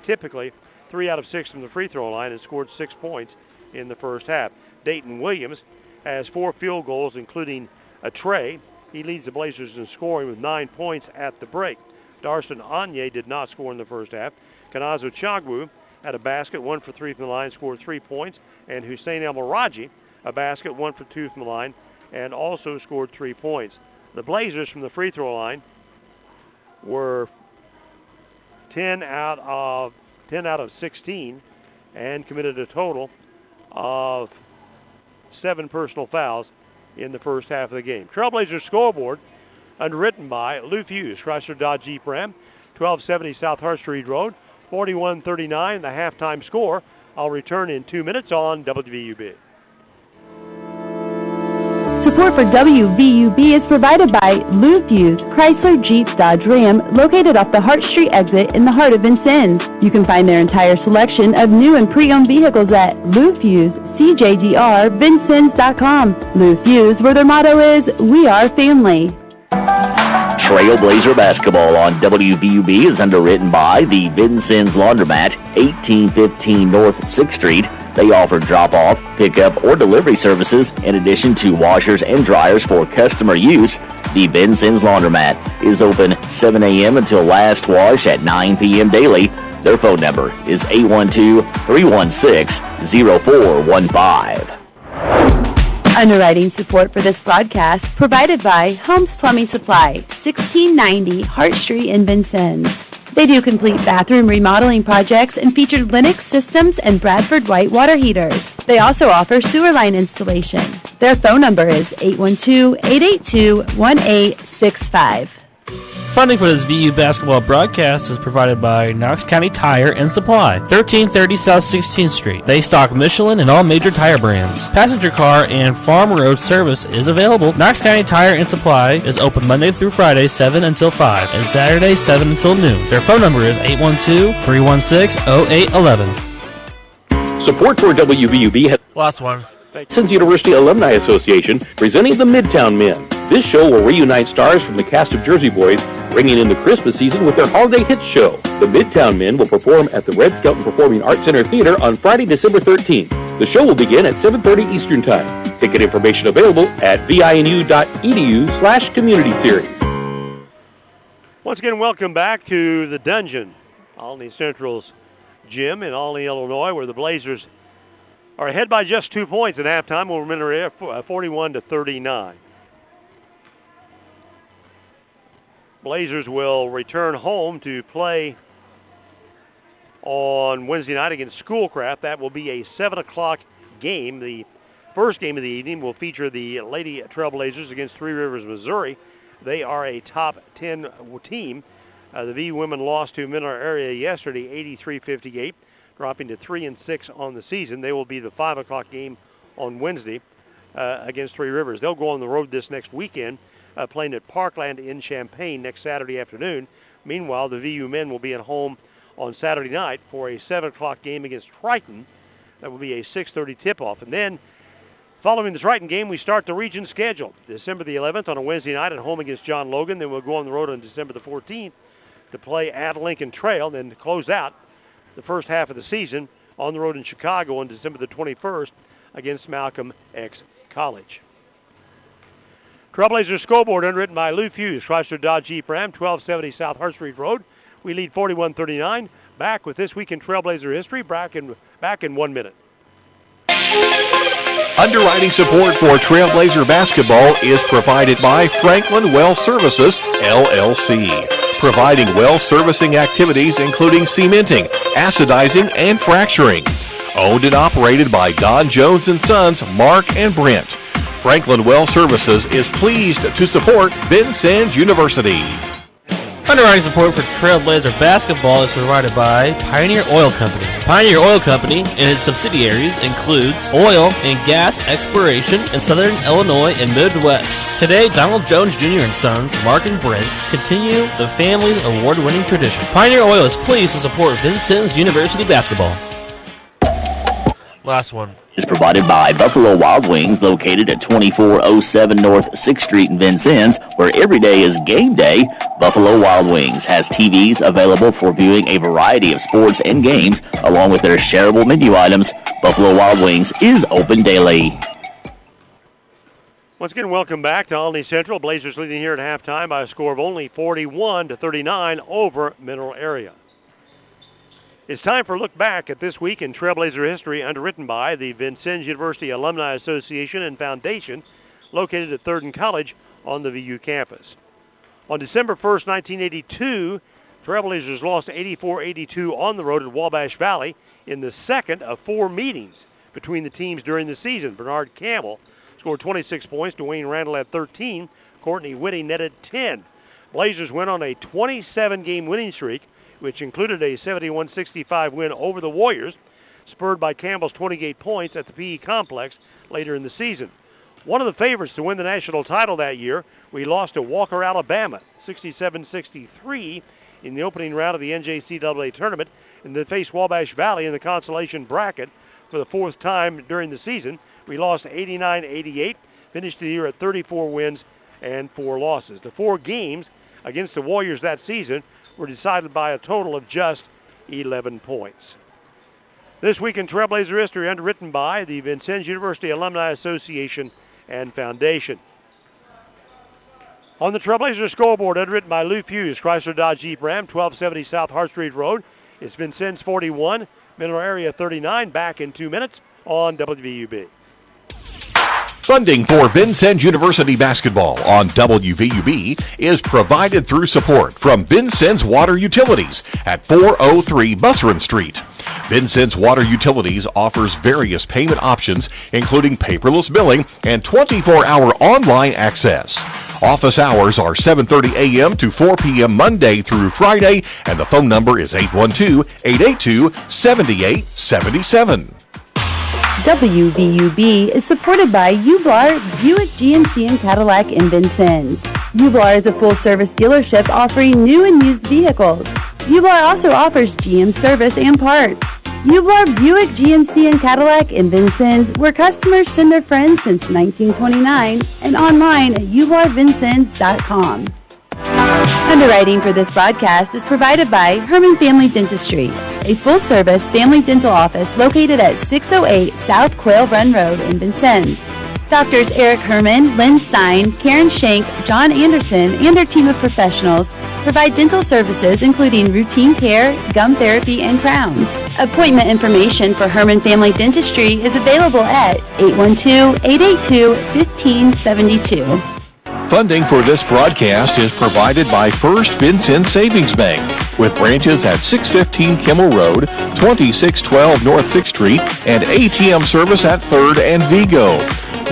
S2: typically 3 out of 6 from the free throw line and scored 6 points in the first half. Dayton Williams has 4 field goals, including a tray. He leads the Blazers in scoring with 9 points at the break. Darson Anye did not score in the first half. Kanazo Chagwu had a basket, 1 for 3 from the line, scored 3 points. And Hussein El Maraji, a basket, 1 for 2 from the line, and also scored 3 points. The Blazers from the free throw line were 10 out of 16 and committed a total of 7 personal fouls in the first half of the game. Trailblazers scoreboard underwritten by Lou Fuse, Chrysler Dodge Jeep Ram, 1270 South Hart Street Road, 41-39, the halftime score. I'll return in 2 minutes on WVUB.
S5: Support for WVUB is provided by Lou Fuse, Chrysler Jeep Dodge Ram, located off the Hart Street exit in the heart of Vincennes. You can find their entire selection of new and pre-owned vehicles at Lou Fuse, CJDRVincennes.com. Lou Fuse, where their motto is, "We are family."
S6: Trailblazer basketball on WVUB is underwritten by the Vincennes Laundromat, 1815 North 6th Street. They offer drop-off, pickup, or delivery services in addition to washers and dryers for customer use. The Vincennes Laundromat is open 7 a.m. until last wash at 9 p.m. daily. Their phone number is 812-316-0415.
S5: Underwriting support for this broadcast provided by Holmes Plumbing Supply, 1690 Hart Street in Vincennes. They do complete bathroom remodeling projects and featured Lennox systems and Bradford White water heaters. They also offer sewer line installation. Their phone number is 812-882-1865.
S7: Funding for this VU basketball broadcast is provided by Knox County Tire and Supply, 1330 South 16th Street. They stock Michelin and all major tire brands. Passenger car and farm road service is available. Knox County Tire and Supply is open Monday through Friday, 7 until 5, and Saturday, 7 until noon. Their phone number is 812-316-0811.
S3: Support for WVUB has
S7: Last one.
S3: Vincennes University Alumni Association presenting the Midtown Men. This show will reunite stars from the cast of Jersey Boys, bringing in the Christmas season with their holiday hits show. The Midtown Men will perform at the Red Skelton Performing Arts Center Theater on Friday, December 13th. The show will begin at 7:30 Eastern Time. Ticket information available at vinu.edu/community series.
S2: Once again, welcome back to the Dungeon, Albany Central's gym in Albany, Illinois, where the Blazers are ahead by just 2 points at halftime. We'll remember 41-39. Blazers will return home to play on Wednesday night against Schoolcraft. That will be a 7 o'clock game. The first game of the evening will feature the Lady Trailblazers against Three Rivers, Missouri. They are a top 10 team. The VU women lost to Mineral Area yesterday, 83-58, dropping to 3-6 on the season. They will be the 5 o'clock game on Wednesday against Three Rivers. They'll go on the road this next weekend, playing at Parkland in Champaign next Saturday afternoon. Meanwhile, the VU men will be at home on Saturday night for a 7 o'clock game against Triton. That will be a 6:30 tip-off. And then, following the Triton game, we start the region schedule. December the 11th on a Wednesday night at home against John Logan. Then we'll go on the road on December the 14th to play at Lincoln Trail. Then to close out the first half of the season on the road in Chicago on December the 21st against Malcolm X College. Trailblazers scoreboard underwritten by Lou Fuse, Chrysler Dodge Jeep Ram, 1270 South Hart Street Road. We lead 41-39. Back with This Week in Trailblazer History, back in 1 minute.
S11: Underwriting support for Trailblazer basketball is provided by Franklin Well Services, LLC. Providing well servicing activities including cementing, acidizing, and fracturing. Owned and operated by Don Jones & Sons, Mark and Brent. Franklin Well Services is pleased to support Vincennes University.
S7: Underwriting support for Trailblazer basketball is provided by Pioneer Oil Company. Pioneer Oil Company and its subsidiaries includes oil and gas exploration in southern Illinois and Midwest. Today, Donald Jones Jr. and Sons, Mark and Brent, continue the family's award-winning tradition. Pioneer Oil is pleased to support Vincennes University basketball. Last one.
S6: Is provided by Buffalo Wild Wings, located at 2407 North 6th Street in Vincennes, where every day is game day. Buffalo Wild Wings has TVs available for viewing a variety of sports and games, along with their shareable menu items. Buffalo Wild Wings is open daily.
S2: Once again, welcome back to Albany Central. Blazers leading here at halftime by a score of only 41-39 over Mineral Area. It's time for a look back at This Week in Trailblazer History, underwritten by the Vincennes University Alumni Association and Foundation, located at 3rd and College on the VU campus. On December 1st, 1982, Trailblazers lost 84-82 on the road at Wabash Valley in the second of 4 meetings between the teams during the season. Bernard Campbell scored 26 points, Dwayne Randall had 13, Courtney Whitty netted 10. Blazers went on a 27-game winning streak, which included a 71-65 win over the Warriors, spurred by Campbell's 28 points at the PE Complex later in the season. One of the favorites to win the national title that year, we lost to Walker, Alabama, 67-63 in the opening round of the NJCAA tournament, and then faced Wabash Valley in the consolation bracket for the 4th time during the season. We lost 89-88, finished the year at 34 wins and 4 losses. The 4 games against the Warriors that season were decided by a total of just 11 points. This Week in Trailblazer History, underwritten by the Vincennes University Alumni Association and Foundation. On the Trailblazer scoreboard, underwritten by Lou Fuse, Chrysler Dodge Jeep Ram, 1270 South Hart Street Road. It's Vincennes 41, Mineral Area 39. Back in 2 minutes on WVUB.
S11: Funding for Vincennes University basketball on WVUB is provided through support from Vincennes Water Utilities at 403 Busserin Street. Vincennes Water Utilities offers various payment options, including paperless billing and 24-hour online access. Office hours are 7:30 a.m. to 4 p.m. Monday through Friday, and the phone number is 812-882-7877.
S5: WVUB is supported by Ublar, Buick GMC and Cadillac in Vincennes. Ublar is a full-service dealership offering new and used vehicles. Ublar also offers GM service and parts. Ublar, Buick GMC and Cadillac in Vincennes, where customers send their friends since 1929, and online at ublarvincennes.com. Underwriting for this broadcast is provided by Herman Family Dentistry, a full-service family dental office located at 608 South Quail Run Road in Vincennes. Doctors Eric Herman, Lynn Stein, Karen Shank, John Anderson, and their team of professionals provide dental services including routine care, gum therapy, and crowns. Appointment information for Herman Family Dentistry is available at 812-882-1572.
S11: Funding for this broadcast is provided by First Vincennes Savings Bank, with branches at 615 Kimmel Road, 2612 North 6th Street, and ATM service at 3rd and Vigo.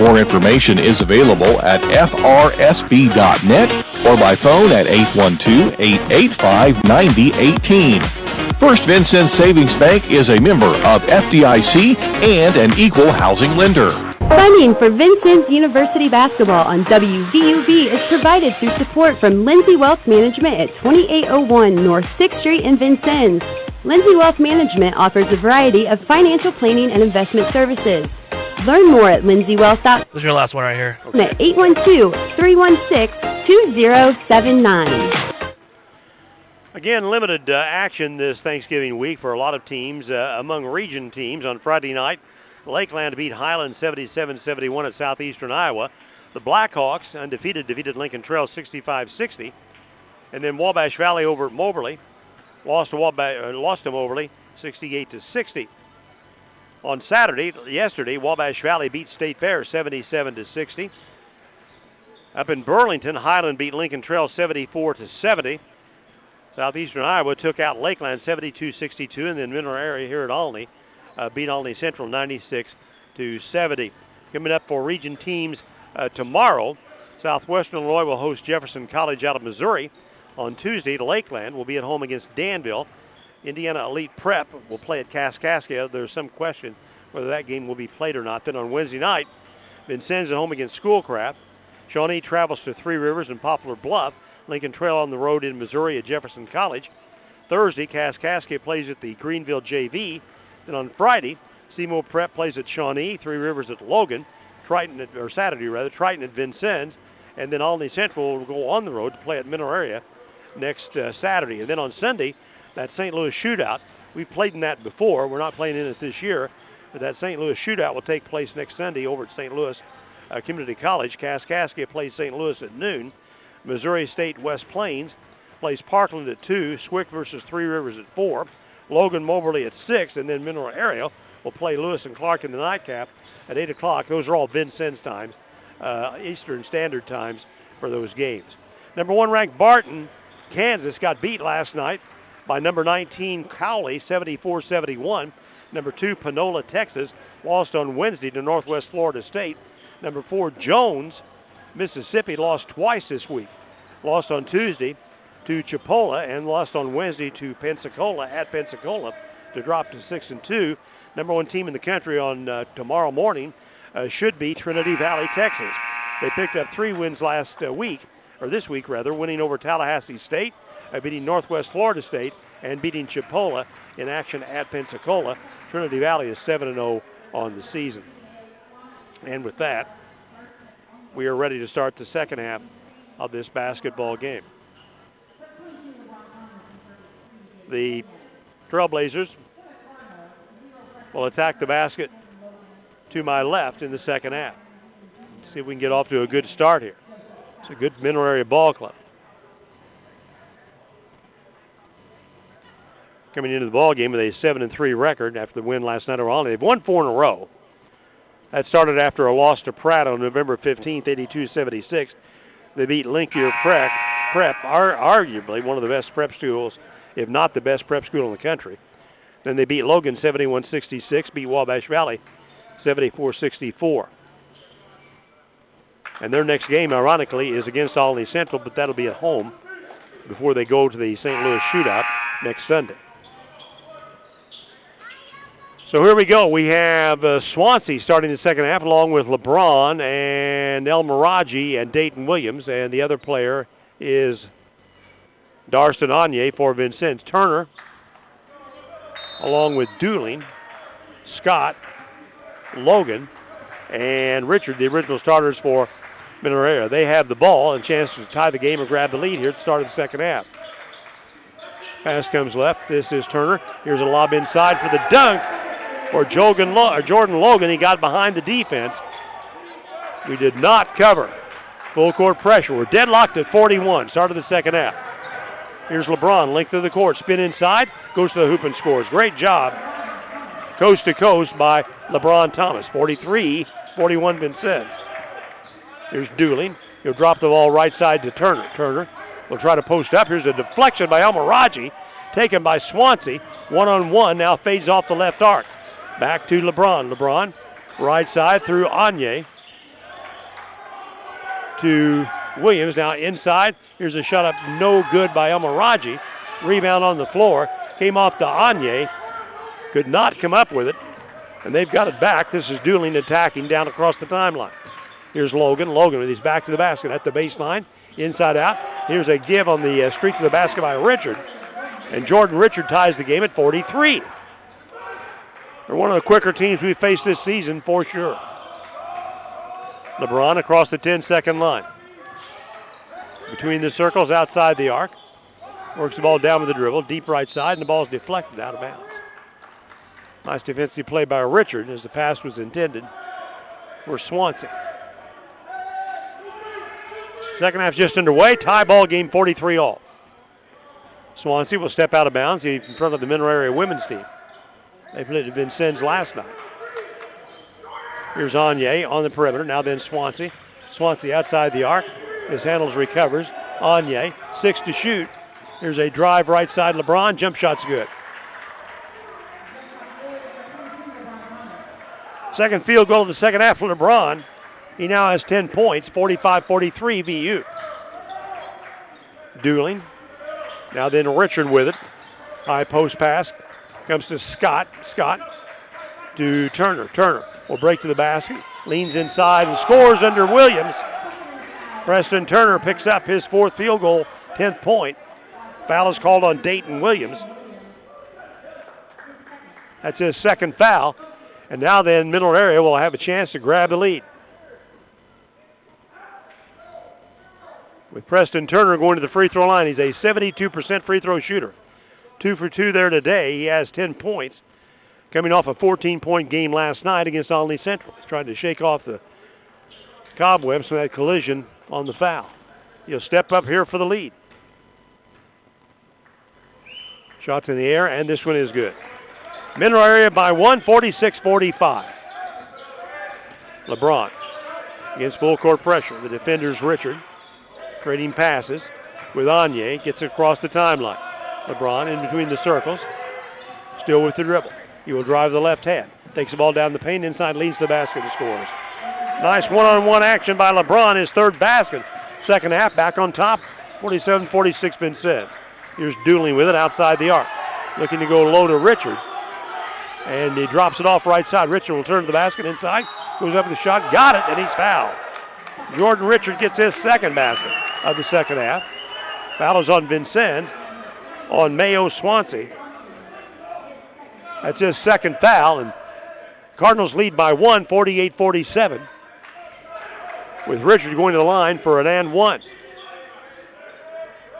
S11: More information is available at frsb.net or by phone at 812-885-9018. First Vincennes Savings Bank is a member of FDIC and an equal housing lender.
S5: Funding for Vincennes University basketball on WVUB is provided through support from Lindsay Wealth Management at 2801 North 6th Street in Vincennes. Lindsay Wealth Management offers a variety of financial planning and investment services. Learn more at lindsaywealth.com.
S7: This is your last one right here.
S5: At 812-316-2079.
S2: Again, limited action this Thanksgiving week for a lot of teams. Among region teams on Friday night, Lakeland beat Highland 77-71 at Southeastern Iowa. The Blackhawks, undefeated, defeated Lincoln Trail 65-60. And then Wabash Valley over at Moberly lost to Moberly 68-60. On yesterday, Wabash Valley beat State Fair 77-60. Up in Burlington, Highland beat Lincoln Trail 74-70. Southeastern Iowa took out Lakeland 72-62, and then Mineral Area here at Olney beat Olney Central 96-70. Coming up for region teams tomorrow, Southwestern Illinois will host Jefferson College out of Missouri. On Tuesday, Lakeland will be at home against Danville. Indiana Elite Prep will play at Kaskaskia. There's some question whether that game will be played or not. Then on Wednesday night, Vincennes at home against Schoolcraft. Shawnee travels to Three Rivers and Poplar Bluff. Lincoln Trail on the road in Missouri at Jefferson College. Thursday, Kaskaskia plays at the Greenville JV. Then on Friday, Seymour Prep plays at Shawnee, Three Rivers at Logan, Triton at Vincennes, and then Olney Central will go on the road to play at Mineral Area next Saturday. And then on Sunday, that St. Louis shootout, we've played in that before. We're not playing in it this year, but that St. Louis shootout will take place next Sunday over at St. Louis Community College. Kaskaskia plays St. Louis at noon. Missouri State West Plains plays Parkland at 2, Swick versus Three Rivers at 4, Logan Moberly at 6, and then Mineral Area will play Lewis and Clark in the nightcap at 8 o'clock. Those are all Vincennes times, Eastern Standard Times for those games. Number 1 ranked Barton, Kansas, got beat last night by number 19 Cowley 74-71. Number 2 Panola, Texas, lost on Wednesday to Northwest Florida State. Number 4 Jones, Mississippi, lost twice this week. Lost on Tuesday to Chipola and lost on Wednesday to Pensacola at Pensacola to drop to 6-2. Number 1 team in the country on tomorrow morning should be Trinity Valley, Texas. They picked up 3 wins this week, winning over Tallahassee State, beating Northwest Florida State, and beating Chipola in action at Pensacola. Trinity Valley is 7-0 on the season. And with that, we are ready to start the second half of this basketball game. The Trailblazers will attack the basket to my left in the second half. Let's see if we can get off to a good start here. It's a good Mineral Area ball club. Coming into the ball game with a 7-3 record after the win last night over Olney. They've won 4 in a row. That started after a loss to Pratt on November 15th, 82-76. They beat Linkier Prep, arguably one of the best prep schools, if not the best prep school in the country. Then they beat Logan 71-66, beat Wabash Valley 74-64. And their next game, ironically, is against Olney Central, but that'll be at home before they go to the St. Louis Shootout next Sunday. So here we go. We have Swansea starting the second half along with LeBron and El Miraji and Dayton Williams. And the other player is Darston Anye for Vincennes. Turner along with Dooling, Scott, Logan, and Richard, the original starters for Mineral Area. They have the ball and a chance to tie the game or grab the lead here at the start of the second half. Pass comes left. This is Turner. Here's a lob inside for the dunk for Jordan Logan. He got behind the defense. We did not cover. Full court pressure. We're deadlocked at 41. Start of the second half. Here's LeBron, length of the court. Spin inside. Goes to the hoop and scores. Great job. Coast to coast by LeBron Thomas. 43-41 Vincennes. Here's Dooling. He'll drop the ball right side to Turner. Turner will try to post up. Here's a deflection by El Miraji. Taken by Swansea. One-on-one. Now fades off the left arc. Back to LeBron. LeBron, right side through Anye to Williams. Now inside. Here's a shot up. No good by El Miraji. Rebound on the floor. Came off to Anye. Could not come up with it. And they've got it back. This is Dooling attacking down across the timeline. Here's Logan. Logan with his back to the basket at the baseline. Inside out. Here's a give on the streak to the basket by Richard. And Jordan Richard ties the game at 43. They're one of the quicker teams we've faced this season for sure. LeBron across the 10-second line. Between the circles outside the arc. Works the ball down with the dribble. Deep right side, and the ball is deflected out of bounds. Nice defensive play by Richard as the pass was intended for Swansea. Second half just underway. Tie ball game 43-all. Swansea will step out of bounds in front of the Mineral Area women's team. They played at Vincennes last night. Here's Anye on the perimeter. Now then Swansea. Swansea outside the arc. Mishandles, recovers. Anye, 6 to shoot. Here's a drive right side. LeBron. Jump shot's good. Second field goal of the second half for LeBron. He now has 10 points, 45-43 VU. Dooling. Now then Richard with it. High post pass. Comes to Scott. Scott to Turner. Turner will break to the basket. Leans inside and scores under Williams. Preston Turner picks up his 4th field goal, 10th point. Foul is called on Dayton Williams. That's his 2nd foul. And now then Mineral Area will have a chance to grab the lead. With Preston Turner going to the free throw line, he's a 72% free throw shooter. 2 for 2 there today. He has 10 points. Coming off a 14-point game last night against Olney Central. He's trying to shake off the cobwebs from that collision on the foul. He'll step up here for the lead. Shots in the air, and this one is good. Mineral Area by 1, 46-45. LeBron against full court pressure. The defender's Richard. Trading passes with Anye. Gets across the timeline. LeBron in between the circles. Still with the dribble. He will drive the left hand. Takes the ball down the paint. Inside, leads the basket and scores. Nice one-on-one action by LeBron. His 3rd basket. Second half back on top. 47-46 Vincennes. Here's Dooling with it outside the arc. Looking to go low to Richard. And he drops it off right side. Richard will turn to the basket inside. Goes up with the shot. Got it, and he's fouled. Jordan Richard gets his 2nd basket of the second half. Foul is on Vincennes. On Mayo Swansea. That's his 2nd foul, and Cardinals lead by 1, 48-47. With Richard going to the line for an and 1.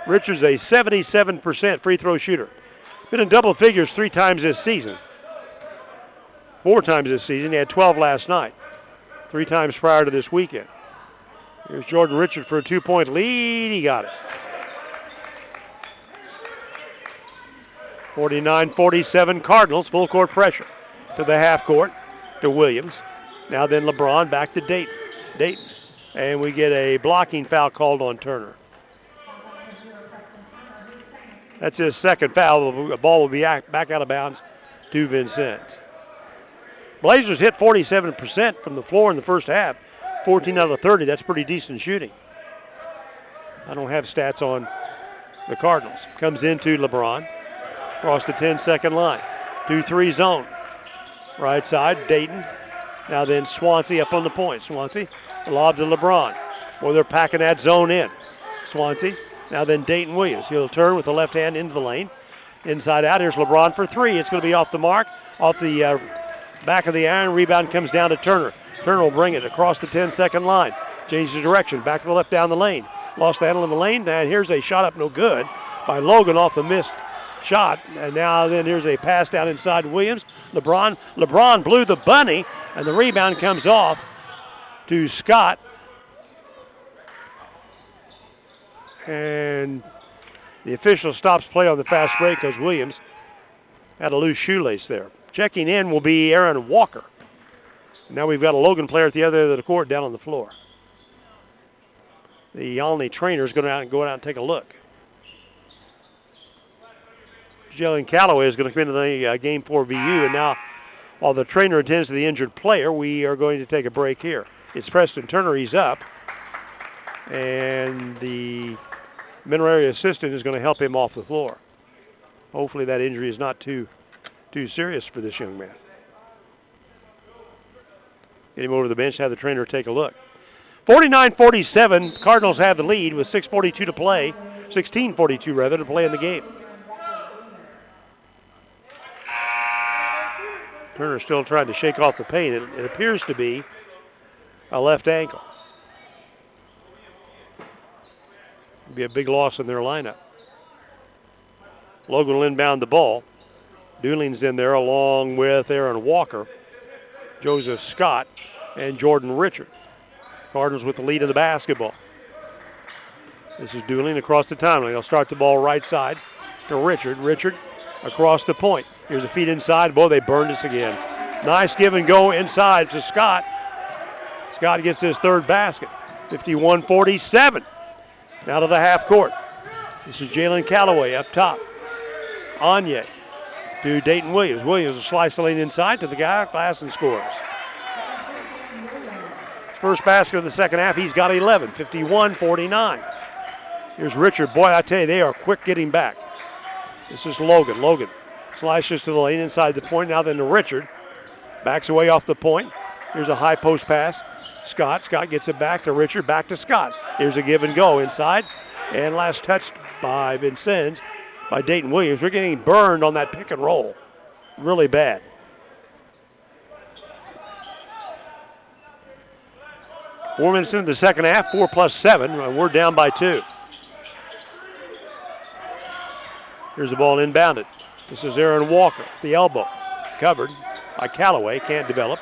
S2: Richard's a 77% free throw shooter. Been in double figures 3 times this season. 4 times this season. He had 12 last night. 3 times prior to this weekend. Here's Jordan Richard for a 2-point lead. He got it. 49-47 Cardinals. Full court pressure to the half court to Williams. Now then LeBron back to Dayton. And we get a blocking foul called on Turner. That's his second foul. The ball will be back out of bounds to Vincennes. Blazers hit 47% from the floor in the first half. 14 out of 30. That's pretty decent shooting. I don't have stats on the Cardinals. Comes into LeBron. Across the 10-second line. 2-3 zone. Right side, Dayton. Now then Swansea up on the point. Swansea, lob to LeBron. Well, they're packing that zone in. Swansea. Now then Dayton Williams. He'll turn with the left hand into the lane. Inside out. Here's LeBron for three. It's going to be off the mark. Off the back of the iron. Rebound comes down to Turner. Turner will bring it across the 10-second line. Changes the direction. Back to the left down the lane. Lost the handle in the lane. And here's a shot up no good by Logan off the missed shot. And now then here's a pass down inside Williams. LeBron blew the bunny. And the rebound comes off to Scott. And the official stops play on the fast break because Williams had a loose shoelace there. Checking in will be Aaron Walker. Now we've got a Logan player at the other end of the court down on the floor. The Olney trainer is going to go out and take a look. Jalen Calloway is going to come into the game for VU. And now, while the trainer attends to the injured player, we are going to take a break here. It's Preston Turner. He's up. And the Mineral Area assistant is going to help him off the floor. Hopefully that injury is not too serious for this young man. Get him over to the bench, have the trainer take a look. 49-47, Cardinals have the lead with 6:42 to play, 16:42 rather, to play in the game. Turner still trying to shake off the pain. It appears to be a left ankle. It'd be a big loss in their lineup. Logan will inbound the ball. Dooling's in there along with Aaron Walker, Joseph Scott, and Jordan Richard. Cardinals with the lead in the basketball. This is Dooling across the timeline. He'll start the ball right side to Richard. Richard across the point. Here's a feed inside. Boy, they burned us again. Nice give and go inside to Scott. Scott gets his third basket. 51-47. Now to the half court. This is Jalen Calloway up top. Anye to Dayton Williams. Williams will slice the lane inside to the guy at glass and scores. First basket of the second half, he's got 11, 51-49. Here's Richard. Boy, I tell you, they are quick getting back. This is Logan. Logan slices to the lane inside the point. Now then to Richard. Backs away off the point. Here's a high post pass. Scott gets it back to Richard, back to Scott. Here's a give and go inside. And last touch by Vincennes, by Dayton Williams. We're getting burned on that pick and roll. Really bad. Four minutes into the second half, 4+7, and we're down by 2. Here's the ball inbounded. This is Aaron Walker, the elbow. Covered by Calloway, can't develop.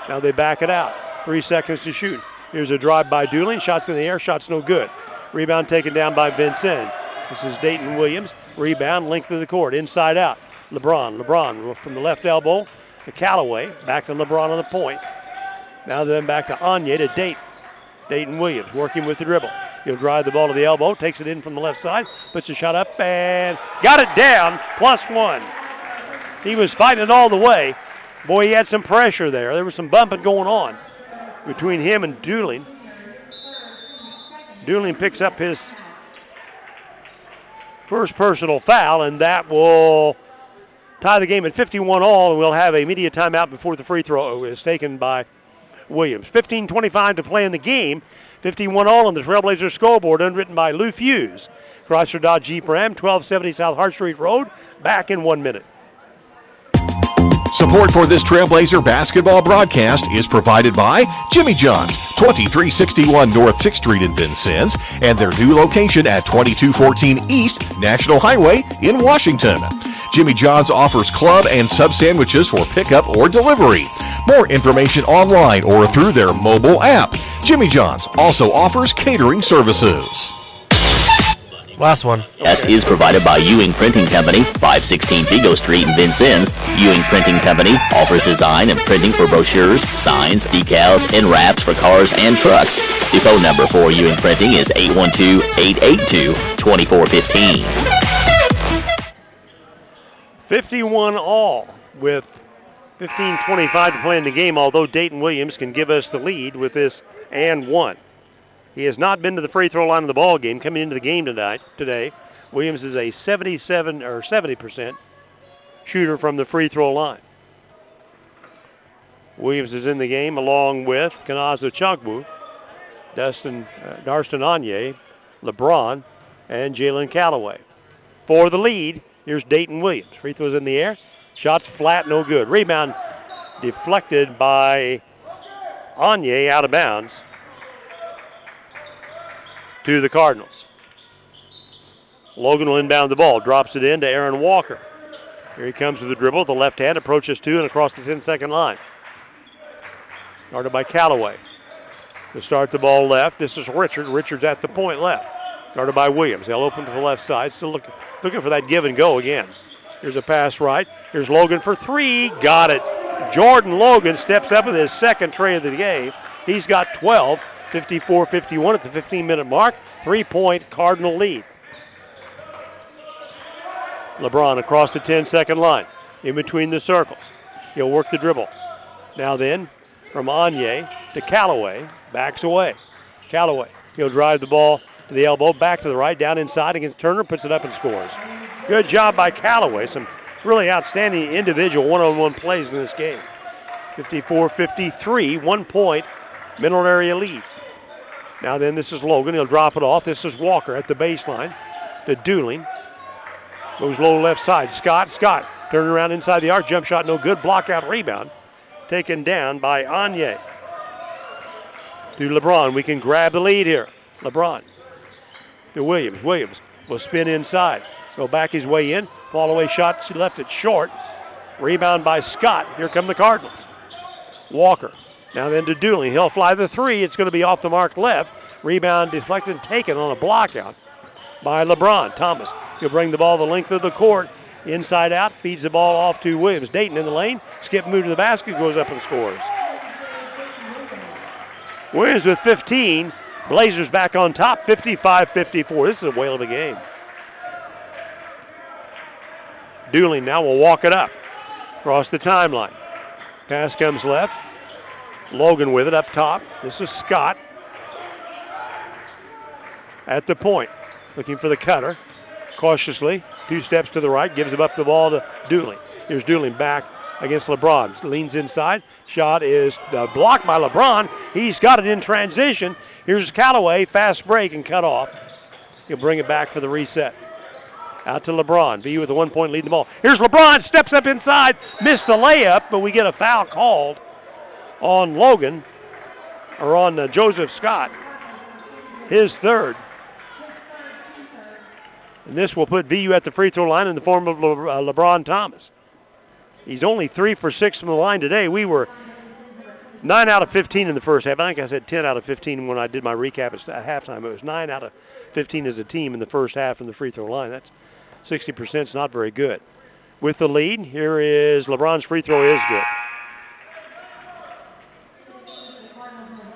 S2: Now they back it out. 3 seconds to shoot. Here's a drive by Dooling, shots in the air, shots no good. Rebound taken down by Vincennes. This is Dayton Williams. Rebound, length of the court, inside out. LeBron from the left elbow to Calloway. Back to LeBron on the point. Now then back to Anye to Dayton Williams working with the dribble. He'll drive the ball to the elbow, takes it in from the left side, puts a shot up and got it down, +1. He was fighting it all the way. Boy, he had some pressure there. There was some bumping going on between him and Dooling. Dooling picks up his first personal foul, and that will tie the game at 51-all, and we'll have a media timeout before the free throw is taken by Williams. 15:25 to play in the game. 51-all on the Trailblazer scoreboard, underwritten by Lou Fuse. Chrysler Dodge Jeep Ram, 1270 South Hart Street Road. Back in 1 minute.
S11: Support for this Trailblazer basketball broadcast is provided by Jimmy John's, 2361 North 6th Street in Vincennes, and their new location at 2214 East National Highway in Washington. Jimmy John's offers club and sub sandwiches for pickup or delivery. More information online or through their mobile app. Jimmy John's also offers catering services.
S7: Last one.
S6: Yes, is provided by Ewing Printing Company, 516 Vigo Street in Vincennes. Ewing Printing Company offers design and printing for brochures, signs, decals, and wraps for cars and trucks. The phone number for Ewing Printing is 812-882-2415.
S2: 51 all with 15:25 to play in the game, although Dayton Williams can give us the lead with this and one. He has not been to the free throw line of the ball game coming into the game today. Williams is a 70% shooter from the free throw line. Williams is in the game along with Kanaza Chugbu, Darston Anye, LeBron, and Jalen Calloway. For the lead, here's Dayton Williams. Free throws in the air. Shots flat, no good. Rebound deflected by Anye out of bounds to the Cardinals. Logan will inbound the ball, drops it in to Aaron Walker. Here he comes with the dribble, the left hand, approaches two and across the 10-second line. Guarded by Calloway. To start the ball left, this is Richard. Richard's at the point left. Guarded by Williams. They'll open to the left side, still looking for that give and go again. Here's a pass right. Here's Logan for three. Got it. Jordan Logan steps up with his second tray of the game. He's got 12. 54-51 at the 15-minute mark. 3-point Cardinal lead. LeBron across the 10-second line. In between the circles. He'll work the dribble. Now then, from Anye to Calloway. Backs away. Calloway. He'll drive the ball to the elbow. Back to the right. Down inside against Turner. Puts it up and scores. Good job by Calloway. Some really outstanding individual one-on-one plays in this game. 54-53. 1 point. Middle area lead. Now then, this is Logan. He'll drop it off. This is Walker at the baseline to Dooling. Goes low left side. Scott. Turning around inside the arc. Jump shot no good. Block out rebound. Taken down by Anye. To LeBron. We can grab the lead here. LeBron to Williams. Williams will spin inside. Go back his way in. Fall away shot. She left it short. Rebound by Scott. Here come the Cardinals. Walker. Now then to Dooley. He'll fly the three. It's going to be off the mark left. Rebound deflected and taken on a block out by LeBron. Thomas. He'll bring the ball the length of the court. Inside out. Feeds the ball off to Williams. Dayton in the lane. Skip move to the basket. Goes up and scores. Williams with 15. Blazers back on top. 55-54. This is a whale of a game. Dooley now will walk it up. Across the timeline. Pass comes left. Logan with it up top. This is Scott. At the point. Looking for the cutter. Cautiously. 2 steps to the right. Gives him up the ball to Dooley. Here's Dooley back against LeBron. Leans inside. Shot is blocked by LeBron. He's got it in transition. Here's Calloway. Fast break and cut off. He'll bring it back for the reset. Out to LeBron. VU with a 1 point lead in the ball. Here's LeBron. Steps up inside. Missed the layup, but we get a foul called on Logan, or on Joseph Scott. His third. And this will put VU at the free throw line in the form of LeBron Thomas. He's only 3 for 6 from the line today. We were 9 out of 15 in the first half. I think I said 10 out of 15 when I did my recap at halftime. It was 9 out of 15 as a team in the first half from the free throw line. That's 60%. Is not very good. With the lead, here is LeBron's free throw is good.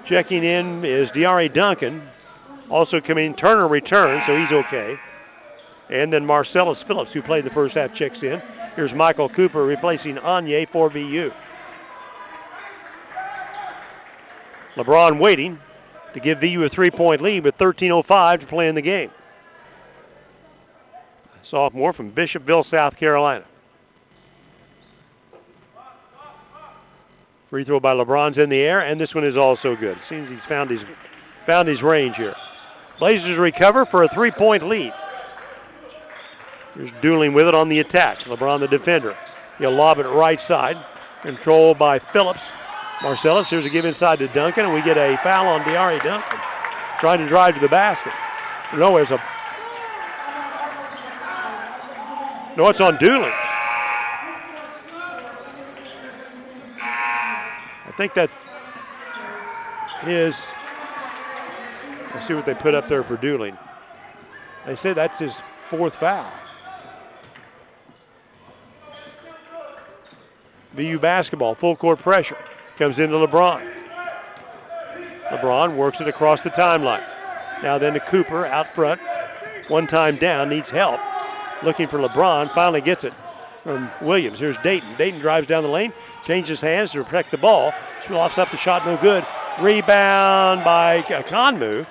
S2: Checking in is De'Ari Duncan. Also coming in, Turner returns, so he's okay. And then Marcellus Phillips, who played the first half, checks in. Here's Michael Cooper replacing Anye for VU. LeBron waiting to give VU a 3-point lead with 13:05 to play in the game. Sophomore from Bishopville, South Carolina. Free throw by LeBron's in the air, and this one is also good. Seems he's found his range here. Blazers recover for a 3-point lead. Here's Dooling with it on the attack. LeBron the defender. He'll lob it right side. Controlled by Phillips. Marcellus, here's a give inside to Duncan, and we get a foul on De'Ari Duncan. Trying to drive to the basket. No, it's on Dooling. I think that is, let's see what they put up there for Dooling. They say that's his 4th foul. VU basketball, full court pressure. Comes into LeBron. LeBron works it across the timeline. Now then to Cooper out front. One time down, needs help. Looking for LeBron, finally gets it from Williams. Here's Dayton. Dayton drives down the lane, changes hands to protect the ball. Lofts up the shot, no good. Rebound by Conmu.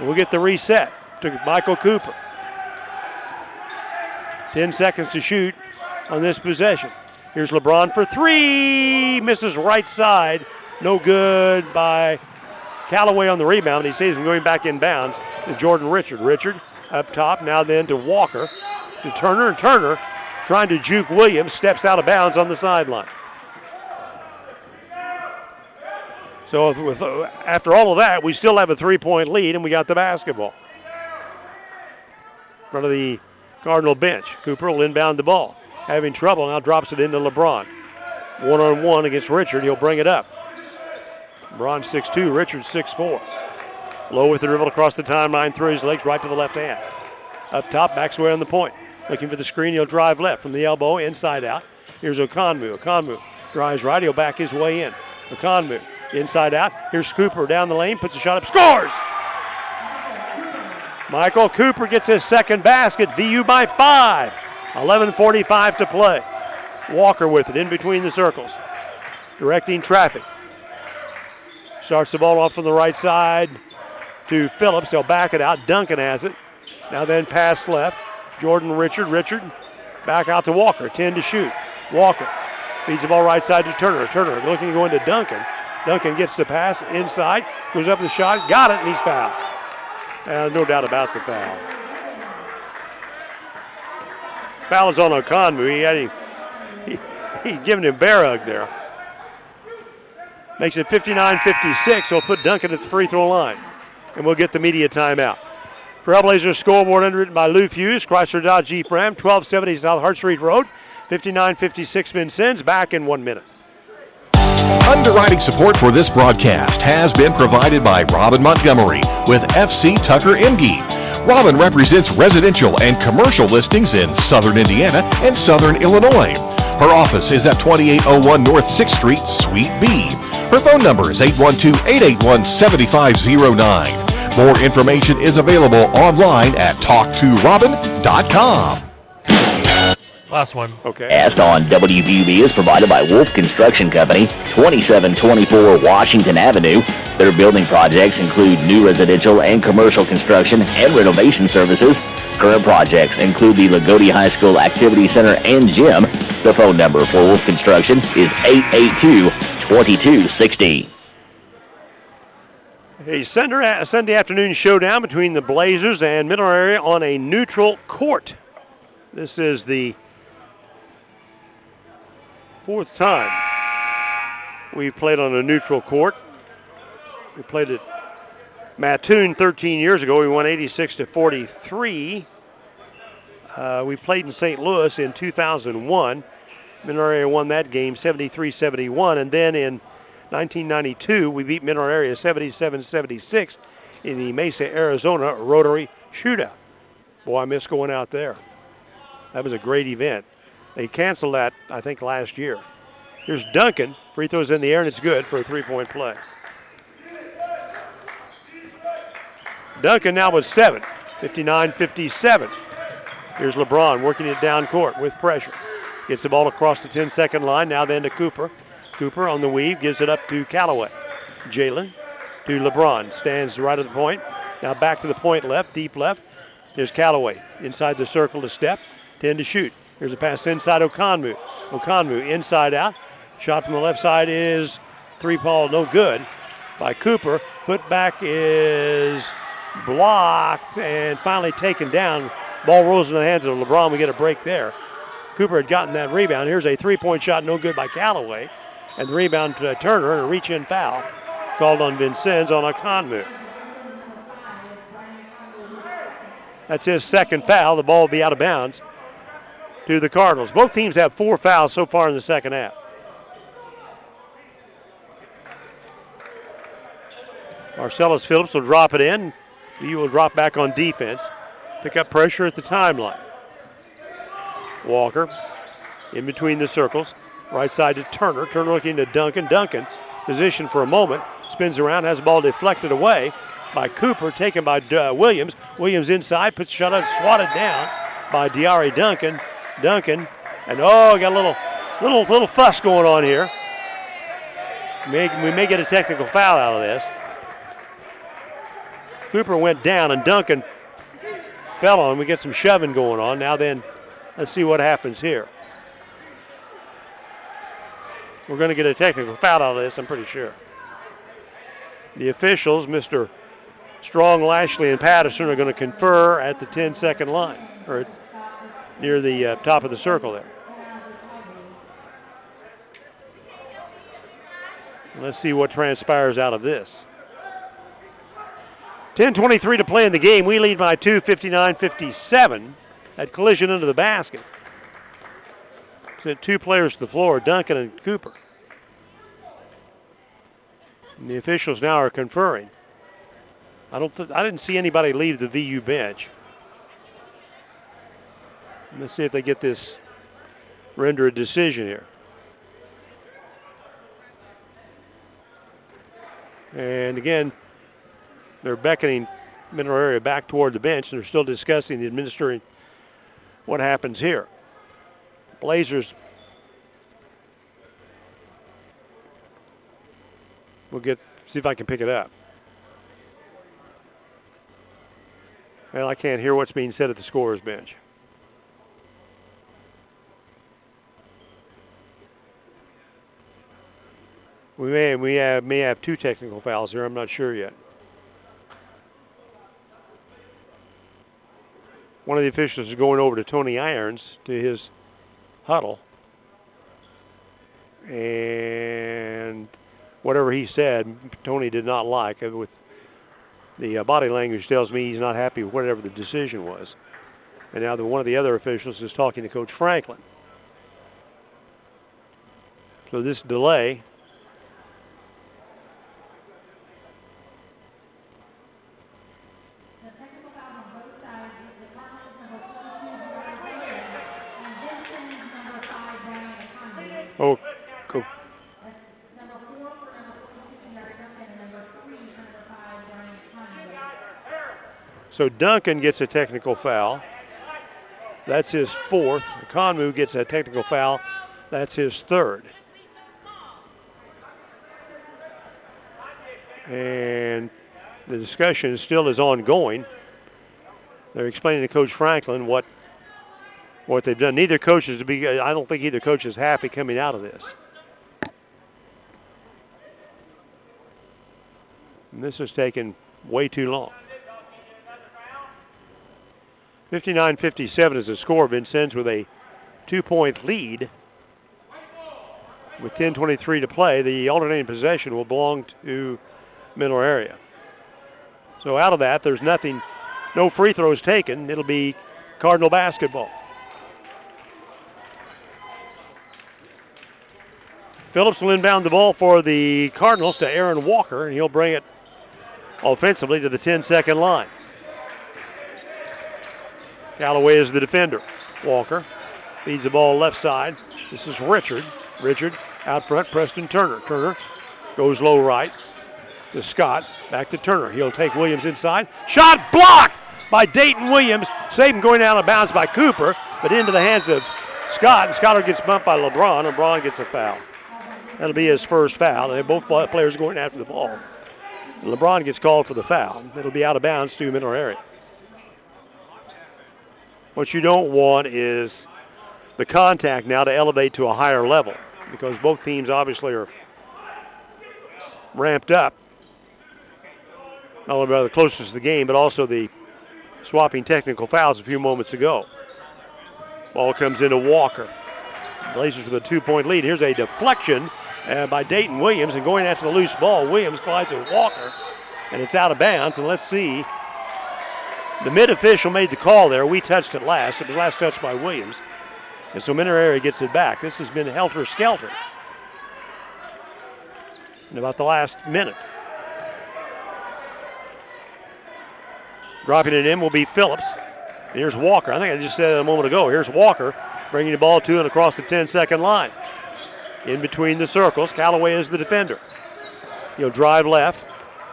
S2: We'll get the reset to Michael Cooper. 10 seconds to shoot on this possession. Here's LeBron for 3. Misses right side. No good by Callaway on the rebound. He sees him going back inbounds to Jordan Richard. Richard up top, now then to Walker. To Turner, and Turner trying to juke Williams. Steps out of bounds on the sideline. So after all of that, we still have a 3-point lead, and we got the basketball. In front of the Cardinal bench. Cooper will inbound the ball. Having trouble, now drops it into LeBron. One-on-one against Richard. He'll bring it up. LeBron 6'2", Richard 6'4". Low with the dribble across the timeline, through his legs right to the left hand. Up top, backs away on the point. Looking for the screen, he'll drive left from the elbow, inside out. Here's Okonmu. Okonmu drives right, he'll back his way in. Okonmu, inside out. Here's Cooper down the lane, puts a shot up, scores! Michael Cooper gets his 2nd basket, VU by 5. 11:45 to play. Walker with it in between the circles. Directing traffic. Starts the ball off from the right side to Phillips. They'll back it out. Duncan has it. Now then pass left. Jordan Richard. Richard back out to Walker. 10 to shoot. Walker feeds the ball right side to Turner. Turner looking to go into Duncan. Duncan gets the pass inside. Goes up the shot. Got it, and he's fouled. No doubt about the foul. Foul is on Okonmu. He's giving him bear hug there. Makes it 59-56. So we'll put Duncan at the free throw line. And we'll get the media timeout. Trailblazers scoreboard underwritten by Lou Hughes, Chrysler Dodge Jeep Ram, 1270 South Hart Street Road, 5956 Vincennes. Back in 1 minute.
S11: Underwriting support for this broadcast has been provided by Robin Montgomery with FC Tucker Emge. Robin represents residential and commercial listings in southern Indiana and southern Illinois. Her office is at 2801 North 6th Street, Suite B. Her phone number is 812-881-7509. More information is available online at talktorobin.com.
S7: Last one.
S2: Okay.
S6: Cast on WVUB is provided by Wolf Construction Company, 2724 Washington Avenue. Their building projects include new residential and commercial construction and renovation services. Current projects include the Lagodi High School Activity Center and gym. The phone number for Wolf Construction is 882-2260.
S2: A Sunday afternoon showdown between the Blazers and Middle Area on a neutral court. This is the 4th time we've played on a neutral court. We played at Mattoon 13 years ago. We won 86-43. We played in St. Louis in 2001. Middle Area won that game 73-71. And then in 1992, we beat Middle Area 77-76 in the Mesa, Arizona Rotary Shootout. Boy, I miss going out there. That was a great event. They canceled that, I think, last year. Here's Duncan. Free throws in the air, and it's good for a 3-point play. Duncan now with 7, 59-57. Here's LeBron working it down court with pressure. Gets the ball across the 10-second line, now then to Cooper. Cooper on the weave, gives it up to Callaway. Jalen to LeBron, stands right at the point. Now back to the point left, deep left. There's Callaway inside the circle to step, 10 to shoot. Here's a pass inside Okonmu. Okonmu inside out. Shot from the left side is 3-ball, no good by Cooper. Put back is blocked and finally taken down. Ball rolls in the hands of LeBron. We get a break there. Cooper had gotten that rebound. Here's a 3-point shot, no good by Callaway. And the rebound to Turner, and a reach-in foul called on Vincennes on Okonmu. That's his 2nd foul. The ball will be out of bounds to the Cardinals. Both teams have 4 fouls so far in the second half. Marcellus Phillips will drop it in. He will drop back on defense. pick up pressure at the timeline. Walker in between the circles. Right side to Turner. Turner looking to Duncan. Duncan position for a moment. Spins around, has the ball deflected away by Cooper, taken by Williams. Williams inside, puts shot up, swatted down by Diari Duncan. Duncan, and got a little fuss going on here. We may get a technical foul out of this. Cooper went down and Duncan fell on. We get some shoving going on. Now then, let's see what happens here. We're going to get a technical foul out of this, I'm pretty sure. The officials, Mr. Strong, Lashley, and Patterson, are going to confer at the 10-second line, or near the top of the circle there. Let's see what transpires out of this. 10:23 to play in the game. We lead by 2, 59-57. That collision into the basket. Sent 2 players to the floor, Duncan and Cooper. And the officials now are conferring. I didn't see anybody leave the VU bench. Let's see if they get this, render a decision here. And again, they're beckoning Mineral Area back toward the bench, and they're still discussing the administering what happens here. Blazers will see if I can pick it up. Well, I can't hear what's being said at the scorer's bench. We may have 2 technical fouls here. I'm not sure yet. One of the officials is going over to Tony Irons to his huddle, and whatever he said, Tony did not like. With the body language tells me he's not happy with whatever the decision was. And now one of the other officials is talking to Coach Franklin. So this delay So Duncan gets a technical foul. That's his 4th. Conmu gets a technical foul. That's his 3rd. And the discussion still is ongoing. They're explaining to Coach Franklin what they've done. I don't think either coach is happy coming out of this. And this has taken way too long. 59-57 is the score. Vincennes with a 2-point lead. With 10:23 to play, the alternating possession will belong to Mineral Area. So out of that, there's nothing, no free throws taken. It'll be Cardinal basketball. Phillips will inbound the ball for the Cardinals to Aaron Walker, and he'll bring it offensively to the 10-second line. Callaway is the defender. Walker feeds the ball left side. This is Richard. Richard out front, Preston Turner. Turner goes low right to Scott. Back to Turner. He'll take Williams inside. Shot blocked by Dayton Williams. Save him going out of bounds by Cooper, but into the hands of Scott. And Scott gets bumped by LeBron. LeBron gets a foul. That'll be his first foul. And both players going after the ball. LeBron gets called for the foul. It'll be out of bounds to Mineral Area. What you don't want is the contact now to elevate to a higher level, because both teams obviously are ramped up. Not only by the closest to the game, but also the swapping technical fouls a few moments ago. Ball comes into Walker. Blazers with a 2-point lead. Here's a deflection by Dayton Williams, and going after the loose ball, Williams collides with Walker, and it's out of bounds. And let's see. The mid official made the call there. We touched it last. It was last touched by Williams. And so Mineral Area gets it back. This has been helter-skelter in about the last minute. Dropping it in will be Phillips. Here's Walker. I think I just said it a moment ago. Here's Walker bringing the ball to and across the 10-second line. In between the circles, Callaway is the defender. He'll drive left,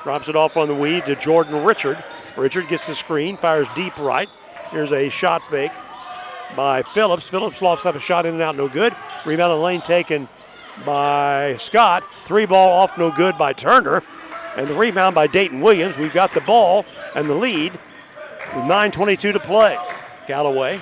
S2: drops it off on the weed to Jordan Richard. Richard gets the screen, fires deep right. Here's a shot fake by Phillips. Phillips lofts up a shot in and out, no good. Rebound in the lane taken by Scott. 3-ball off, no good by Turner. And the rebound by Dayton Williams. We've got the ball and the lead with 9:22 to play. Callaway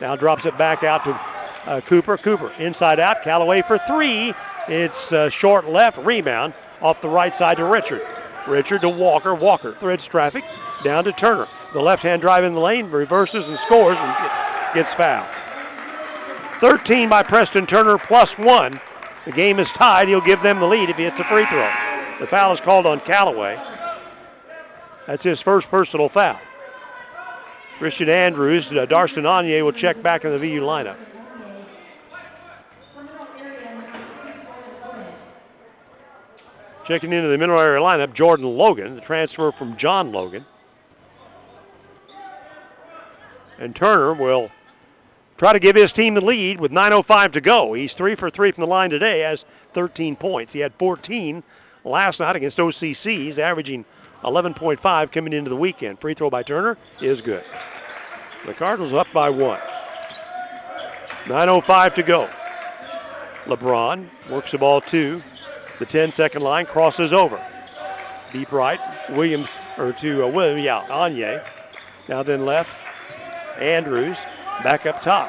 S2: now drops it back out to Cooper. Cooper inside out. Callaway for 3. It's short left. Rebound off the right side to Richard. Richard to Walker. Walker threads traffic down to Turner. The left-hand drive in the lane, reverses and scores and gets fouled. 13 by Preston Turner plus 1. The game is tied. He'll give them the lead if he hits a free throw. The foul is called on Callaway. That's his first personal foul. Christian Andrews, Darston Anye will check back in the VU lineup. Checking into the middle area lineup, Jordan Logan, the transfer from John Logan. And Turner will try to give his team the lead with 9:05 to go. He's 3 for 3 from the line today, has 13 points. He had 14 last night against OCC. He's averaging 11.5 coming into the weekend. Free throw by Turner is good. The Cardinals up by 1. 9:05 to go. LeBron works the ball to the 10-second line, crosses over. Deep right, Anye. Now then left, Andrews back up top.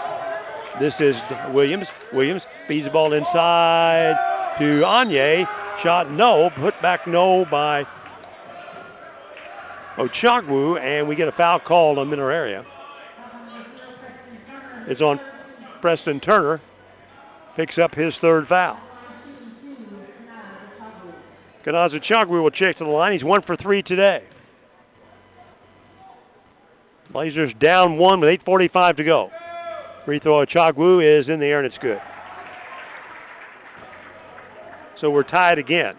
S2: This is Williams. Williams feeds the ball inside to Anye. Shot no, put back no by Ochagwu, and we get a foul called on middle area. It's on Preston Turner. Picks up his 3rd foul. Kanaz Ochagwu will check to the line. He's 1 for 3 today. Blazers down 1 with 8:45 to go. Free throw Ochagwu is in the air and it's good. So we're tied again.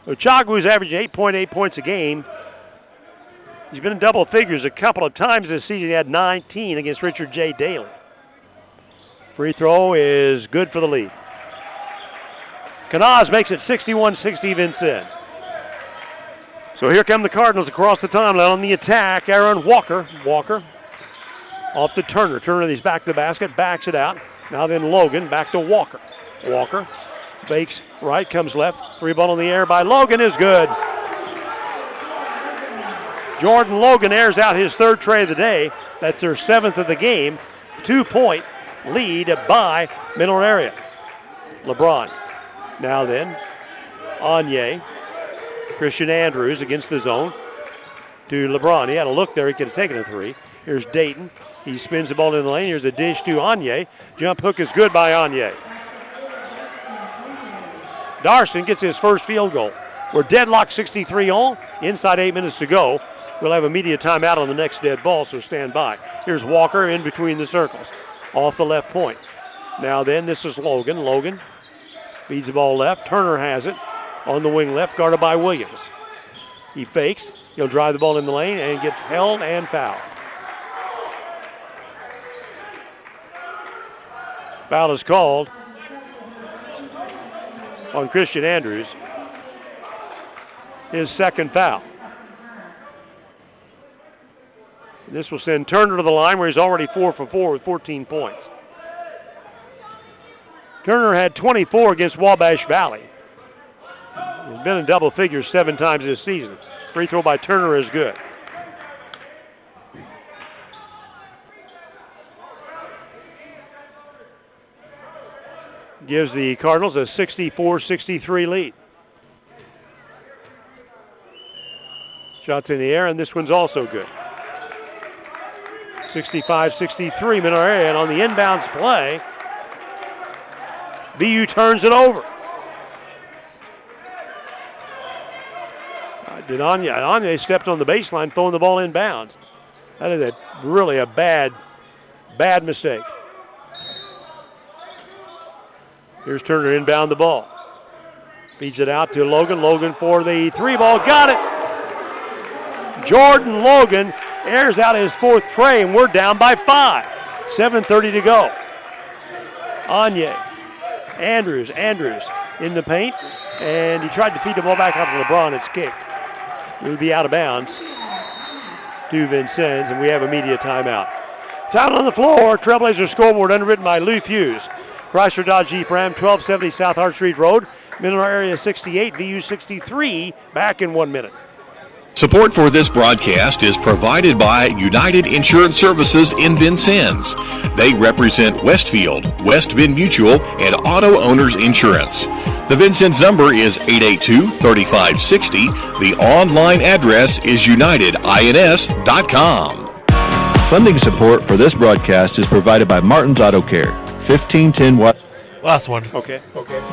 S2: Ochagwu's averaging 8.8 points a game. He's been in double figures a couple of times this season. He had 19 against Richard J. Daly. Free throw is good for the lead. Kanaz makes it 61-60 Vincennes. So here come the Cardinals across the timeline on the attack. Aaron Walker. Walker off to Turner. Turner, he's back to the basket, backs it out. Now then Logan back to Walker. Walker fakes right, comes left. 3-ball in the air by Logan is good. Jordan Logan airs out his 3rd tray of the day. That's their 7th of the game. 2-point lead by middle area. LeBron. Now then, Anye. Christian Andrews against the zone to LeBron. He had a look there. He could have taken a 3. Here's Dayton. He spins the ball in the lane. Here's a dish to Anye. Jump hook is good by Anye. Darston gets his first field goal. We're deadlocked 63 all. Inside 8 minutes to go. We'll have a media timeout on the next dead ball, so stand by. Here's Walker in between the circles. Off the left point. Now then, this is Logan. Logan feeds the ball left. Turner has it on the wing left, guarded by Williams. He fakes. He'll drive the ball in the lane and gets held and fouled. Foul is called on Christian Andrews. His 2nd foul. This will send Turner to the line where he's already 4 for 4 with 14 points. Turner had 24 against Wabash Valley. He's been in double figures 7 times this season. Free throw by Turner is good. Gives the Cardinals a 64-63 lead. Shots in the air, and this one's also good. 65-63 middle area, and on the inbounds play, VU turns it over. Anye stepped on the baseline, throwing the ball inbounds. That is really a bad mistake. Here's Turner inbound the ball. Feeds it out to Logan. Logan for the 3-ball. Got it! Jordan Logan Airs out his fourth tray, and we're down by 5. 7:30 to go. Anye. Andrews in the paint, and he tried to feed the ball back out to LeBron. It's kicked. It would be out of bounds to Vincennes, and we have a media timeout. Down on the floor, Trailblazer scoreboard underwritten by Lou Hughes. Chrysler Dodge Jeep Ram, 1270 South Hart Street Road. Mineral Area 68, VU 63. Back in 1 minute.
S11: Support for this broadcast is provided by United Insurance Services in Vincennes. They represent Westfield, Westvin Mutual, and Auto Owners Insurance. The Vincennes number is 882-3560. The online address is unitedins.com.
S4: Funding support for this broadcast is provided by Martin's Auto Care, 1510 West.
S7: Last one.
S2: Okay.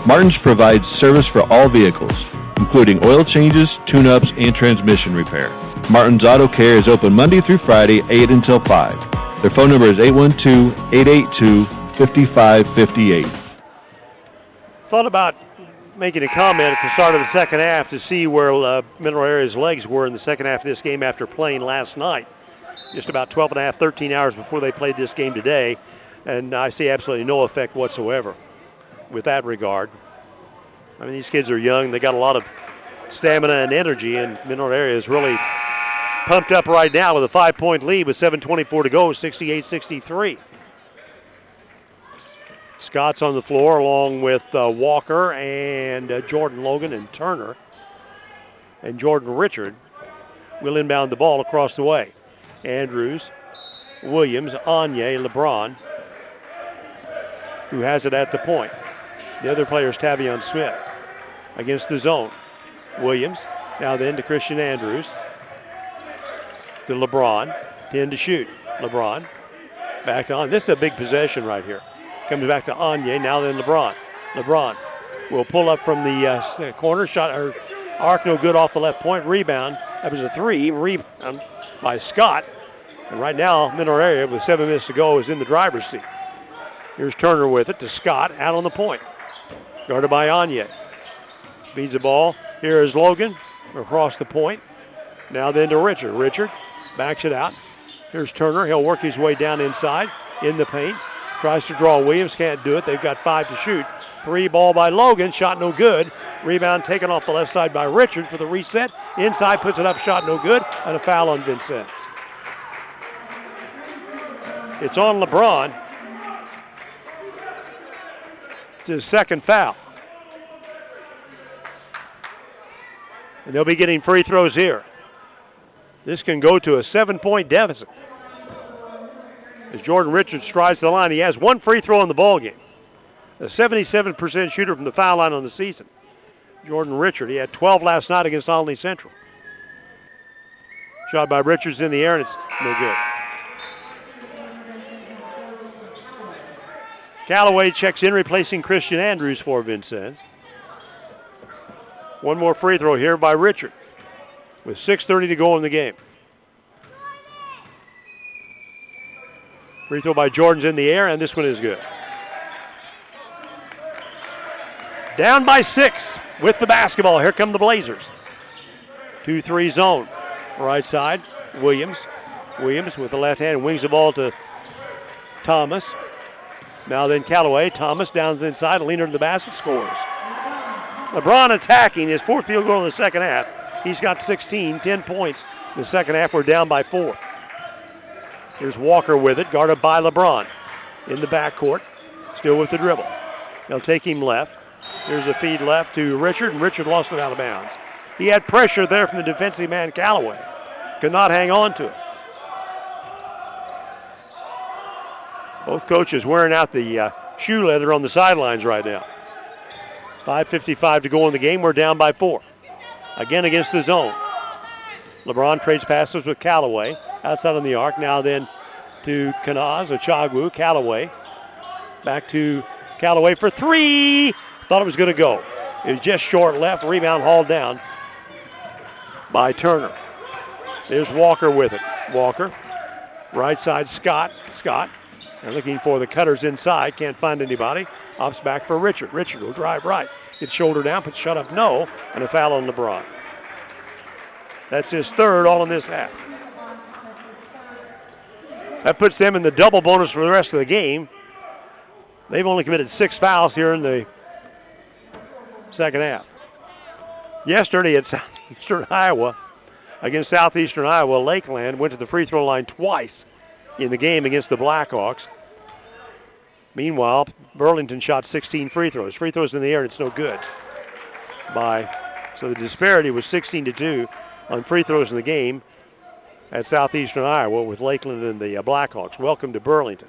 S4: Martin's provides service for all vehicles, including oil changes, tune-ups, and transmission repair. Martin's Auto Care is open Monday through Friday, 8 until 5. Their phone number is 812-882-5558.
S2: Thought about making a comment at the start of the second half to see where Mineral Area's legs were in the second half of this game after playing last night. Just about 12 and a half, 13 hours before they played this game today, and I see absolutely no effect whatsoever with that regard. I mean, these kids are young. They got a lot of stamina and energy, and Mineral Area is really pumped up right now with a 5-point lead with 7:24 to go, 68-63. Scott's on the floor along with Walker and Jordan Logan and Turner. And Jordan Richard will inbound the ball across the way. Andrews, Williams, Anye, LeBron, who has it at the point. The other player is Tavion Smith against the zone. Williams, now then to Christian Andrews. To LeBron, 10 to shoot. LeBron, back on. This is a big possession right here. Comes back to Anye, now then LeBron. LeBron will pull up from the corner. Shot, or arc no good off the left point. Rebound, that was a 3. Rebound by Scott. And right now, Mineral Area, with 7 minutes to go, is in the driver's seat. Here's Turner with it to Scott, out on the point. Guarded by Anye. Feeds the ball. Here is Logan across the point. Now then to Richard. Richard backs it out. Here's Turner. He'll work his way down inside in the paint. Tries to draw Williams. Can't do it. They've got 5 to shoot. 3 ball by Logan. Shot no good. Rebound taken off the left side by Richard for the reset. Inside puts it up. Shot no good. And a foul on Vincennes. It's on LeBron. It's his second foul. And they'll be getting free throws here. This can go to a 7-point deficit. As Jordan Richards strides to the line, he has 1 free throw in the ball game. A 77% shooter from the foul line on the season. Jordan Richard, he had 12 last night against Olney Central. Shot by Richards in the air, and it's no good. Callaway checks in, replacing Christian Andrews for Vincennes. 1 more free throw here by Richard with 6:30 to go in the game. Free throw by Jordan's in the air, and this one is good. Down by 6 with the basketball. Here come the Blazers. 2-3 zone. Right side, Williams. Williams with the left hand wings the ball to Thomas. Now then Callaway. Thomas down inside, leaner to the basket, scores. LeBron attacking his 4th field goal in the second half. He's got 16, 10 points. In the second half, we're down by 4. Here's Walker with it, guarded by LeBron. In the backcourt, still with the dribble. They'll take him left. Here's a feed left to Richard, and Richard lost it out of bounds. He had pressure there from the defensive man, Callaway. Could not hang on to it. Both coaches wearing out the shoe leather on the sidelines right now. 5:55 to go in the game. We're down by 4. Again against the zone. LeBron trades passes with Callaway. Outside on the arc. Now then to Kanaz, Ochagwu, Callaway. Back to Callaway for 3. Thought it was going to go. It was just short left. Rebound hauled down by Turner. There's Walker with it. Walker. Right side, Scott. They're looking for the cutters inside. Can't find anybody. Ops back for Richard. Richard will drive right. Gets shoulder down, puts shut up, no. And a foul on LeBron. That's his 3rd all in this half. That puts them in the double bonus for the rest of the game. They've only committed 6 fouls here in the second half. Yesterday at Southeastern Iowa, against Southeastern Iowa, Lakeland went to the free throw line twice in the game against the Blackhawks. Meanwhile, Burlington shot 16 free throws. Free throws in the air, and it's no good. So the disparity was 16-2 on free throws in the game at Southeastern Iowa with Lakeland and the Blackhawks. Welcome to Burlington.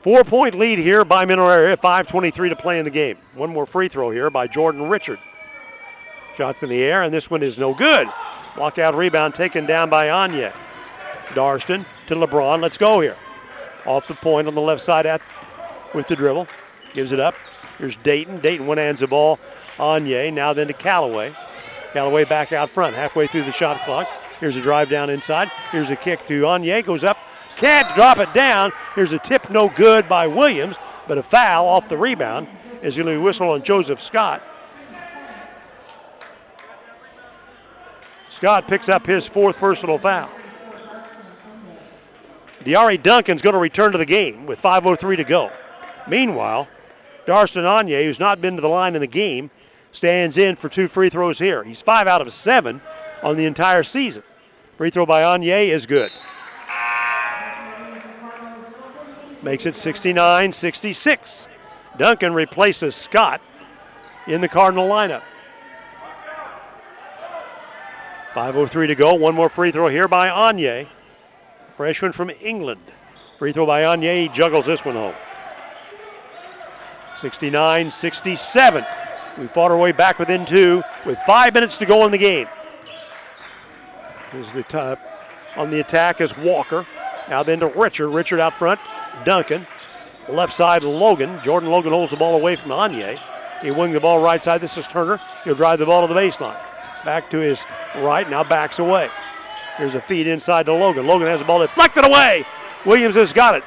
S2: 4-point lead here by Mineral Area, 5:23 to play in the game. One more free throw here by Jordan Richard. Shots in the air, and this one is no good. Walkout rebound taken down by Anye. Darston to LeBron. Let's go here. Off the point on the left side with the dribble. Gives it up. Here's Dayton. Dayton one-hands the ball. Anye. Now then to Callaway. Callaway back out front. Halfway through the shot clock. Here's a drive down inside. Here's a kick to Anye. Goes up. Can't drop it down. Here's a tip no good by Williams, but a foul off the rebound is going to be whistled on Joseph Scott. Scott picks up his 4th personal foul. Diari Duncan's going to return to the game with 5:03 to go. Meanwhile, Darston Anye, who's not been to the line in the game, stands in for 2 free throws here. He's 5 out of 7 on the entire season. Free throw by Anye is good. Makes it 69-66. Duncan replaces Scott in the Cardinal lineup. 5:03 to go. One more free throw here by Anye. Freshman from England. Free throw by Anye. He juggles this one home. 69-67. We fought our way back within 2 with 5 minutes to go in the game. Here's the top. On the attack is Walker. Now then to Richard. Richard out front. Duncan. Left side, Logan. Jordan Logan holds the ball away from Anye. He wings the ball right side. This is Turner. He'll drive the ball to the baseline. Back to his right. Now backs away. Here's a feed inside to Logan. Logan has the ball deflected away. Williams has got it.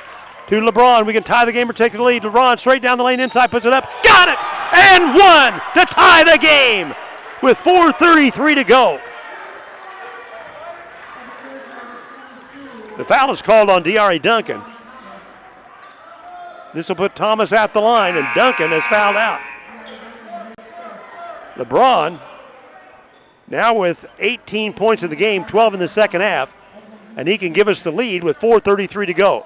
S2: To LeBron. We can tie the game or take the lead. LeBron straight down the lane inside. Puts it up. Got it! And one to tie the game with 4:33 to go. The foul is called on Diari Duncan. This will put Thomas at the line, and Duncan has fouled out. LeBron now with 18 points in the game, 12 in the second half, and he can give us the lead with 4:33 to go.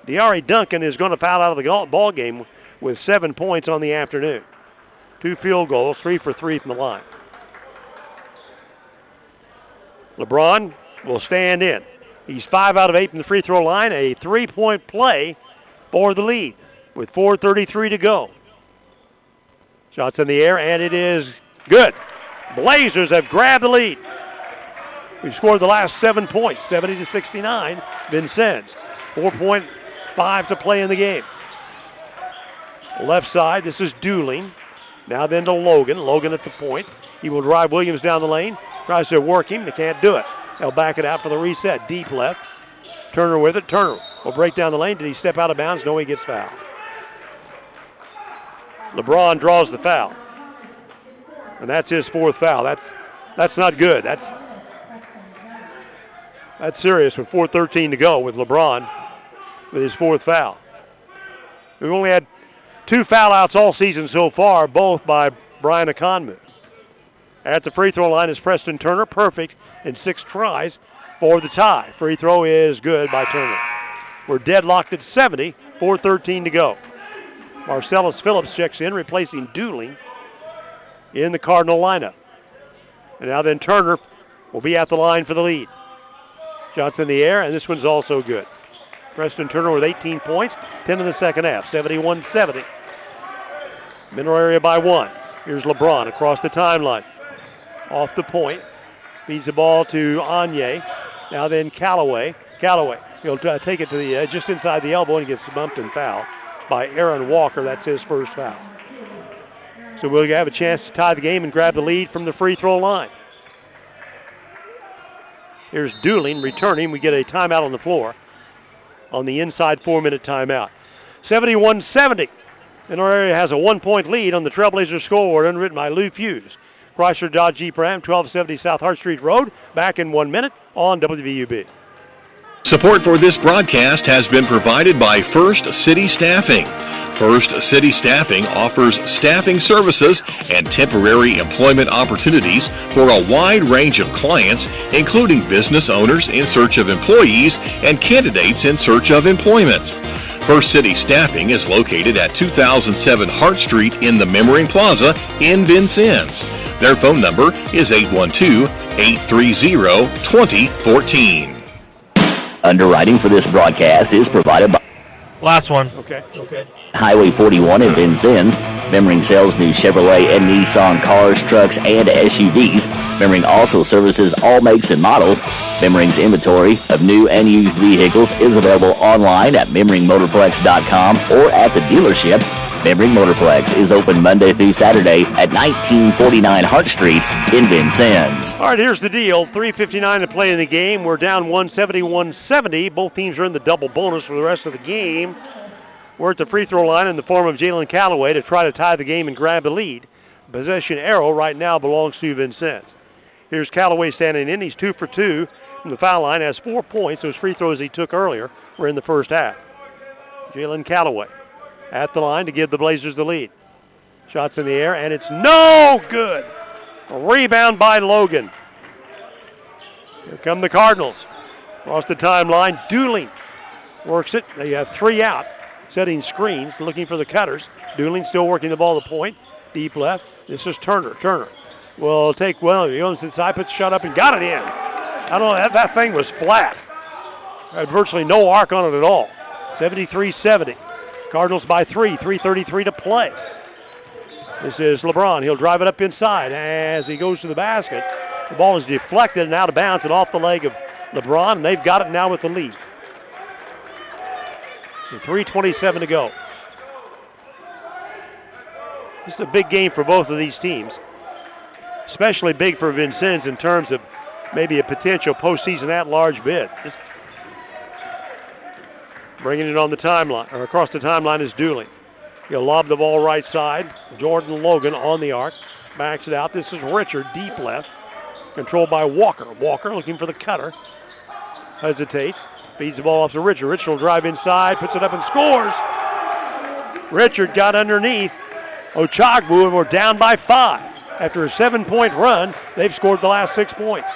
S2: Diari Duncan is going to foul out of the ball game with 7 points on the afternoon. 2 field goals, 3 for 3 from the line. LeBron will stand in. He's 5 out of 8 from the free throw line, a 3-point play for the lead with 4:33 to go. Shots in the air, and it is good. Blazers have grabbed the lead. We've scored the last 7 points, 70-69. Vincennes, 4.5 to play in the game. Left side, this is Dooling. Now then to Logan. Logan at the point. He will drive Williams down the lane. Tries to work him. They can't do it. They'll back it out for the reset. Deep left. Turner with it. Turner will break down the lane. Did he step out of bounds? No, he gets fouled. LeBron draws the foul. And that's his 4th foul. That's not good. That's serious with 4:13 to go with LeBron with his 4th foul. We've only had 2 foul outs all season so far, both by Brian Ekonmu. At the free throw line is Preston Turner, perfect in 6 tries for the tie. Free throw is good by Turner. We're deadlocked at 70, 4:13 to go. Marcellus Phillips checks in, replacing Dooling in the Cardinal lineup. And now then Turner will be at the line for the lead. Shots in the air, and this one's also good. Preston Turner with 18 points, 10 in the second half, 71-70. Mineral Area by 1. Here's LeBron across the timeline. Off the point. Feeds the ball to Anye. Now then Callaway. Callaway. He'll take it to the just inside the elbow and gets bumped and fouled by Aaron Walker. That's his 1st foul. So we'll have a chance to tie the game and grab the lead from the free throw line. Here's Dooling returning. We get a timeout on the floor on the inside 4-minute timeout. 71-70. Mineral Area has a 1-point lead on the Trailblazer scoreboard, underwritten by Lou Fuse. Chrysler Dodge Jeep Ram, 1270 South Hart Street Road. Back in 1 minute on WVUB.
S11: Support for this broadcast has been provided by First City Staffing. First City Staffing offers staffing services and temporary employment opportunities for a wide range of clients, including business owners in search of employees and candidates in search of employment. First City Staffing is located at 2007 Hart Street in the Memmering Plaza in Vincennes. Their phone number is 812-830-2014.
S6: Underwriting for this broadcast is provided by
S7: Last one.
S2: Okay.
S6: Highway 41 in Vincennes. Memmering sells new Chevrolet and Nissan cars, trucks, and SUVs. Memmering also services all makes and models. Memmering's inventory of new and used vehicles is available online at memmeringmotorplex.com or at the dealership. Memmering Motorplex is open Monday through Saturday at 1949 Hart Street in Vincennes.
S2: All right, here's the deal. 3:59 to play in the game. We're down 170-170. Both teams are in the double bonus for the rest of the game. We're at the free throw line in the form of Jalen Calloway to try to tie the game and grab the lead. Possession arrow right now belongs to Vincennes. Here's Calloway standing in. He's 2 for 2 from the foul line. Has 4 points. Those free throws he took earlier were in the first half. Jalen Calloway at the line to give the Blazers the lead. Shots in the air, and it's no good. A rebound by Logan. Here come the Cardinals. Across the timeline, Dooling works it. They have 3 out, setting screens, looking for the cutters. Dooling still working the ball to point. Deep left. This is Turner. Turner will take Williams inside, puts the shot up and got it in. I don't know, that thing was flat. Had virtually no arc on it at all. 73-70. Cardinals by 3, 3:33 to play. This is LeBron. He'll drive it up inside as he goes to the basket. The ball is deflected and out of bounds and off the leg of LeBron, and they've got it now with the lead. 3:27 to go. This is a big game for both of these teams, especially big for Vincennes in terms of maybe a potential postseason at-large bid. Bringing it on the timeline, or across the timeline is Dooley. He'll lob the ball right side. Jordan Logan on the arc. Backs it out. This is Richard, deep left. Controlled by Walker. Walker looking for the cutter. Hesitates. Feeds the ball off to Richard. Richard will drive inside, puts it up and scores. Richard got underneath Ochagbu, and we're down by 5. After a 7-point run, they've scored the last 6 points.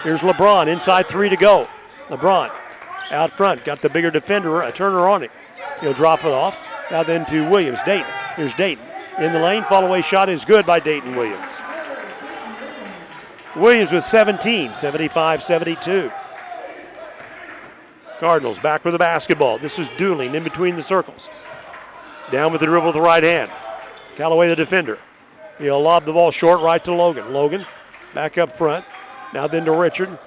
S2: Here's LeBron, inside 3 to go. LeBron out front, got the bigger defender, a Turner on it. He'll drop it off. Now then to Williams. Dayton. Here's Dayton. In the lane, fall-away shot is good by Dayton Williams. Williams with 17, 75-72. Cardinals back with the basketball. This is Dooling in between the circles. Down with the dribble with the right hand. Callaway the defender. He'll lob the ball short right to Logan. Logan back up front. Now then to Richard.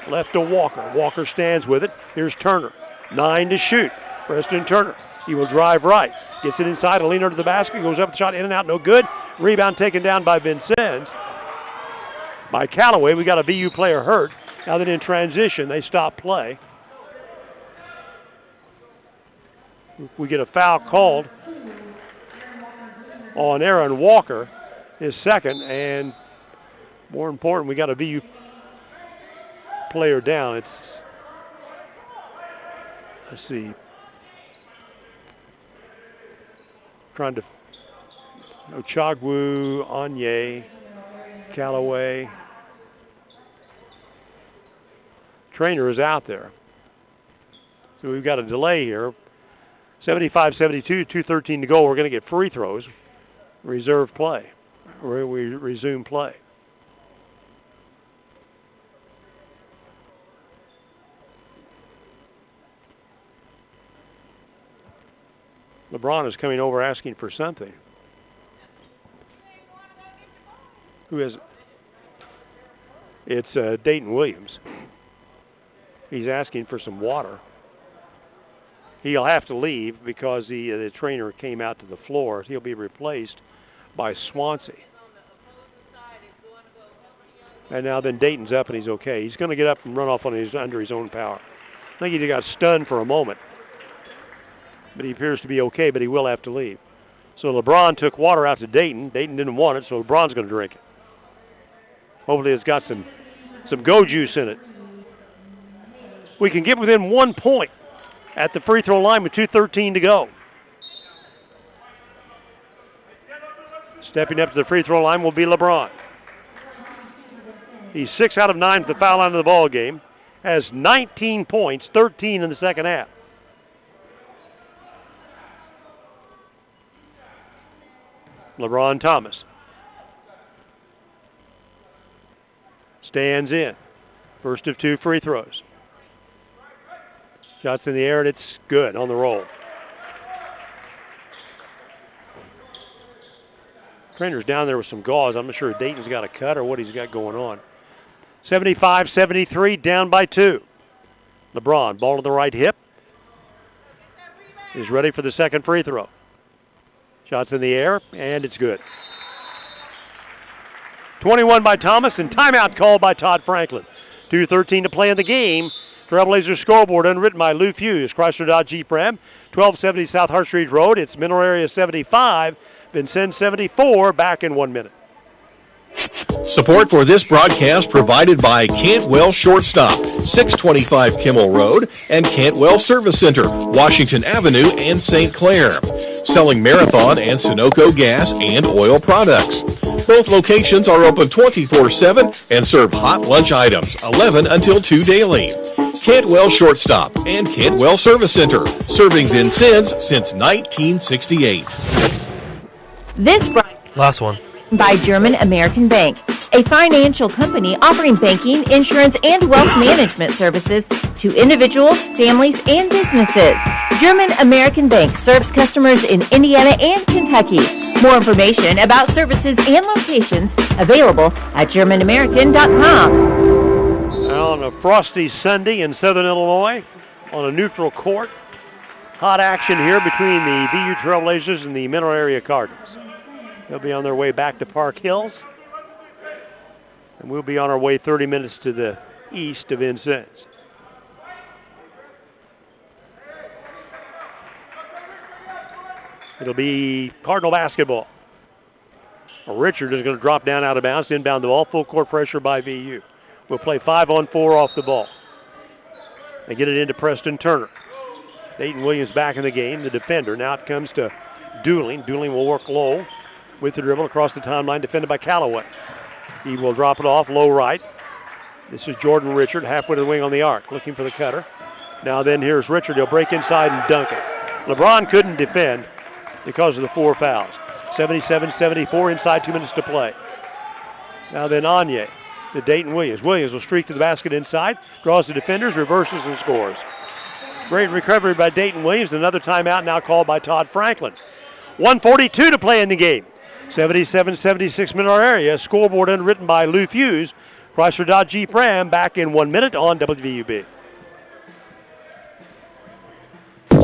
S2: Left to Walker. Walker stands with it. Here's Turner. 9 to shoot. Preston Turner. He will drive right. Gets it inside. A lean under the basket. Goes up the shot in and out. No good. Rebound taken down by Vincennes. By Callaway. We got a VU player hurt. Now that in transition, they stop play. We get a foul called on Aaron Walker, his second, and more important, we got a VU player down. It's, let's see, trying to, Ochagbu, Anye, Callaway. Trainer is out there. So we've got a delay here. 75-72, 2:13 to go. We're going to get free throws. Reserve play. We resume play. LeBron is coming over asking for something. Who is it? It's Dayton Williams. He's asking for some water. He'll have to leave because the trainer came out to the floor. He'll be replaced by Swansea. And now then Dayton's up and he's okay. He's going to get up and run off on under his own power. I think he got stunned for a moment. But he appears to be okay, but he will have to leave. So LeBron took water out to Dayton. Dayton didn't want it, so LeBron's going to drink it. Hopefully it's got some go juice in it. We can get within 1 point at the free throw line with 2:13 to go. Stepping up to the free throw line will be LeBron. He's 6 out of 9 at the foul line of the ball game. Has 19 points, 13 in the second half. LeBron Thomas stands in. First of 2 free throws. Shots in the air, and it's good on the roll. Trainer's down there with some gauze. I'm not sure if Dayton's got a cut or what he's got going on. 75-73, down by 2. LeBron, ball to the right hip. Is ready for the second free throw. Shots in the air, and it's good. 21 by Thomas, and timeout called by Todd Franklin. 2:13 to play in the game. Trailblazers scoreboard underwritten by Lou Fuse, Chrysler Dodge Jeep Ram, 1270 South Hart Street Road. It's Mineral Area 75, Vincennes 74, back in 1 minute.
S11: Support for this broadcast provided by Cantwell Shortstop, 625 Kimmel Road, and Cantwell Service Center, Washington Avenue and St. Clair. Selling Marathon and Sunoco gas and oil products. Both locations are open 24/7 and serve hot lunch items, 11 until 2 daily. Cantwell Shortstop and Cantwell Service Center, serving Vincennes since 1968.
S12: This
S7: last one
S12: by German American Bank, a financial company offering banking, insurance, and wealth management services to individuals, families, and businesses. German American Bank serves customers in Indiana and Kentucky. More information about services and locations available at GermanAmerican.com.
S2: On a frosty Sunday in Southern Illinois, on a neutral court, hot action here between the VU Trailblazers and the Mineral Area Cardinals. They'll be on their way back to Park Hills, and we'll be on our way 30 minutes to the east of Vincennes. It'll be Cardinal basketball. Richard is going to drop down out of bounds, inbound the ball, full court pressure by VU. We'll play 5-on-4 off the ball. They get it into Preston Turner. Dayton Williams back in the game, the defender. Now it comes to Dooling. Dooling will work low with the dribble across the timeline, defended by Callaway. He will drop it off low right. This is Jordan Richard, halfway to the wing on the arc, looking for the cutter. Now then, here's Richard. He'll break inside and dunk it. LeBron couldn't defend because of the 4 fouls. 77-74, inside 2 minutes to play. Now then, Anye to Dayton Williams. Williams will streak to the basket inside, draws the defenders, reverses, and scores. Great recovery by Dayton Williams. Another timeout now called by Todd Franklin. 1:42 to play in the game. 77-76 Mineral Area. Scoreboard underwritten by Lou Fuse, Chrysler Dodge Jeep Ram, back in 1 minute on WVUB.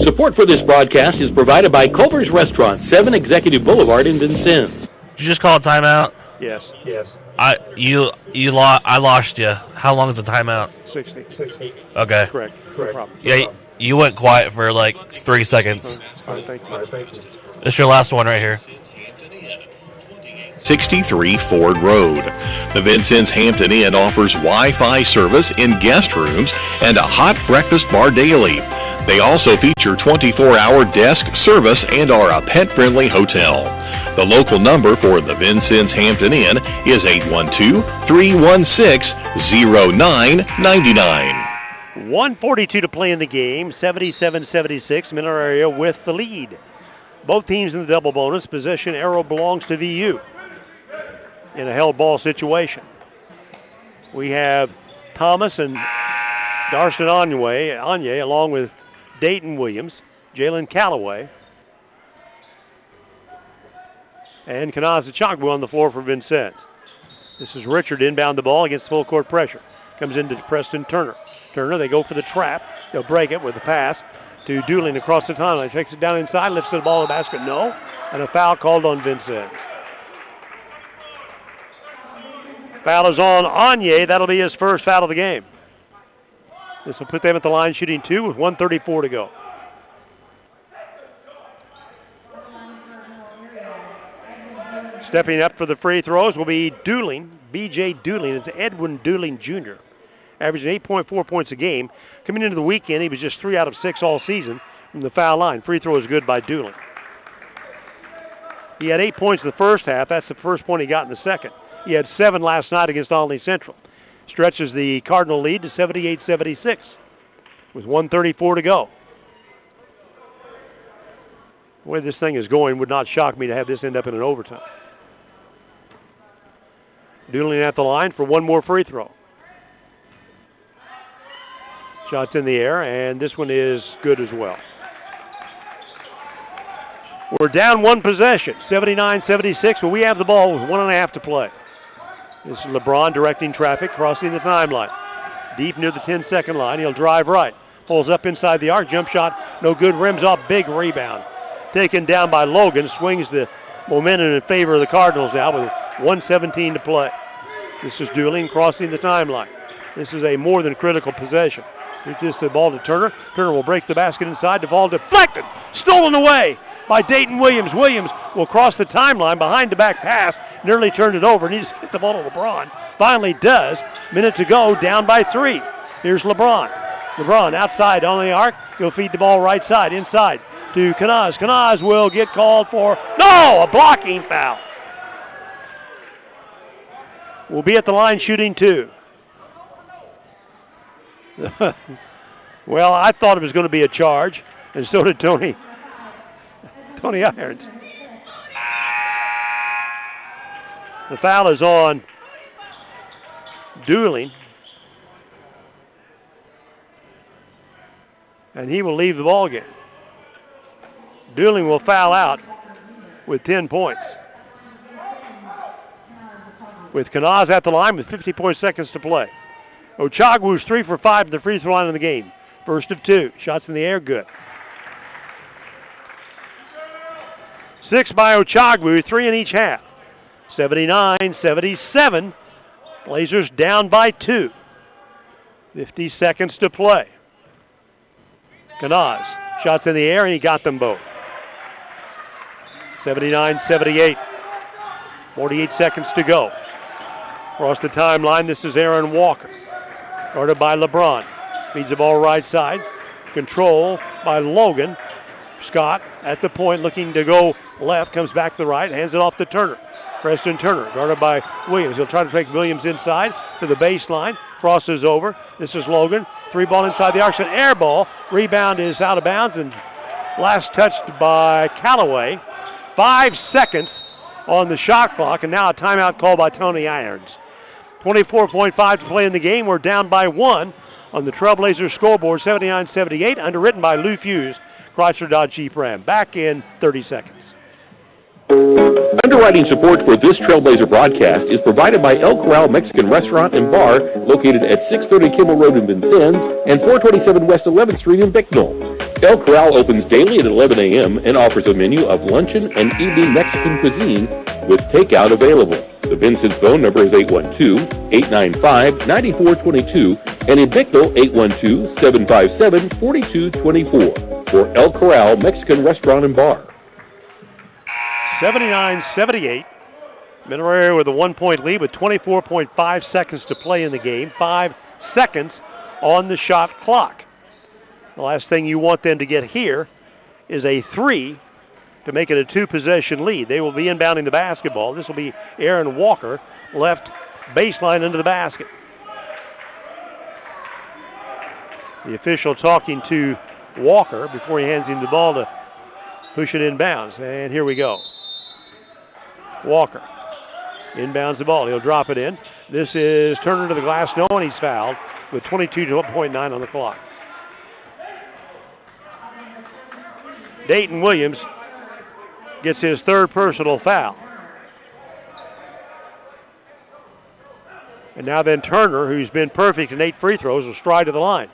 S3: Support for this broadcast is provided by Culver's Restaurant, 7 Executive Boulevard in Vincennes.
S7: Did you just call a timeout?
S2: Yes.
S7: I lost you. How long is the timeout?
S2: 60.
S7: Okay.
S2: Correct. No problem.
S7: Yeah, you went quiet for like 3 seconds.
S2: All right, thank you.
S7: This is your last one right here.
S11: 63 Ford Road. The Vincennes Hampton Inn offers Wi-Fi service in guest rooms and a hot breakfast bar daily. They also feature 24-hour desk service and are a pet-friendly hotel. The local number for the Vincennes Hampton Inn is 812-316-0999.
S2: 1:42 to play in the game. 77-76, Mineral Area with the lead. Both teams in the double bonus. Possession arrow belongs to VU in a held ball situation. We have Thomas and Darson Anye along with Dayton Williams, Jalen Callaway, and Kanaza Chogbu on the floor for Vincennes. This is Richard inbound the ball against full court pressure. Comes into Preston Turner. They go for the trap. They'll break it with a pass to Dooling across the timeline. Takes it down inside, lifts the ball to the basket. No. And a foul called on Vincennes. Foul is on Anye. That'll be his first foul of the game. This will put them at the line shooting 2 with 1:34 to go. Stepping up for the free throws will be Dooling. B.J. Dooling. It's Edwin Dooling Jr., averaging 8.4 points a game. Coming into the weekend, he was just 3 out of 6 all season from the foul line. Free throw is good by Dooling. He had 8 points in the first half. That's the first point he got in the second. He had 7 last night against Olney Central. Stretches the Cardinal lead to 78-76 with 1:34 to go. The way this thing is going would not shock me to have this end up in an overtime. Dooling at the line for one more free throw. Shots in the air, and this one is good as well. We're down one possession, 79-76, but we have the ball with 1.5 to play. This is LeBron directing traffic, crossing the timeline. Deep near the 10-second line, he'll drive right. Pulls up inside the arc, jump shot, no good, rims off, big rebound. Taken down by Logan, swings the momentum in favor of the Cardinals now with 1:17 to play. This is Dooling crossing the timeline. This is a more than critical possession. Reaches the ball to Turner. Turner will break the basket inside. The ball deflected, stolen away by Dayton Williams. Williams will cross the timeline, behind the back pass, nearly turned it over. Needs to hit the ball to LeBron. Finally does. Minute to go, down by 3. Here's LeBron. LeBron outside on the arc. He'll feed the ball right side, inside to Kanaz. Kanaz will get called for, no, a blocking foul. Will be at the line shooting 2. Well, I thought it was going to be a charge, and so did Tony Irons. The foul is on Dooling, and he will leave the ball game. Dooling will foul out with 10 points. With Kanaz at the line with 50 seconds to play. Ochagwu's 3 for 5 at the free throw line in the game. First of 2. Shots in the air, good. 6 by Ochagwu, 3 in each half. 79-77. Blazers down by 2. 50 seconds to play. Kanaz, shots in the air, and he got them both. 79-78. 48 seconds to go. Across the timeline, this is Aaron Walker. Guarded by LeBron. Feeds the ball right side. Control by Logan. Scott at the point looking to go left. Comes back to the right. Hands it off to Turner. Preston Turner guarded by Williams. He'll try to take Williams inside to the baseline. Crosses over. This is Logan. 3 ball inside the arc. An air ball. Rebound is out of bounds and last touched by Callaway. 5 seconds on the shot clock, and now a timeout call by Tony Irons. 24.5 to play in the game. We're down by 1 on the Trailblazers scoreboard, 79-78, underwritten by Lou Fuse, Chrysler Dodge Jeep Ram. Back in 30 seconds.
S3: Underwriting support for this Trailblazer broadcast is provided by El Corral Mexican Restaurant and Bar, located at 630 Kimmel Road in Vincennes and 427 West 11th Street in Bicknell. El Corral opens daily at 11 a.m. and offers a menu of luncheon and evening Mexican cuisine with takeout available. The Vincennes phone number is 812-895-9422 and in Bicknell, 812-757-4224 for El Corral Mexican Restaurant and Bar.
S2: 79-78. Mineral Area with a 1-point lead with 24.5 seconds to play in the game. 5 seconds on the shot clock. The last thing you want them to get here is a 3 to make it a 2-possession lead. They will be inbounding the basketball. This will be Aaron Walker, left baseline into the basket. The official talking to Walker before he hands him the ball to push it inbounds. And here we go. Walker inbounds the ball. He'll drop it in. This is Turner to the glass. No, and he's fouled with 22.9 on the clock. Dayton Williams gets his 3rd personal foul. And now then Turner, who's been perfect in 8 free throws, will stride to the line.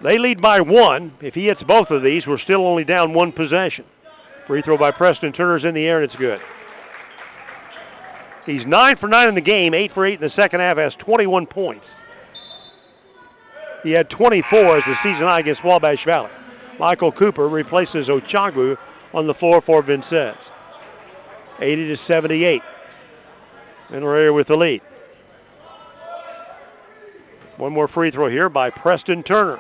S2: They lead by 1. If he hits both of these, we're still only down 1 possession. Free throw by Preston Turner's in the air, and it's good. He's 9 for 9 in the game, 8 for 8 in the second half, has 21 points. He had 24 as the season high against Wabash Valley. Michael Cooper replaces Ochagwu on the floor for Vincennes. 80-78. Mineral area with the lead. One more free throw here by Preston Turner.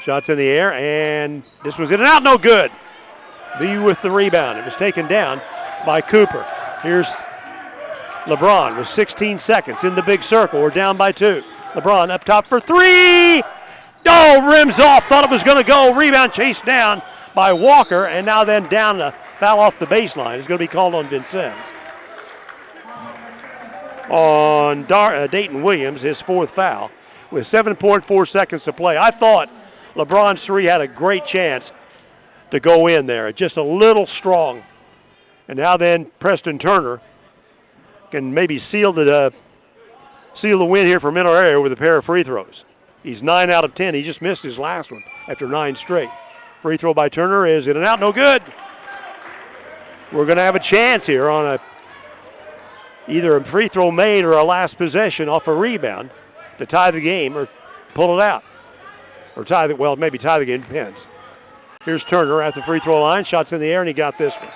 S2: Shots in the air, and this was in and out, no good. VU with the rebound. It was taken down by Cooper. Here's LeBron with 16 seconds in the big circle. We're down by 2. LeBron up top for 3. Oh, rims off. Thought it was going to go. Rebound chased down by Walker, and now then down a foul off the baseline. It's going to be called on Vincennes. On Dayton Williams, his 4th foul, with 7.4 seconds to play. I thought LeBron's 3 had a great chance to go in there. Just a little strong. And now then Preston Turner can maybe seal the win here for Mineral Area with a pair of free throws. He's 9 out of 10. He just missed his last one after 9 straight. Free throw by Turner is in and out, no good. We're going to have a chance here on either a free throw made or a last possession off a rebound to tie the game or pull it out. Or maybe tie the game, depends. Here's Turner at the free throw line. Shots in the air, and he got this one.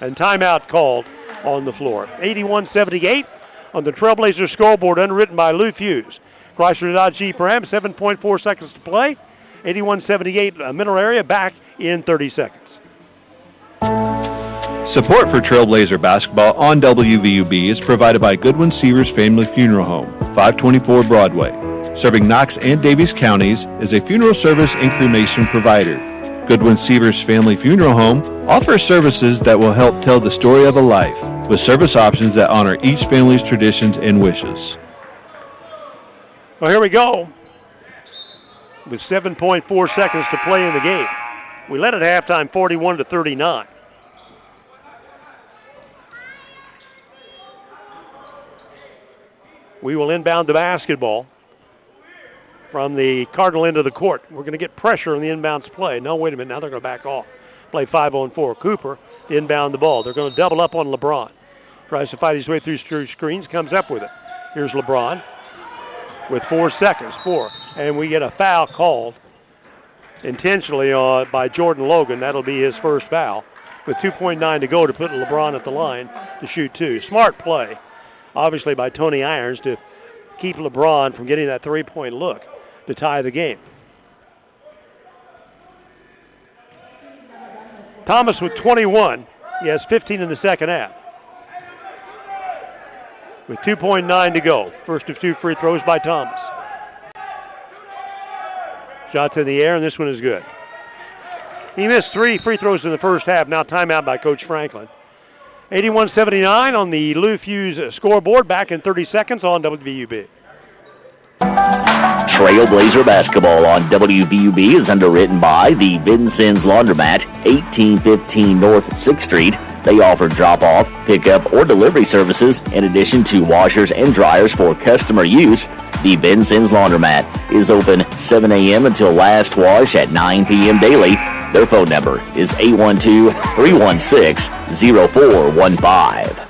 S2: And timeout called on the floor. 81-78 on the Trailblazer scoreboard, underwritten by Lou Fuse. Chrysler Dodge Jeep Ram, 7.4 seconds to play. 81-78 Mineral Area, back in 30 seconds.
S4: Support for Trailblazer basketball on WVUB is provided by Goodwin Seavers Family Funeral Home, 524 Broadway. Serving Knox and Davies counties is a funeral service and cremation provider. Goodwin Seavers Family Funeral Home offers services that will help tell the story of a life, with service options that honor each family's traditions and wishes.
S2: Well, here we go. With 7.4 seconds to play in the game. We led at halftime 41-39. We will inbound the basketball from the Cardinal end of the court. We're going to get pressure on the inbounds play. No, wait a minute. Now they're going to back off. Play 5-on-4. Cooper to inbound the ball. They're going to double up on LeBron. Tries to fight his way through screens. Comes up with it. Here's LeBron with 4 seconds. 4. And we get a foul called intentionally by Jordan Logan. That'll be his first foul. With 2.9 to go to put LeBron at the line to shoot 2. Smart play, obviously, by Tony Irons to keep LeBron from getting that three-point look to tie the game. Thomas with 21. He has 15 in the second half. With 2.9 to go. First of 2 free throws by Thomas. Shots in the air, and this one is good. He missed 3 free throws in the first half. Now timeout by Coach Franklin. 81-79 on the Lou Fuse scoreboard. Back in 30 seconds on WVUB.
S6: Trailblazer basketball on WVUB is underwritten by the Vincennes Laundromat, 1815 North 6th Street. They offer drop-off, pickup, or delivery services in addition to washers and dryers for customer use. The Vincennes Laundromat is open 7 a.m. until last wash at 9 p.m. daily. Their phone number is 812-316-0415.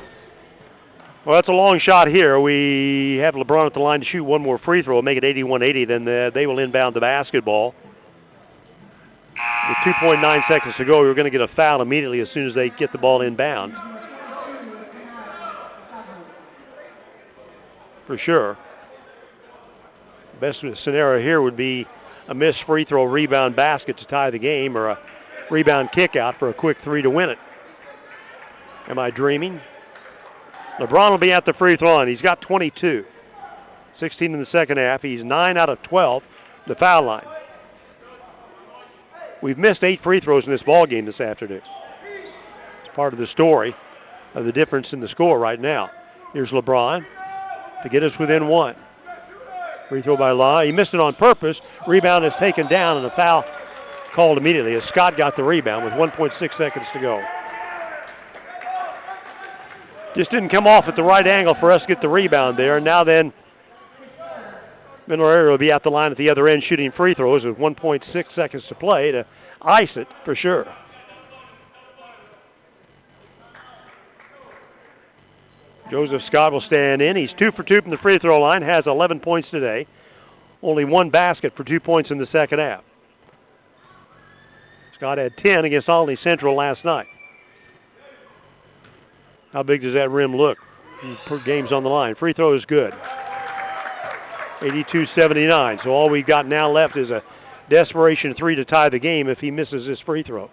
S2: Well, that's a long shot here. We have LeBron at the line to shoot one more free throw, make it 81-80. Then they will inbound the basketball. With 2.9 seconds to go, we're going to get a foul immediately as soon as they get the ball inbound. For sure. Best scenario here would be a missed free throw, rebound basket to tie the game, or a rebound kick out for a quick 3 to win it. Am I dreaming? LeBron will be at the free throw line. He's got 22. 16 in the second half. He's 9 out of 12 the foul line. We've missed 8 free throws in this ball game this afternoon. It's part of the story of the difference in the score right now. Here's LeBron to get us within 1. Free throw by Law. He missed it on purpose. Rebound is taken down and a foul called immediately as Scott got the rebound with 1.6 seconds to go. Just didn't come off at the right angle for us to get the rebound there. And now then, Mineral Area will be at the line at the other end shooting free throws with 1.6 seconds to play to ice it for sure. Joseph Scott will stand in. He's 2 for 2 from the free throw line, has 11 points today. Only 1 basket for 2 points in the second half. Scott had 10 against Albany Central last night. How big does that rim look? Game's on the line. Free throw is good. 82-79. So all we've got now left is a desperation 3 to tie the game if he misses his free throw.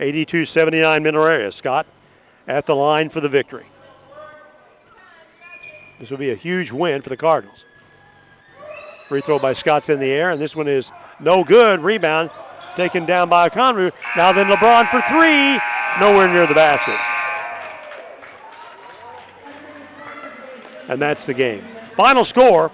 S2: 82-79 Mineral Area. Scott at the line for the victory. This will be a huge win for the Cardinals. Free throw by Scott's in the air, and this one is no good. Rebound taken down by Conru. Now then LeBron for 3. Nowhere near the basket. And that's the game. Final score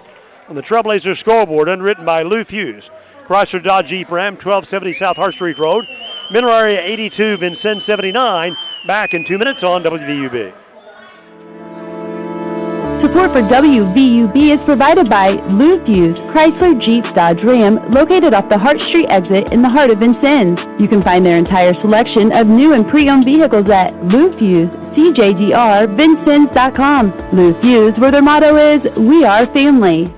S2: on the Trailblazer scoreboard, underwritten by Lou Fuse. Chrysler Dodge Jeep Ram, 1270 South Hart Street Road. Mineral Area 82, Vincennes 79. Back in 2 minutes on WVUB.
S5: Support for WVUB is provided by Lou Fuse, Chrysler Jeep Dodge Ram, located off the Hart Street exit in the heart of Vincennes. You can find their entire selection of new and pre-owned vehicles at Lou Fuse, CJDRVincennes.com. Lou Fuse, where their motto is, we are family.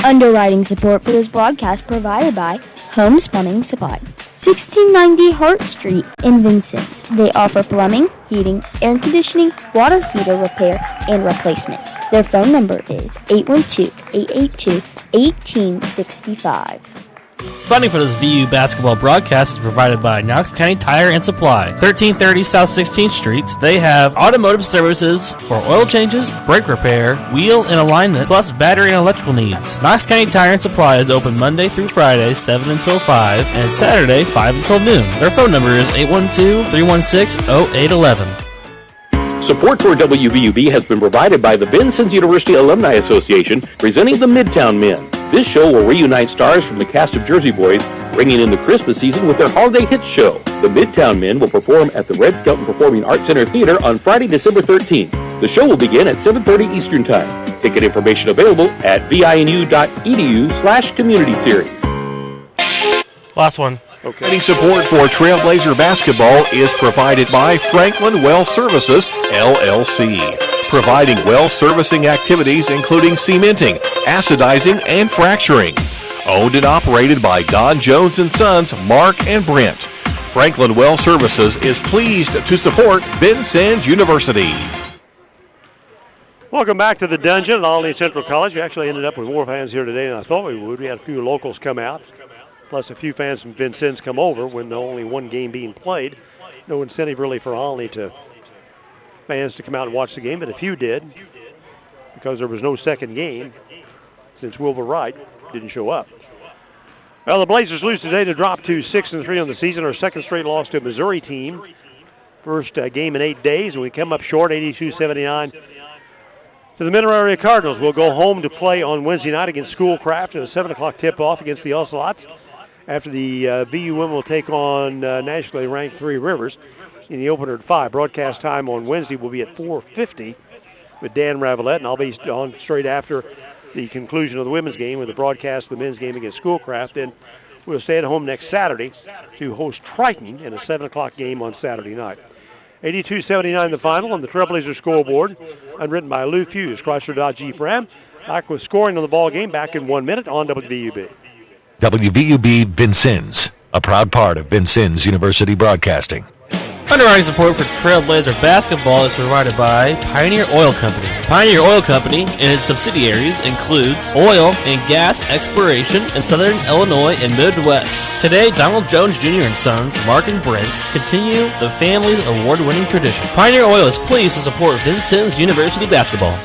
S8: Underwriting support for this broadcast provided by Holmes Plumbing Supply, 1690 Hart Street in Vincennes. They offer plumbing, heating, air conditioning, water heater repair, and replacement. Their phone number is 812-882-1865.
S7: Funding for this VU basketball broadcast is provided by Knox County Tire and Supply, 1330 South 16th Street. They have automotive services for oil changes, brake repair, wheel and alignment, plus battery and electrical needs. Knox County Tire and Supply is open Monday through Friday, 7 until 5, and Saturday, 5 until noon. Their phone number is 812-316-0811.
S3: Support for WVUB has been provided by the Vincennes University Alumni Association, presenting the Midtown Men. This show will reunite stars from the cast of Jersey Boys, bringing in the Christmas season with their Holiday Hits show. The Midtown Men will perform at the Red Skelton Performing Arts Center Theater on Friday, December 13th. The show will begin at 7:30 Eastern Time. Ticket information available at vinu.edu/community series.
S7: Last one.
S11: Okay. Any support for Trailblazer basketball is provided by Franklin Well Services, LLC, providing well servicing activities including cementing, acidizing, and fracturing. Owned and operated by Don Jones & Sons, Mark and Brent. Franklin Well Services is pleased to support Vincennes University.
S2: Welcome back to the dungeon at Albany Central College. We actually ended up with more fans here today than I thought we would. We had a few locals come out, plus a few fans from Vincennes come over when only one game being played. No incentive really for Albany fans to come out and watch the game, but a few did because there was no second game since Wilbur Wright didn't show up. Well, the Blazers lose today to drop to 6-3 on the season, our second straight loss to a Missouri team. First game in 8 days, and we come up short, 82-79 to the Mineral Area Cardinals. We'll go home to play on Wednesday night against Schoolcraft in a 7 o'clock tip-off against the Ocelots. After the VU women will take on nationally ranked Three Rivers in the opener at 5. Broadcast time on Wednesday will be at 4:50 with Dan Ravelette, and I'll be on straight after the conclusion of the women's game with the broadcast of the men's game against Schoolcraft. Then we'll stay at home next Saturday to host Triton in a 7 o'clock game on Saturday night. 82-79 the final on the Trailblazer scoreboard, unwritten by Lou Fuse, Chrysler Dodge Jeep Ram. Back with scoring on the ball game back in 1 minute on WVUB.
S11: WVUB Vincennes, a proud part of Vincennes University Broadcasting.
S7: Underwriting support for Trailblazer basketball is provided by Pioneer Oil Company. Pioneer Oil Company and its subsidiaries include oil and gas exploration in southern Illinois and Midwest. Today, Donald Jones Jr. and Sons, Mark and Brent, continue the family's award-winning tradition. Pioneer Oil is pleased to support Vincennes University basketball.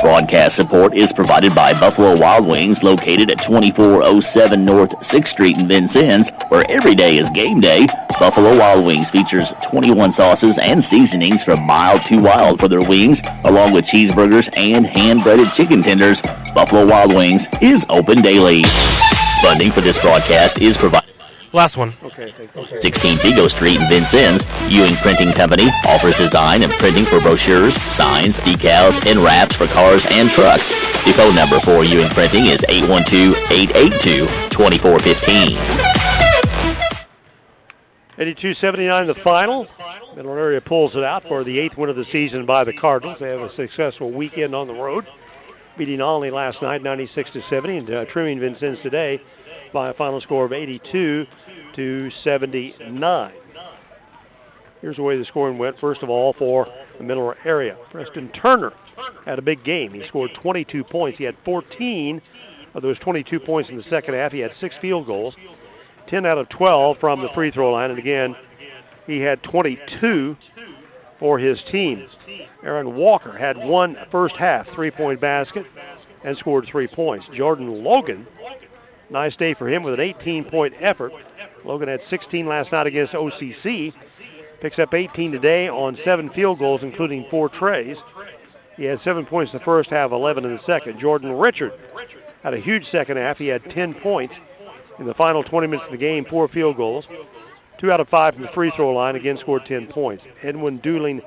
S6: Broadcast support is provided by Buffalo Wild Wings, located at 2407 North 6th Street in Vincennes, where every day is game day. Buffalo Wild Wings features 21 sauces and seasonings from mild to wild for their wings, along with cheeseburgers and hand-breaded chicken tenders. Buffalo Wild Wings is open daily. Funding for this broadcast is provided.
S7: Last one.
S2: Okay.
S6: 16 Vigo Street in Vincennes, Ewing Printing Company offers design and printing for brochures, signs, decals, and wraps for cars and trucks. The phone number for Ewing Printing is 812-882-2415.
S2: 82-79 the final. Mineral Area pulls it out for the 8th win of the season by the Cardinals. They have a successful weekend on the road, beating Olney last night 96-70 and trimming Vincennes today by a final score of 82-79. Here's the way the scoring went. First of all, for the middle area, Preston Turner had a big game. He scored 22 points. He had 14 of those 22 points in the second half. He had 6 field goals, 10 out of 12 from the free throw line. And again, he had 22 for his team. Aaron Walker had one first half three-point basket and scored 3 points. Jordan Logan, nice day for him with an 18-point effort. Logan had 16 last night against OCC. Picks up 18 today on 7 field goals, including 4 trays. He had 7 points in the first half, 11 in the second. Jordan Richard had a huge second half. He had 10 points in the final 20 minutes of the game, 4 field goals, 2 out of 5 from the free throw line, again scored 10 points. Edwin Dooling